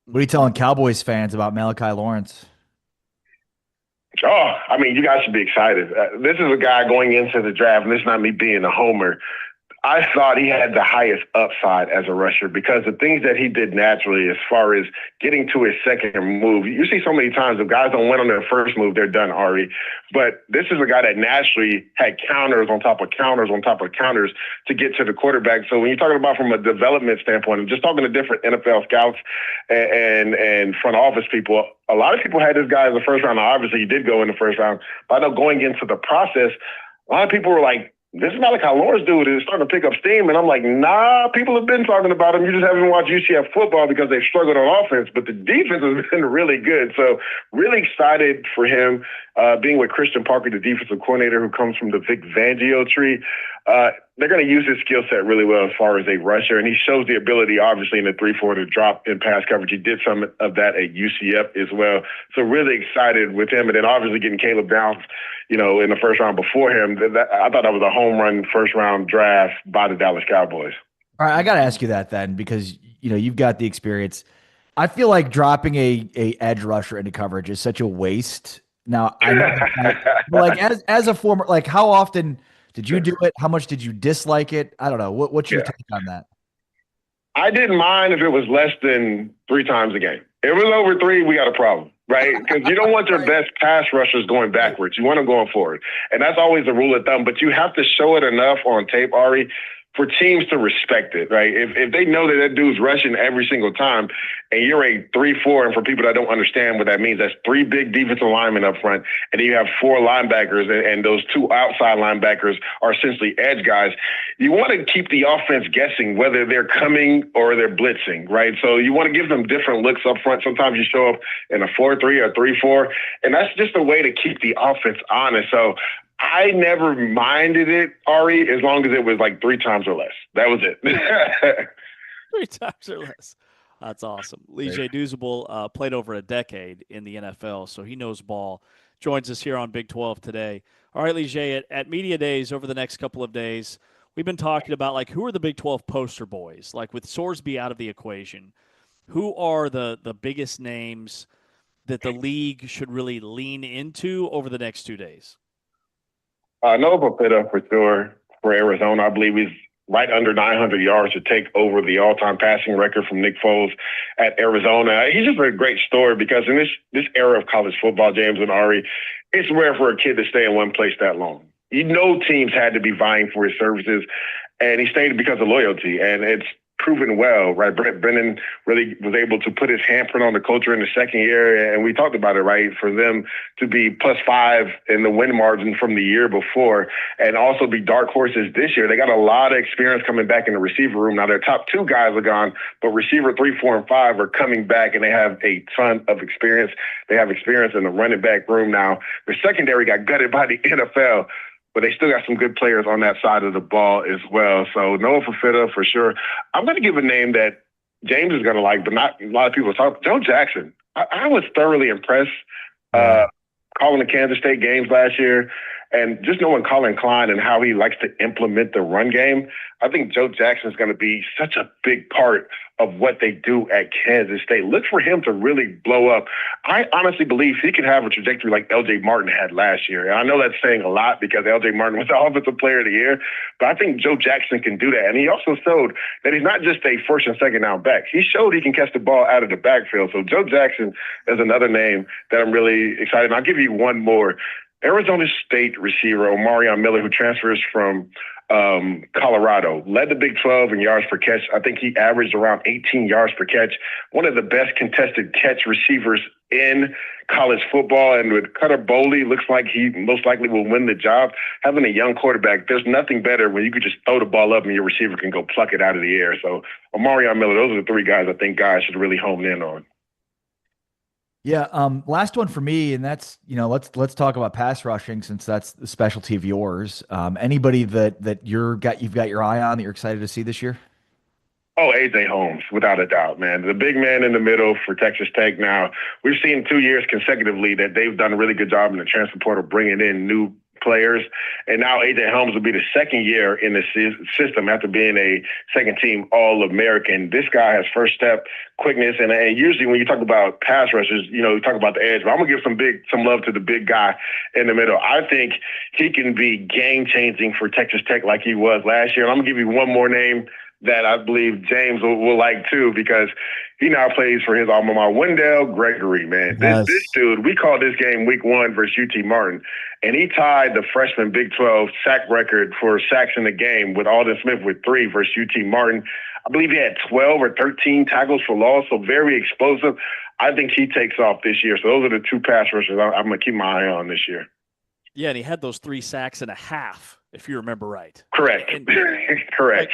What are you telling Cowboys fans about Malachi Lawrence? Oh, I mean, you guys should be excited. This is a guy going into the draft, and this is not me being a homer. I thought he had the highest upside as a rusher because the things that he did naturally as far as getting to his second move, you see so many times if guys don't win on their first move, they're done, Ari. But this is a guy that naturally had counters on top of counters on top of counters to get to the quarterback. So when you're talking about from a development standpoint, and just talking to different NFL scouts and front office people, a lot of people had this guy as a first round. Now, obviously, he did go in the first round. But I know going into the process, a lot of people were like, this is not like how Lawrence dude is starting to pick up steam. And I'm like, nah, people have been talking about him. You just haven't watched UCF football because they've struggled on offense, but the defense has been really good. So really excited for him being with Christian Parker, the defensive coordinator who comes from the Vic Fangio tree. They're going to use his skill set really well as far as a rusher, and he shows the ability, obviously, in the 3-4 to drop in pass coverage. He did some of that at UCF as well. So really excited with him, and then obviously getting Caleb Downs, in the first round before him. I thought that was a home run first-round draft by the Dallas Cowboys. All right, I got to ask you that then because, you've got the experience. I feel like dropping a edge rusher into coverage is such a waste. Now, I know as a former, how often – did you do it? How much did you dislike it? I don't know. What's your take on that? I didn't mind if it was less than 3 times a game. If it was over 3, we got a problem, right? Because you don't want your best pass rushers going backwards. You want them going forward. And that's always the rule of thumb. But you have to show it enough on tape, Ari, for teams to respect it, right? If they know that dude's rushing every single time and you're a 3-4, and for people that don't understand what that means, that's 3 big defensive linemen up front, and then you have 4 linebackers, and those 2 outside linebackers are essentially edge guys. You want to keep the offense guessing whether they're coming or they're blitzing, right? So you want to give them different looks up front. Sometimes you show up in a 4-3 or 3-4, and that's just a way to keep the offense honest. So I never minded it, Ari, as long as it was 3 times or less. That was it. 3 times or less. That's awesome. Lige Douzable played over a decade in the NFL, so he knows ball. Joins us here on Big 12 today. All right, Lige, at Media Days over the next couple of days, we've been talking about, who are the Big 12 poster boys? With Sorsby out of the equation, who are the biggest names that the league should really lean into over the next 2 days? Noah Papita for sure for Arizona. I believe he's right under 900 yards to take over the all-time passing record from Nick Foles at Arizona. He's just a great story because in this era of college football, James and Ari, it's rare for a kid to stay in one place that long. Teams had to be vying for his services, and he stayed because of loyalty, and it's proven well, right? Brett Brennan really was able to put his handprint on the culture in the second year, and we talked about it, right? For them to be +5 in the win margin from the year before and also be dark horses this year. They got a lot of experience coming back in the receiver room. Now their top 2 guys are gone, but receiver 3, 4, and 5 are coming back, and they have a ton of experience. They have experience in the running back room now. The secondary got gutted by the NFL, but they still got some good players on that side of the ball as well. So Noah Fafita for sure. I'm going to give a name that James is going to like, but not a lot of people talk. Joe Jackson. I was thoroughly impressed calling the Kansas State games last year, and just knowing Colin Klein and how he likes to implement the run game. I think Joe Jackson is going to be such a big part of what they do at Kansas State. Look for him to really blow up. I honestly believe he could have a trajectory like L.J. Martin had last year. And I know that's saying a lot because L.J. Martin was the Offensive Player of the Year, but I think Joe Jackson can do that. And he also showed that he's not just a first and second down back. He showed he can catch the ball out of the backfield. So Joe Jackson is another name that I'm really excited. And I'll give you one more. Arizona State receiver Omarion Miller, who transfers from Colorado, led the Big 12 in yards per catch. I think he averaged around 18 yards per catch. One of the best contested catch receivers in college football. And with Cutter Boley, looks like he most likely will win the job. Having a young quarterback, there's nothing better when you could just throw the ball up and your receiver can go pluck it out of the air. So Omarion Miller, those are the 3 guys I think guys should really hone in on. Yeah. Last one for me, and that's, let's talk about pass rushing since that's the specialty of yours. Anybody that you've got your eye on that you're excited to see this year? Oh, A.J. Holmes, without a doubt, man. The big man in the middle for Texas Tech now. We've seen 2 years consecutively that they've done a really good job in the transfer portal bringing in new players. And now A.J. Holmes will be the second year in the system after being a second-team All-American. This guy has first step quickness, and usually when you talk about pass rushers, you talk about the edge, but I'm going to give some love to the big guy in the middle. I think he can be game-changing for Texas Tech like he was last year. And I'm going to give you one more name that I believe James will like too, because he now plays for his alma mater, Wendell Gregory, man. Yes. This dude, we called this game week 1 versus UT Martin, and he tied the freshman Big 12 sack record for sacks in the game with Alden Smith with 3 versus UT Martin. I believe he had 12 or 13 tackles for loss, so very explosive. I think he takes off this year. So those are the 2 pass rushers I'm going to keep my eye on this year. Yeah, and he had those 3 sacks and a half if you remember right. Correct. And, Correct.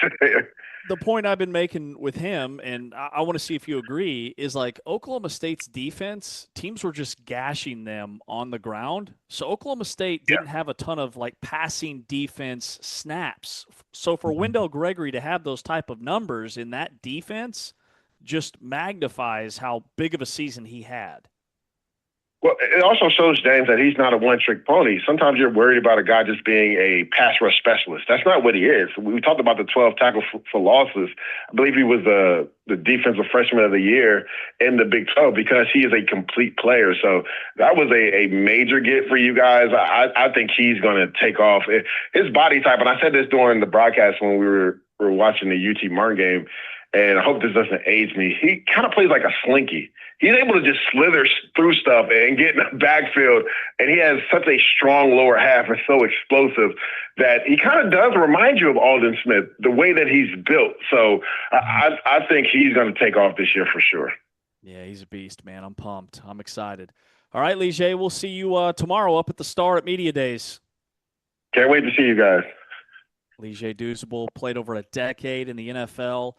the point I've been making with him, and I want to see if you agree, is like Oklahoma State's defense, teams were just gashing them on the ground. So Oklahoma State didn't have a ton of like passing defense snaps. So for Wendell Gregory to have those type of numbers in that defense just magnifies how big of a season he had. Well, it also shows, James, that he's not a one-trick pony. Sometimes you're worried about a guy just being a pass rush specialist. That's not what he is. We talked about the 12 tackles for losses. I believe he was the defensive freshman of the year in the Big 12 because he is a complete player. So that was a major get for you guys. I think he's going to take off. His body type, and I said this during the broadcast when we were watching the UT Martin game, and I hope this doesn't age me, he kind of plays like a slinky. He's able to just slither through stuff and get in the backfield, and he has such a strong lower half and so explosive that he kind of does remind you of Alden Smith, the way that he's built. So I think he's going to take off this year for sure. Yeah, he's a beast, man. I'm pumped. I'm excited. All right, Lige, we'll see you tomorrow up at the Star at Media Days. Can't wait to see you guys. Lige Douzable played over a decade in the NFL.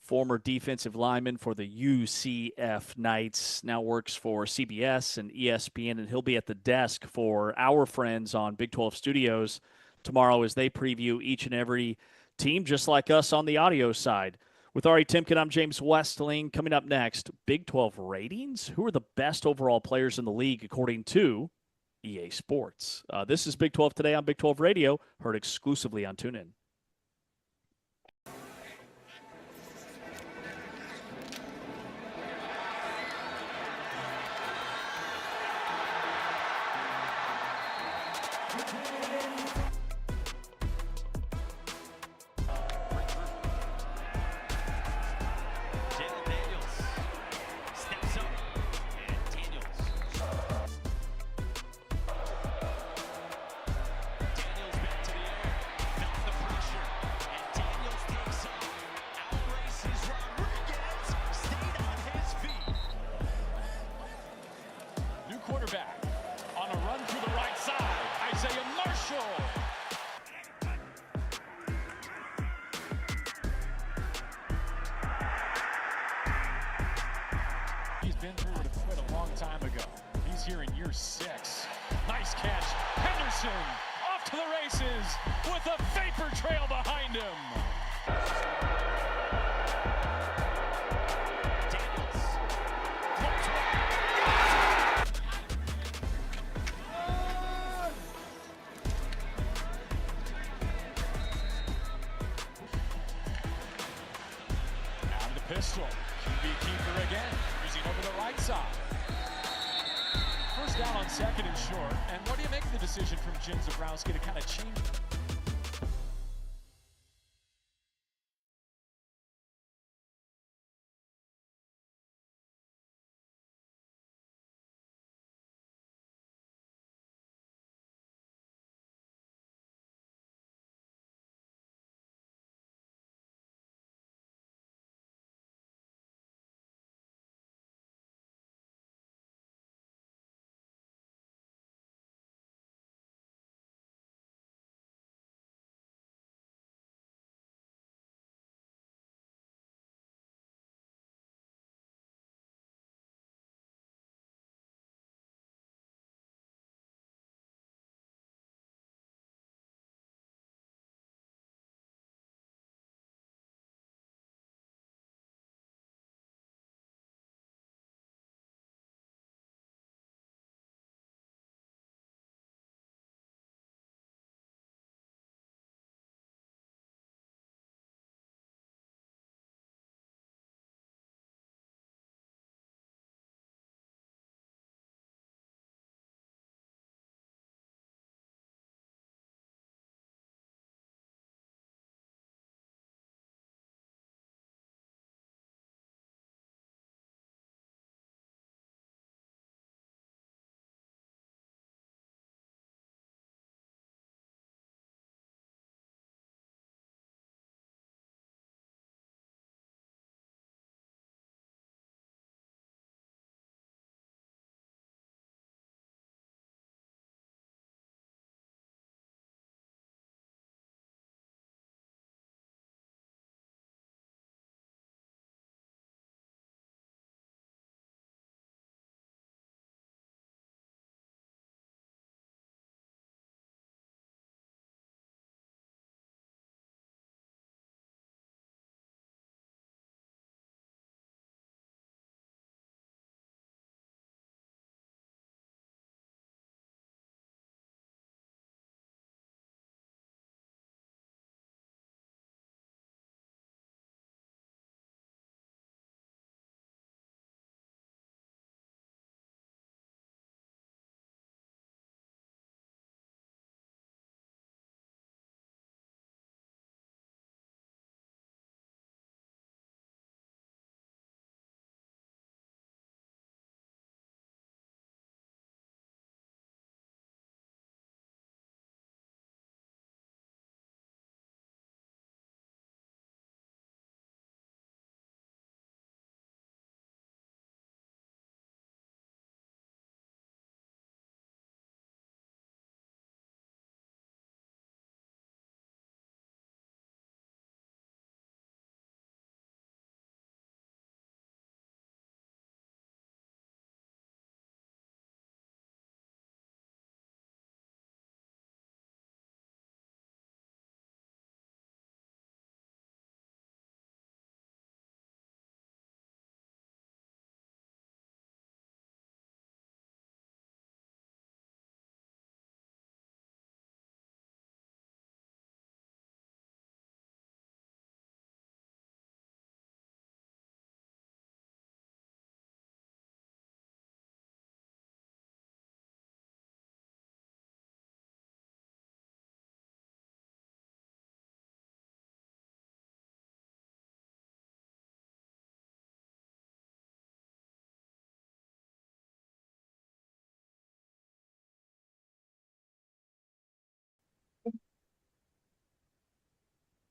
Former defensive lineman for the UCF Knights, now works for CBS and ESPN, and he'll be at the desk for our friends on Big 12 Studios tomorrow as they preview each and every team, just like us on the audio side. With Ari Timken, I'm James Westling. Coming up next, Big 12 ratings. Who are the best overall players in the league according to EA Sports? This is Big 12 Today on Big 12 Radio, heard exclusively on TuneIn. Quarterback on a run through the right side, Isaiah Marshall. He's been through it quite a long time ago. He's here in year 6. Nice catch. Henderson off to the races with a vapor trail behind him. Pistol, QB keeper again, using over the right side. First down on 2nd and short. And what do you make of the decision from Jim Zabrowski to kind of change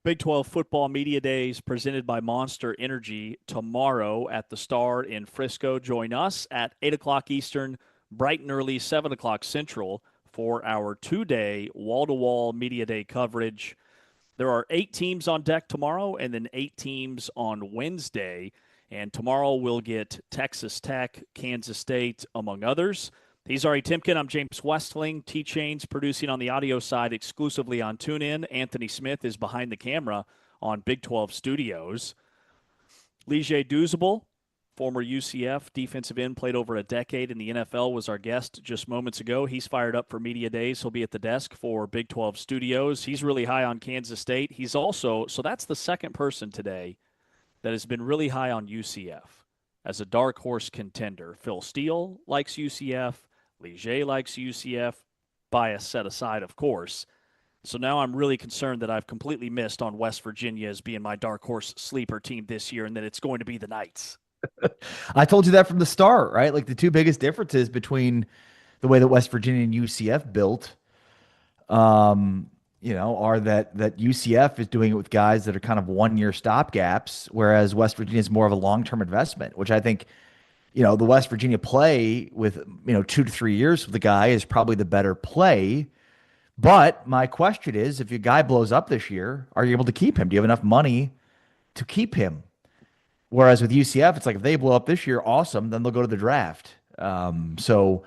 Big 12 football media days presented by Monster Energy tomorrow at the Star in Frisco. Join us at 8 o'clock Eastern, bright and early, 7 o'clock Central for our 2-day wall-to-wall media day coverage. There are 8 teams on deck tomorrow and then 8 teams on Wednesday. And tomorrow we'll get Texas Tech, Kansas State, among others. He's Ari Timken. I'm James Westling. T-Chain's producing on the audio side exclusively on TuneIn. Anthony Smith is behind the camera on Big 12 Studios. Lige Douzable, former UCF defensive end, played over a decade in the NFL, was our guest just moments ago. He's fired up for media days. He'll be at the desk for Big 12 Studios. He's really high on Kansas State. He's also, so that's the second person today that has been really high on UCF as a dark horse contender. Phil Steele likes UCF. Lige likes UCF, bias set aside, of course. So now I'm really concerned that I've completely missed on West Virginia as being my dark horse sleeper team this year, and that it's going to be the Knights. I told you that from the start, right? Like the two biggest differences between the way that West Virginia and UCF built, are that UCF is doing it with guys that are kind of 1-year stopgaps, whereas West Virginia is more of a long-term investment, which I think the West Virginia play with, 2 to 3 years with the guy is probably the better play. But my question is, if your guy blows up this year, are you able to keep him? Do you have enough money to keep him? Whereas with UCF, it's like if they blow up this year, awesome, then they'll go to the draft. So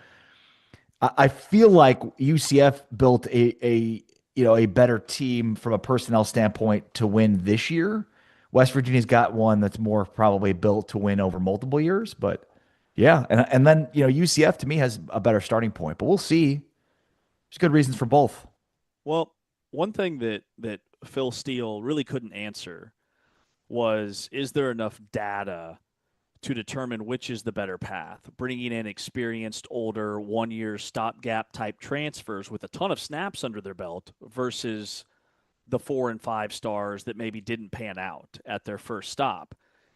I feel like UCF built a better team from a personnel standpoint to win this year. West Virginia's got one that's more probably built to win over multiple years, but yeah, and then UCF to me has a better starting point, but we'll see. There's good reasons for both. Well, one thing that Phil Steele really couldn't answer was, is there enough data to determine which is the better path? Bringing in experienced, older, 1-year stopgap type transfers with a ton of snaps under their belt versus the 4 and 5 stars that maybe didn't pan out at their first stop.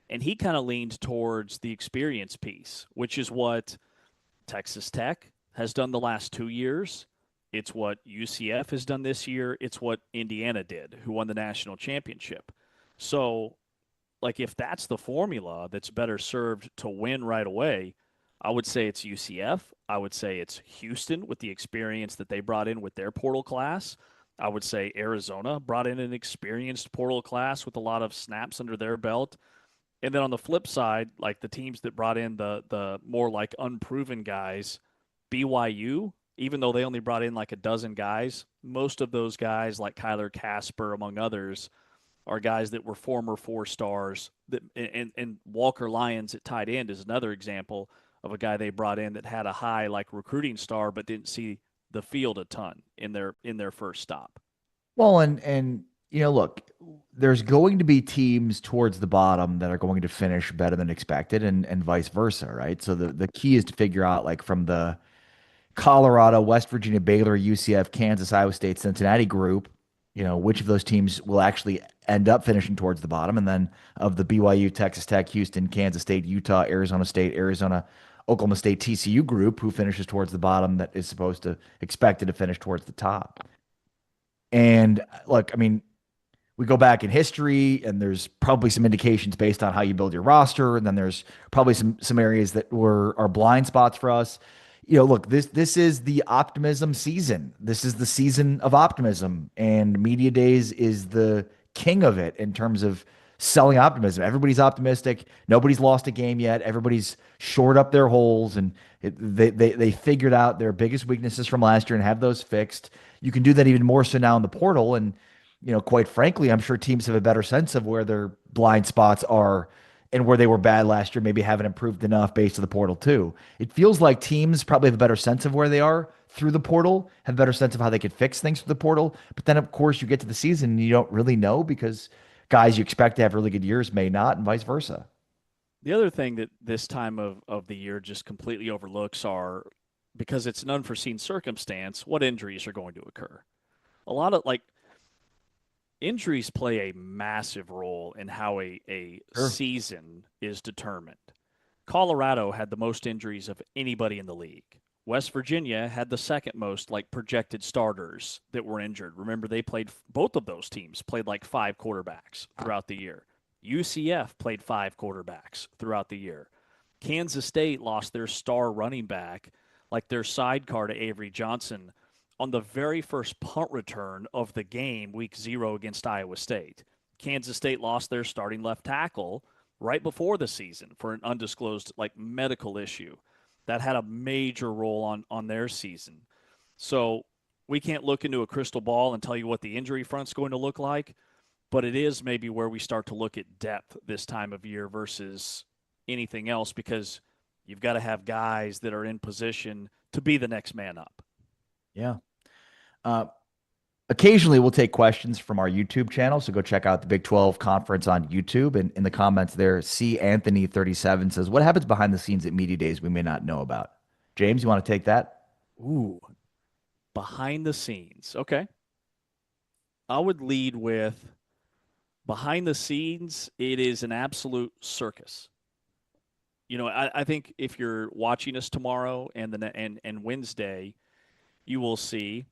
And he kind of leaned towards the experience piece, which is what Texas Tech has done the last 2 years. It's what UCF has done this year. It's what Indiana did, who won the national championship. So, if that's the formula that's better served to win right away, I would say it's UCF. I would say it's Houston with the experience that they brought in with their portal class. I would say Arizona brought in an experienced portal class with a lot of snaps under their belt. And then on the flip side, the teams that brought in the more unproven guys, BYU, even though they only brought in a dozen guys, most of those guys like Kyler Casper, among others, are guys that were former 4 stars. And Walker Lyons at tight end is another example of a guy they brought in that had a high recruiting star but didn't see the field a ton in their first stop. Well, and look, there's going to be teams towards the bottom that are going to finish better than expected and vice versa, right? So the key is to figure out from the Colorado, West Virginia, Baylor, UCF, Kansas, Iowa State, Cincinnati group, which of those teams will actually end up finishing towards the bottom. And then of the BYU, Texas Tech, Houston, Kansas State, Utah, Arizona State, Arizona, Oklahoma State, TCU group, who finishes towards the bottom that is expected to finish towards the top. And look, we go back in history and there's probably some indications based on how you build your roster. And then there's probably some areas that are blind spots for us. Look, this is the optimism season. This is the season of optimism, and media days is the king of it in terms of selling optimism. Everybody's optimistic. Nobody's lost a game yet. Everybody's shored up their holes, and they figured out their biggest weaknesses from last year and have those fixed. You can do that even more so now in the portal, and quite frankly, I'm sure teams have a better sense of where their blind spots are and where they were bad last year, maybe haven't improved enough based on the portal too. It feels like teams probably have a better sense of where they are through the portal, have a better sense of how they could fix things through the portal. But then, of course, you get to the season and you don't really know because guys you expect to have really good years may not, and vice versa. The other thing that this time of the year just completely overlooks are, because it's an unforeseen circumstance, what injuries are going to occur. A lot of injuries play a massive role in how a season is determined. Colorado had the most injuries of anybody in the league. West Virginia had the second most like projected starters that were injured. Remember, they played both of those teams played like 5 quarterbacks throughout the year. UCF played 5 quarterbacks throughout the year. Kansas State lost their star running back, like their sidecar to Avery Johnson, on the very first punt return of the game, week 0 against Iowa State. Kansas State lost their starting left tackle right before the season for an undisclosed like medical issue that had a major role on their season. So we can't look into a crystal ball and tell you what the injury front's going to look like, but it is maybe where we start to look at depth this time of year versus anything else, because you've got to have guys that are in position to be the next man up. Yeah. Occasionally we'll take questions from our YouTube channel. So go check out the Big 12 conference on YouTube. And in the comments there, C. Anthony 37 says, what happens behind the scenes at media days we may not know about? James, you want to take that? Ooh, behind the scenes. Okay. I would lead with behind the scenes. It is an absolute circus. You know, I think if you're watching us tomorrow and Wednesday, you will see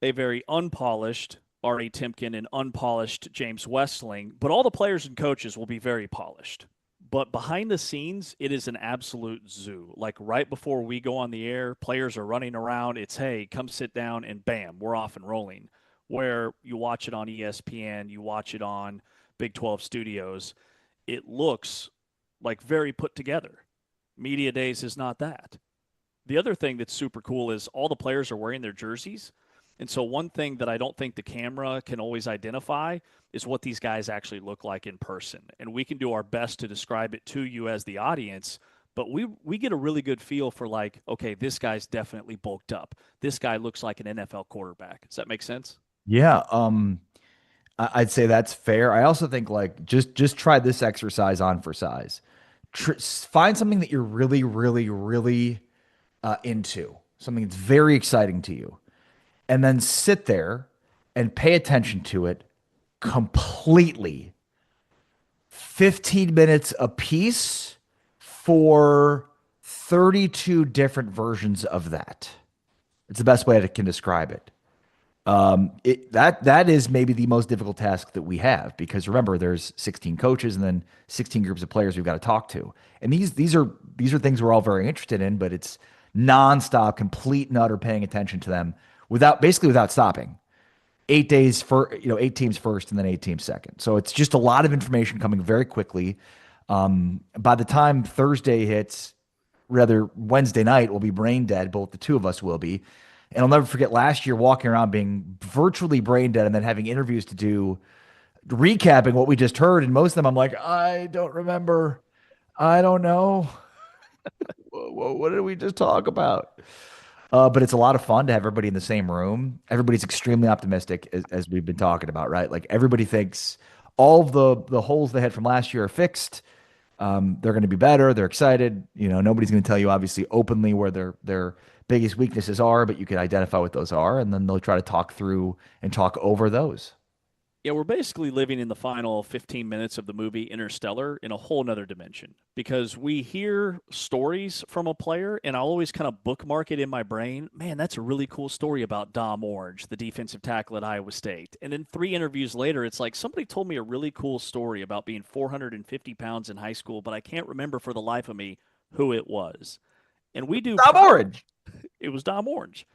a very unpolished R.A. Timken and unpolished James Westling, but all the players and coaches will be very polished. But behind the scenes, it is an absolute zoo. Like right before we go on the air, players are running around. It's, hey, come sit down, and bam, we're off and rolling. Where you watch it on ESPN, you watch it on Big 12 Studios, it looks like very put together. Media days is not that. The other thing that's super cool is all the players are wearing their jerseys. And so one thing that I don't think the camera can always identify is what these guys actually look like in person. And we can do our best to describe it to you as the audience, but we get a really good feel for like, okay, this guy's definitely bulked up. This guy looks like an NFL quarterback. Does that make sense? Yeah. I'd say that's fair. I also think like just try this exercise on for size. Find something that you're really, really, really into, something that's very exciting to you, and then sit there and pay attention to it completely. 15 minutes a piece for 32 different versions of that. It's the best way I can describe it. That is maybe the most difficult task that we have, because remember, there's 16 coaches and then 16 groups of players we've got to talk to. And these are things we're all very interested in, but it's nonstop, complete and utter paying attention to them without stopping. 8 days for 8 teams first and then 8 teams second. So it's just a lot of information coming very quickly. By the time Thursday hits, rather Wednesday night, we'll be brain dead. Both the two of us will be. And I'll never forget last year walking around being virtually brain dead and then having interviews to do, recapping what we just heard. And most of them, I'm like, I don't remember. I don't know. What did we just talk about? But it's a lot of fun to have everybody in the same room. Everybody's extremely optimistic, as we've been talking about, right? Like everybody thinks all of the holes they had from last year are fixed. They're going to be better. They're excited. Nobody's going to tell you obviously openly where their biggest weaknesses are, but you can identify what those are, and then they'll try to talk through and talk over those. Yeah, we're basically living in the final 15 minutes of the movie Interstellar in a whole nother dimension, because we hear stories from a player and I'll always kind of bookmark it in my brain. Man, that's a really cool story about Dom Orange, the defensive tackle at Iowa State. And then 3 interviews later, it's like somebody told me a really cool story about being 450 pounds in high school, but I can't remember for the life of me who it was. And we do Dom Orange. It was Dom Orange.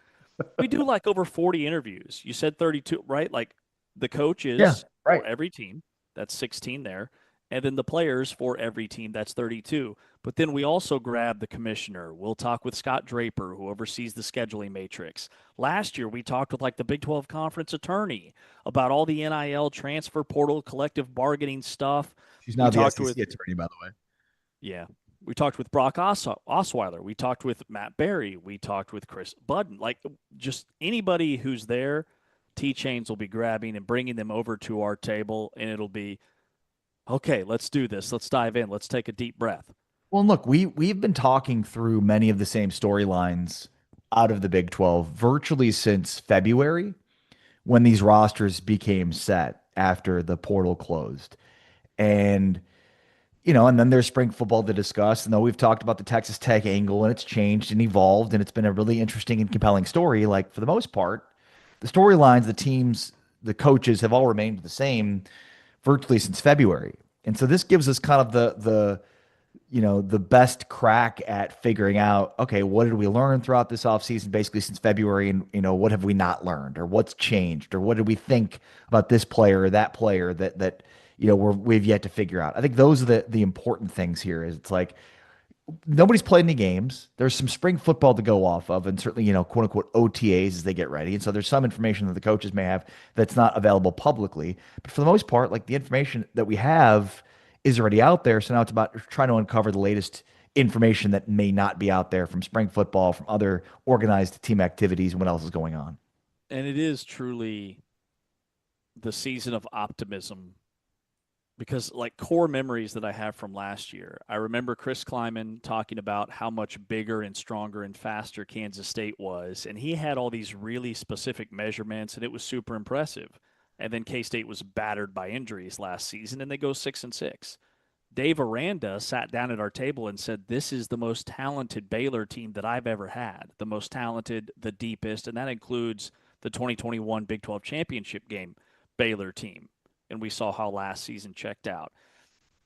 We do like over 40 interviews. You said 32, right? Like the coaches for every team, that's 16 there. And then the players for every team, that's 32. But then we also grab the commissioner. We'll talk with Scott Draper, who oversees the scheduling matrix. Last year, we talked with like the Big 12 conference attorney about all the NIL transfer portal, collective bargaining stuff. She's now the SEC attorney, by the way. Yeah. We talked with Brock Osweiler. We talked with Matt Berry. We talked with Chris Budden. Like just anybody who's there, T-Chains will be grabbing and bringing them over to our table, and it'll be, okay, let's do this. Let's dive in. Let's take a deep breath. Well, look, we've been talking through many of the same storylines out of the Big 12 virtually since February, when these rosters became set after the portal closed. And and then there's spring football to discuss. And though we've talked about the Texas Tech angle and it's changed and evolved and it's been a really interesting and compelling story, like for the most part, the storylines, the teams, the coaches have all remained the same virtually since February. And so this gives us kind of the best crack at figuring out, okay, what did we learn throughout this offseason, basically since February, and what have we not learned, or what's changed, or what did we think about this player or that player that we've yet to figure out. I think those are the important things here. Is it's like nobody's played any games. There's some spring football to go off of, and certainly, quote unquote OTAs as they get ready. And so there's some information that the coaches may have that's not available publicly. But for the most part, like the information that we have is already out there. So now it's about trying to uncover the latest information that may not be out there from spring football, from other organized team activities, and what else is going on. And it is truly the season of optimism, because like core memories that I have from last year, I remember Chris Kleiman talking about how much bigger and stronger and faster Kansas State was. And he had all these really specific measurements, and it was super impressive. And then K-State was battered by injuries last season, and they go 6-6. Dave Aranda sat down at our table and said, this is the most talented Baylor team that I've ever had, the most talented, the deepest, and that includes the 2021 Big 12 championship game Baylor team. And we saw how last season checked out.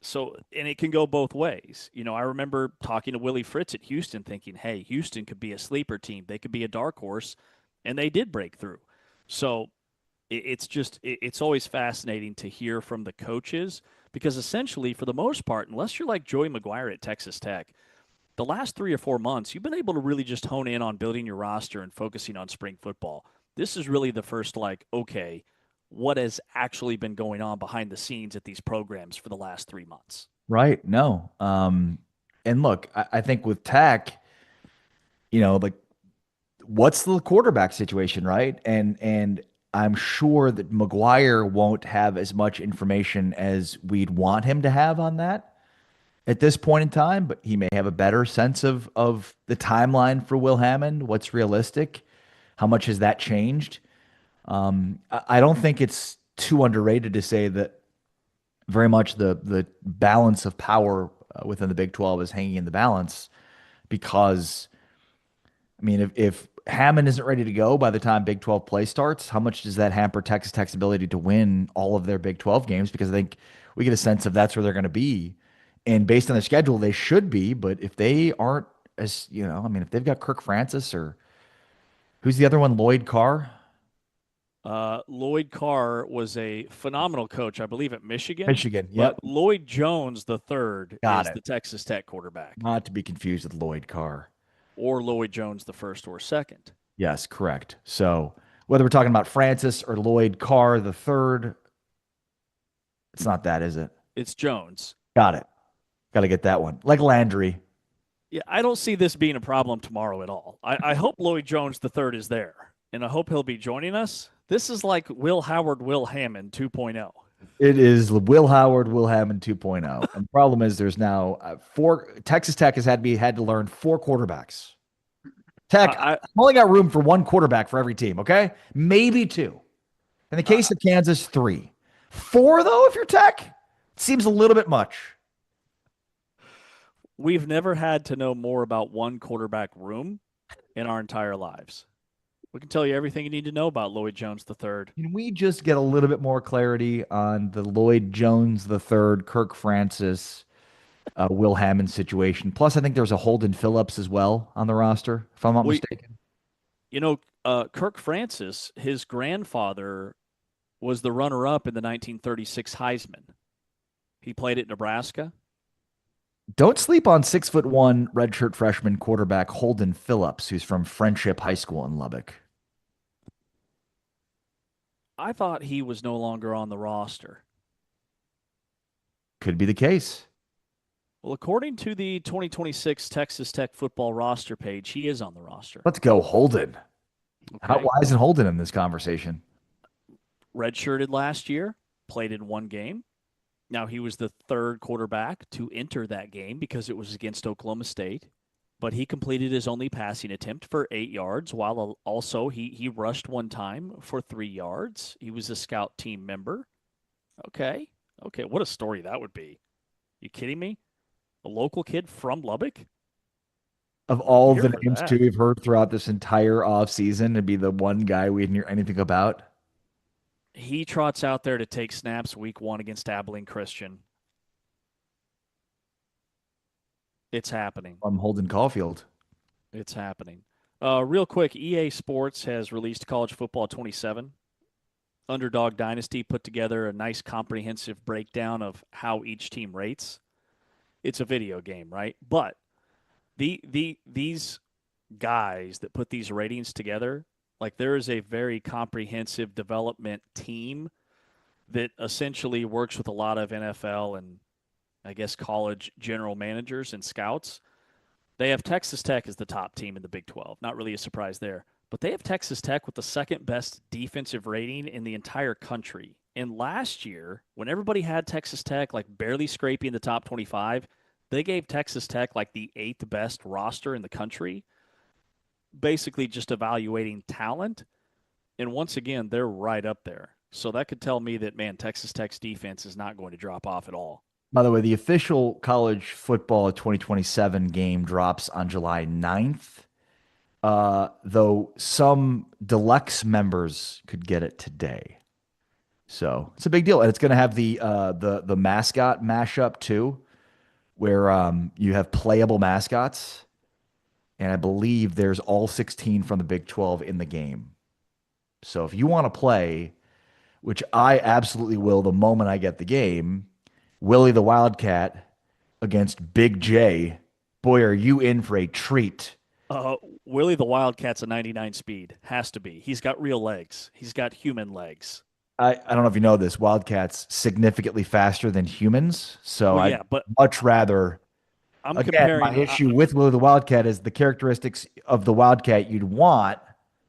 So, and it can go both ways. I remember talking to Willie Fritz at Houston thinking, hey, Houston could be a sleeper team. They could be a dark horse, and they did break through. So it's always fascinating to hear from the coaches, because essentially, for the most part, unless you're like Joey McGuire at Texas Tech, the last 3 or 4 months, you've been able to really just hone in on building your roster and focusing on spring football. This is really the first, okay, what has actually been going on behind the scenes at these programs for the last 3 months. Right. No. And look, I think with Tech, what's the quarterback situation, right? And I'm sure that McGuire won't have as much information as we'd want him to have on that at this point in time, but he may have a better sense of the timeline for Will Hammond, what's realistic, how much has that changed. I don't think it's too underrated to say that very much the balance of power within the Big 12 is hanging in the balance, because, I mean, if Hammond isn't ready to go by the time Big 12 play starts, how much does that hamper Texas Tech's ability to win all of their Big 12 games? Because I think we get a sense of that's where they're going to be. And based on their schedule, they should be. But if they aren't, if they've got Kirk Francis, or who's the other one, Lloyd Carr? Lloyd Carr was a phenomenal coach, I believe, at Michigan. Yep. But Lloyd Jones the third is the Texas Tech quarterback. Not to be confused with Lloyd Carr. Or Lloyd Jones the first or second. Yes, correct. So whether we're talking about Francis or Lloyd Carr the third, it's not that, is it? It's Jones. Got it. Got to get that one. Like Landry. Yeah, I don't see this being a problem tomorrow at all. I hope Lloyd Jones the third is there, and I hope he'll be joining us. This is like Will Howard, Will Hammond 2.0. It is Will Howard, Will Hammond 2.0. And the problem is there's now Texas Tech has had to learn 4 quarterbacks. Tech, I've only got room for 1 quarterback for every team, okay? Maybe 2. In the case of Kansas, 3. 4, though, if you're Tech, seems a little bit much. We've never had to know more about 1 quarterback room in our entire lives. We can tell you everything you need to know about Lloyd Jones III. Can we just get a little bit more clarity on the Lloyd Jones III, Kirk Francis, Will Hammond situation? Plus, I think there's a Holden Phillips as well on the roster, if I'm not mistaken. Kirk Francis, his grandfather was the runner-up in the 1936 Heisman. He played at Nebraska. Don't sleep on 6'1" redshirt freshman quarterback Holden Phillips, who's from Friendship High School in Lubbock. I thought he was no longer on the roster. Could be the case. Well, according to the 2026 Texas Tech football roster page, he is on the roster. Let's go, Holden. Okay. Why isn't Holden in this conversation? Redshirted last year, played in 1 game. Now, he was the 3rd quarterback to enter that game because it was against Oklahoma State. But he completed his only passing attempt for 8 yards, while also he rushed 1 time for 3 yards. He was a scout team member. Okay, what a story that would be. You kidding me? A local kid from Lubbock? Of all Here the for names that. too we've heard throughout this entire offseason, to be the one guy we didn't hear anything about. He trots out there to take snaps week 1 against Abilene Christian. It's happening. I'm Holden Caulfield. It's happening. Real quick, EA Sports has released College Football 27. Underdog Dynasty put together a nice comprehensive breakdown of how each team rates. It's a video game, right? But these guys that put these ratings together, like there is a very comprehensive development team that essentially works with a lot of NFL and I guess college general managers and scouts. They have Texas Tech as the top team in the Big 12. Not really a surprise there. But they have Texas Tech with the second best defensive rating in the entire country. And last year, when everybody had Texas Tech like barely scraping the top 25, they gave Texas Tech like the 8th best roster in the country, basically just evaluating talent. And once again, they're right up there. So that could tell me that, man, Texas Tech's defense is not going to drop off at all. By the way, the official college football 2027 game drops on July 9th. Though some deluxe members could get it today. So it's a big deal. And it's going to have the mascot mashup too, where you have playable mascots. And I believe there's all 16 from the Big 12 in the game. So if you want to play, which I absolutely will the moment I get the game, Willie the Wildcat against Big J, boy, are you in for a treat. Willie the Wildcat's a 99 speed. Has to be. He's got real legs. He's got human legs. I don't know if you know this. Wildcats significantly faster than humans. So Well, yeah, but much rather. I'm Again, comparing. my issue with Willie the Wildcat is the characteristics of the Wildcat you'd want,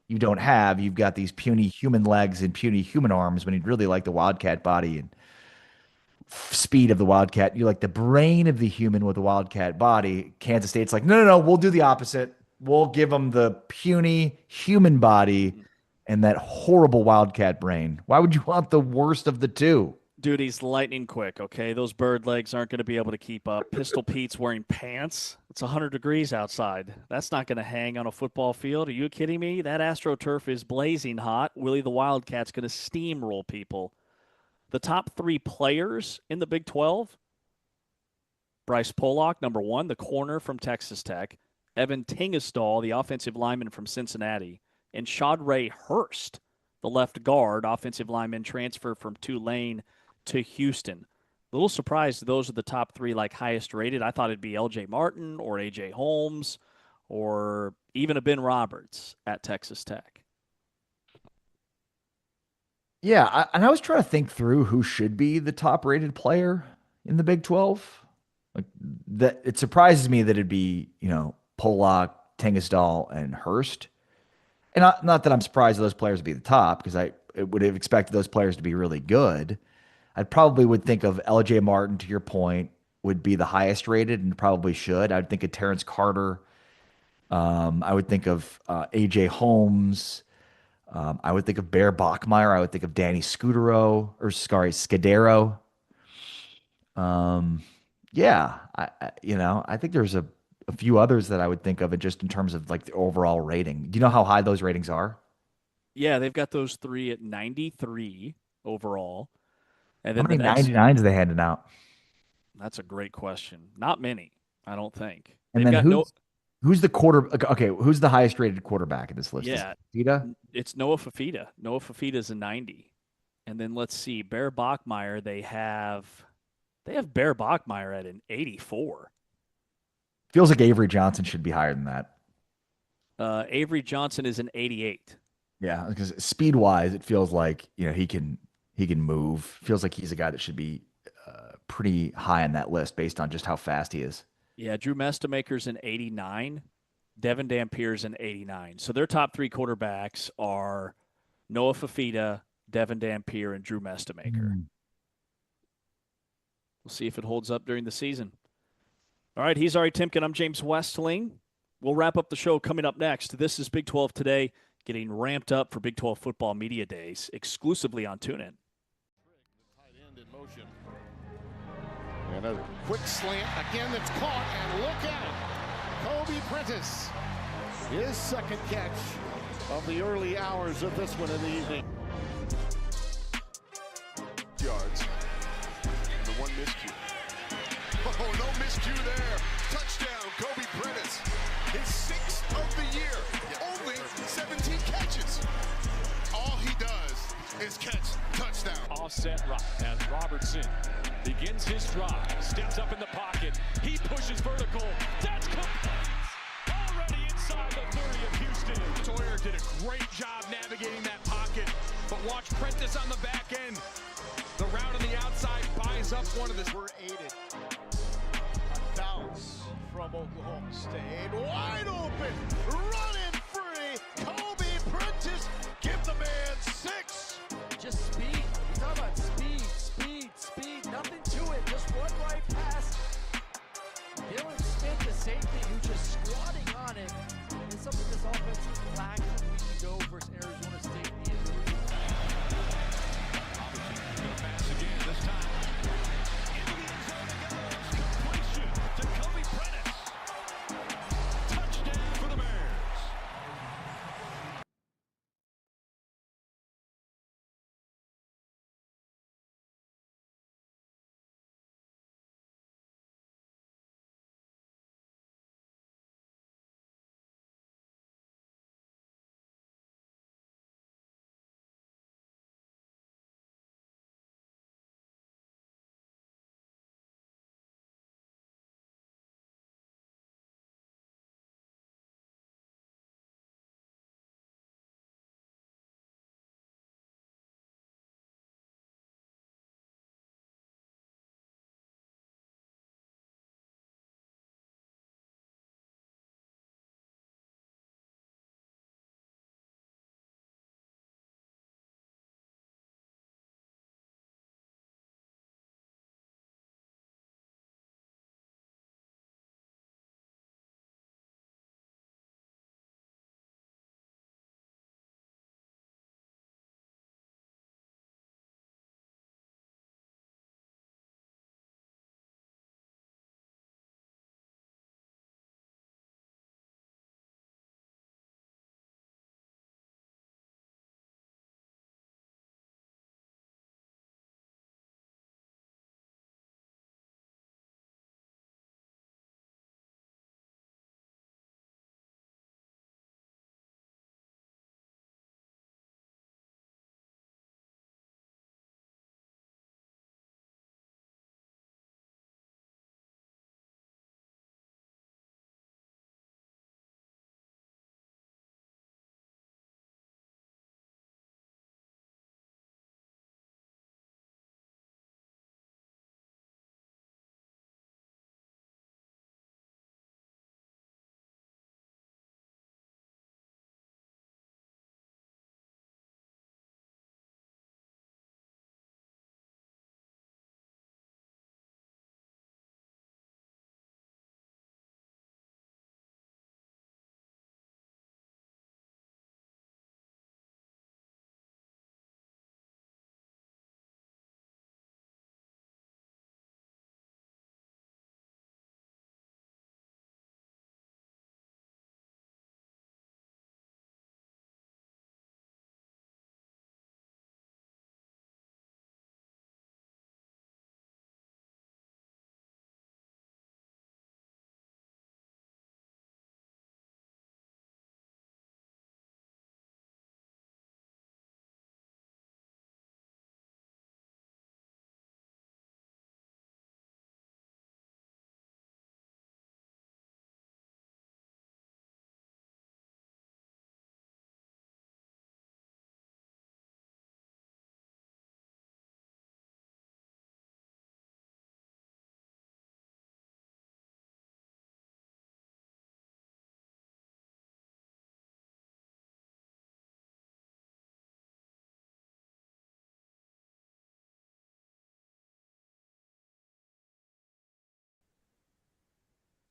you don't have. You've got these puny human legs and puny human arms when you'd really like the Wildcat body and speed of the Wildcat. You like the brain of the human with the Wildcat body. Kansas State's like, no, we'll do the opposite. We'll give them the puny human body and that horrible Wildcat brain. Why would you want the worst of the two? Dude, he's lightning quick, okay? Those bird legs aren't going to be able to keep up. Pistol Pete's wearing pants. It's 100 degrees outside. That's not going to hang on a football field. Are you kidding me? That AstroTurf is blazing hot. Willie the Wildcat's going to steamroll people. The top 3 players in the Big 12, Bryce Pollock, number 1, the corner from Texas Tech. Evan Tingesdahl, the offensive lineman from Cincinnati. And Shadray Hurst, the left guard, offensive lineman transfer from Tulane to Houston. A little surprised those are the top 3 like highest rated. I thought it'd be L.J. Martin or A.J. Holmes or even a Ben Roberts at Texas Tech. Yeah, and I was trying to think through who should be the top rated player in the Big 12. Like that, it surprises me that it'd be, Pollock, Tingesdahl, and Hurst. And not that I'm surprised those players would be the top, because I would have expected those players to be really good. I probably would think of L.J. Martin, to your point, would be the highest rated and probably should. I would think of Terrence Carter. I would think of A.J. Holmes. I would think of Bear Bachmeier. I would think of Danny Scudero. Yeah, I think there's a few others that I would think of it just in terms of like the overall rating. Do you know how high those ratings are? Yeah, they've got those 3 at 93 overall. And How then many the next, 99s are they handing out? That's a great question. Not many, I don't think. And They've then got who's the quarter? Okay, who's the highest rated quarterback in this list? Yeah, it's Noah Fafita. Noah Fafita is a 90. And then let's see, Bear Bachmeier, they have Bear Bachmeier at an 84. Feels like Avery Johnson should be higher than that. Avery Johnson is an 88. Yeah, because speed wise, it feels like he can move. Feels like he's a guy that should be pretty high on that list based on just how fast he is. Yeah, Drew Mestamaker's an 89. Devin Dampier's an 89. So their top 3 quarterbacks are Noah Fafita, Devin Dampier, and Drew Mestamaker. We'll see if it holds up during the season. All right, he's Ari Timken. I'm James Westling. We'll wrap up the show coming up next. This is Big 12 Today, getting ramped up for Big 12 Football Media Days, exclusively on TuneIn. And And a quick slant again that's caught, and look out. Kobe Prentice, his second catch of the early hours of this one in the evening. Yards. And the one miscue. Oh, no miscue there. Touchdown, Kobe Prentice. His 6th of the year. Only 17 catches. All he does is catch touchdown. Offset right as Robertson begins his drive, steps up in the pocket. He pushes vertical. That's complete. Already inside the 30 of Houston. Sawyer did a great job navigating that pocket, but watch Prentice on the back end. The route on the outside buys up one of the. We're aided. A bounce from Oklahoma State. Wide open. Running free. Kobe Prentice. Give the man 6. Just speed. We talk about speed. Nothing to it. Just one right pass. Dylan Smith, the safety, who just squatting on it. It's something this offense is lacking a week ago versus Arizona State in the end. Pass again, this time. Into the end zone it goes. Completion to Kobe Prentice. Touchdown for the Bears.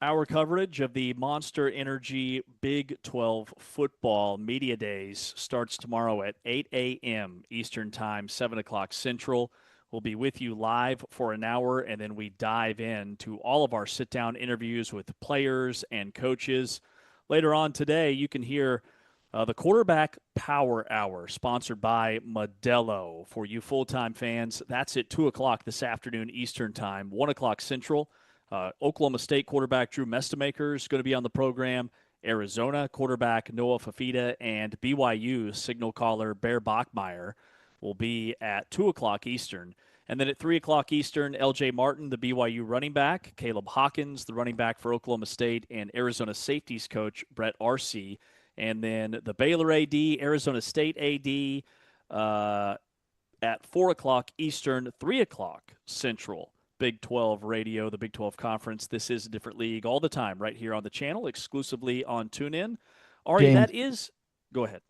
Our coverage of the Monster Energy Big 12 Football Media Days starts tomorrow at 8 a.m. Eastern Time, 7 o'clock Central. We'll be with you live for an hour, and then we dive into all of our sit-down interviews with players and coaches. Later on today, you can hear the Quarterback Power Hour, sponsored by Modelo. For you full-time fans, that's at 2 o'clock this afternoon Eastern Time, 1 o'clock Central. Oklahoma State quarterback Drew Mestemaker is going to be on the program. Arizona quarterback Noah Fafita and BYU signal caller Bear Bachmeyer will be at 2 o'clock Eastern. And then at 3 o'clock Eastern, L.J. Martin, the BYU running back, Caleb Hawkins, the running back for Oklahoma State, and Arizona safeties coach Brett Arcee. And then the Baylor AD, Arizona State AD at 4 o'clock Eastern, 3 o'clock Central. Big 12 radio, the Big 12 Conference. This is a different league all the time right here on the channel, exclusively on TuneIn. Ari, James, that is – go ahead.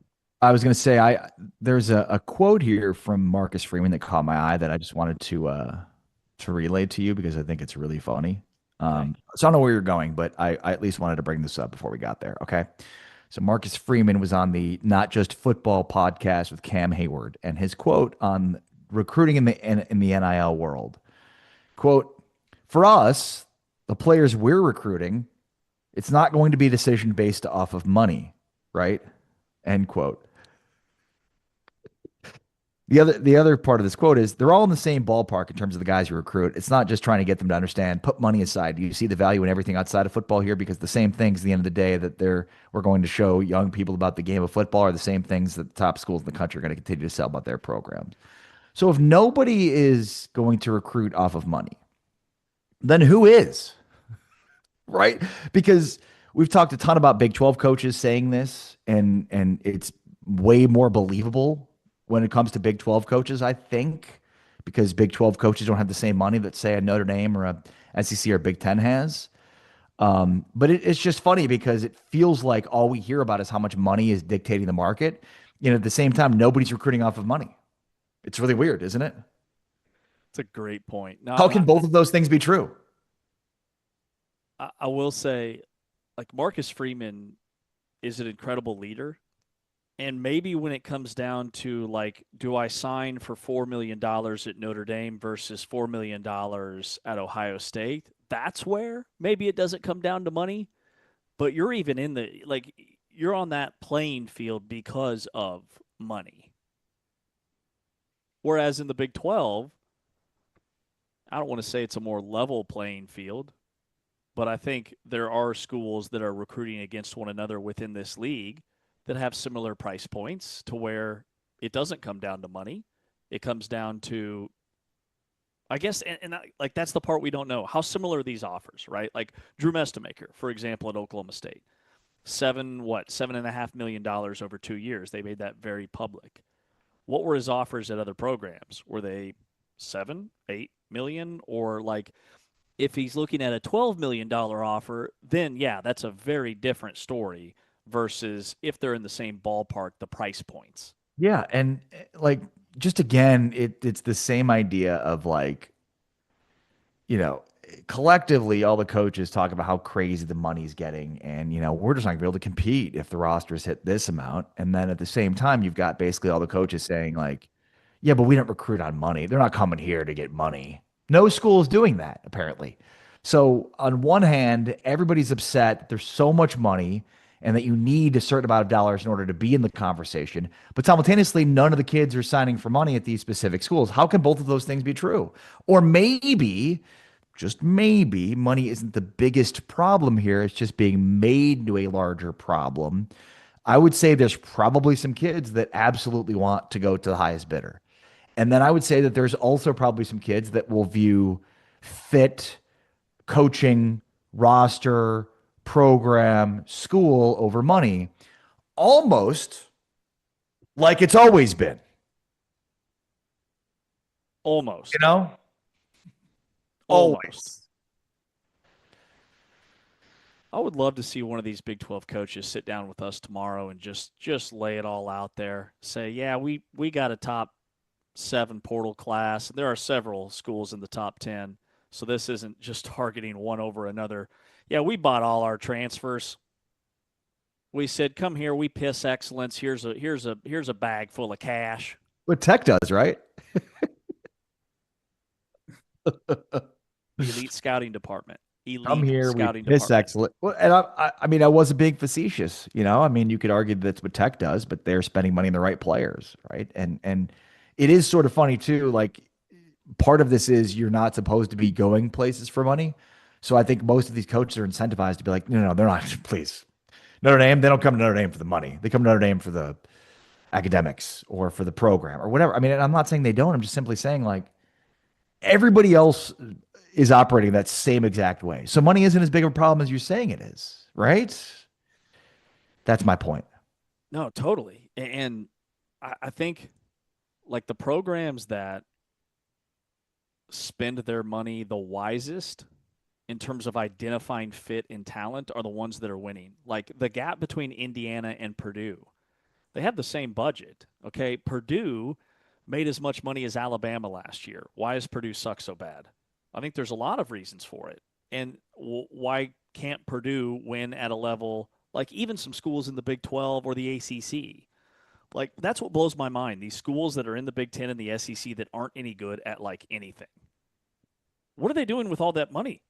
I was going to say, there's a quote here from Marcus Freeman that caught my eye that I just wanted to relay to you because I think it's really funny. So I don't know where you're going, but I at least wanted to bring this up before we got there. Okay. So Marcus Freeman was on the Not Just Football podcast with Cam Hayward, and his quote on recruiting in the NIL world, quote, "For us, the players we're recruiting, it's not going to be a decision based off of money, right?" End quote. The other part of this quote is they're all in the same ballpark in terms of the guys you recruit. It's not just trying to get them to understand, put money aside. Do you see the value in everything outside of football here? Because the same things at the end of the day that we're going to show young people about the game of football are the same things that the top schools in the country are going to continue to sell about their programs. So if nobody is going to recruit off of money, then who is? Right? Because we've talked a ton about Big 12 coaches saying this, and it's way more believable when it comes to Big 12 coaches, I think, because Big 12 coaches don't have the same money that, say, a Notre Dame or a SEC or Big 10 has. But it's just funny because it feels like all we hear about is how much money is dictating the market. At the same time, nobody's recruiting off of money. It's really weird, isn't it? It's a great point. Now, how can both of those things be true? I will say, like, Marcus Freeman is an incredible leader. And maybe when it comes down to, like, do I sign for $4 million at Notre Dame versus $4 million at Ohio State? That's where maybe it doesn't come down to money. But you're even in you're on that playing field because of money. Whereas in the Big 12, I don't want to say it's a more level playing field, but I think there are schools that are recruiting against one another within this league that have similar price points to where it doesn't come down to money. It comes down to, I guess, and like that's the part we don't know. How similar are these offers, right? Like Drew Mestemaker, for example, at Oklahoma State. $7.5 million over 2 years. They made that very public. What were his offers at other programs? Were they 7, 8 million? Or like if he's looking at a $12 million offer, then yeah, that's a very different story versus if they're in the same ballpark, the price points. Yeah. And like, just again, it's the same idea of like, collectively, all the coaches talk about how crazy the money's getting. And, we're just not gonna be able to compete if the rosters hit this amount. And then at the same time, you've got basically all the coaches saying like, yeah, but we don't recruit on money. They're not coming here to get money. No school is doing that, apparently. So on one hand, everybody's upset that there's so much money and that you need a certain amount of dollars in order to be in the conversation. But simultaneously, none of the kids are signing for money at these specific schools. How can both of those things be true? Or maybe, just maybe, money isn't the biggest problem here. It's just being made into a larger problem. I would say there's probably some kids that absolutely want to go to the highest bidder. And then I would say that there's also probably some kids that will view fit, coaching, roster, program, school over money, almost like it's always been. Almost. Always. I would love to see one of these Big 12 coaches sit down with us tomorrow and just lay it all out there. Say, yeah, we got a top 7 portal class. There are several schools in the top 10. So this isn't just targeting one over another. Yeah, we bought all our transfers. We said, come here, we piss excellence. Here's a bag full of cash. What Tech does, right? Elite scouting department. Elite Come here, we scouting piss department. excellent. Well, and I mean, I wasn't being facetious. I mean, you could argue that's what Tech does, but they're spending money on the right players, right? And it is sort of funny too. Like, part of this is you're not supposed to be going places for money. So I think most of these coaches are incentivized to be like, no, they're not. Please, Notre Dame. They don't come to Notre Dame for the money. They come to Notre Dame for the academics or for the program or whatever. I mean, I'm not saying they don't. I'm just simply saying, like, everybody else is operating that same exact way. So money isn't as big of a problem as you're saying it is, right? That's my point. No, totally. And I think, like, the programs that spend their money the wisest in terms of identifying fit and talent are the ones that are winning. Like, the gap between Indiana and Purdue, they have the same budget. Okay, Purdue made as much money as Alabama last year. Why does Purdue suck so bad? I think there's a lot of reasons for it. And why can't Purdue win at a level like even some schools in the Big 12 or the ACC? Like, that's what blows my mind. These schools that are in the Big 10 and the SEC that aren't any good at, like, anything. What are they doing with all that money?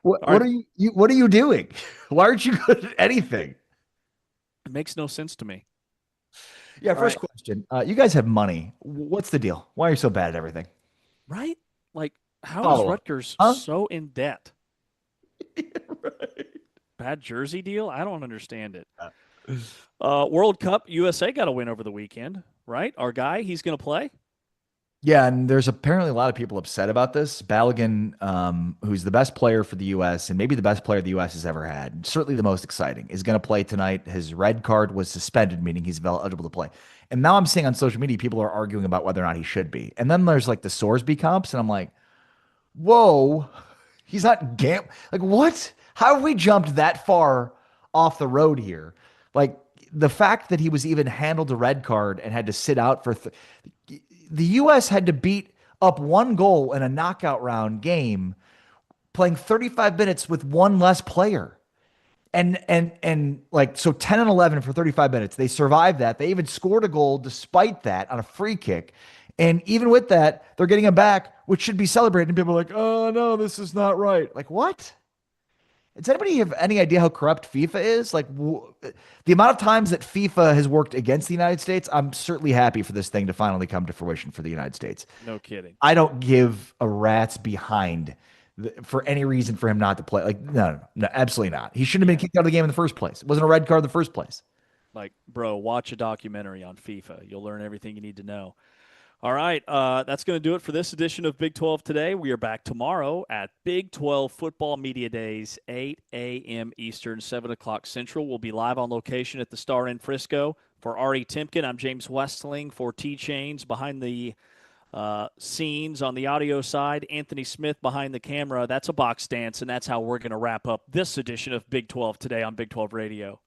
What are you doing? Why aren't you good at anything? It makes no sense to me. Yeah, first question. You guys have money. What's the deal? Why are you so bad at everything? Right? Like, how is Follow up. Rutgers Huh? so in debt? Right. Bad jersey deal? I don't understand it. World Cup, USA got a win over the weekend, right? Our guy, he's going to play? Yeah, and there's apparently a lot of people upset about this. Balogun, who's the best player for the U.S. and maybe the best player the U.S. has ever had, certainly the most exciting, is going to play tonight. His red card was suspended, meaning he's eligible to play. And now I'm seeing on social media, people are arguing about whether or not he should be. And then there's like the Sorsby comps, and I'm like, whoa, he's not like, what? How have we jumped that far off the road here? Like, the fact that he was even handled a red card and had to sit out for the U.S. had to beat up one goal in a knockout round game, playing 35 minutes with one less player. And like, so 10 and 11 for 35 minutes. They survived that. They even scored a goal despite that on a free kick. And even with that, they're getting him back, which should be celebrated. And people are like, oh, no, this is not right. Like, what? Does anybody have any idea how corrupt FIFA is? Like, the amount of times that FIFA has worked against the United States, I'm certainly happy for this thing to finally come to fruition for the United States. No kidding. I don't give a rat's behind for any reason for him not to play. Like, no, absolutely not. He shouldn't have been kicked out of the game in the first place. It wasn't a red card in the first place. Like, bro, watch a documentary on FIFA. You'll learn everything you need to know. All right, that's going to do it for this edition of Big 12 Today. We are back tomorrow at Big 12 Football Media Days, 8 a.m. Eastern, 7 o'clock Central. We'll be live on location at the Star in Frisco. For Ari Timken, I'm James Westling. For T-Chains, behind the scenes on the audio side, Anthony Smith behind the camera. That's a box dance, and that's how we're going to wrap up this edition of Big 12 Today on Big 12 Radio.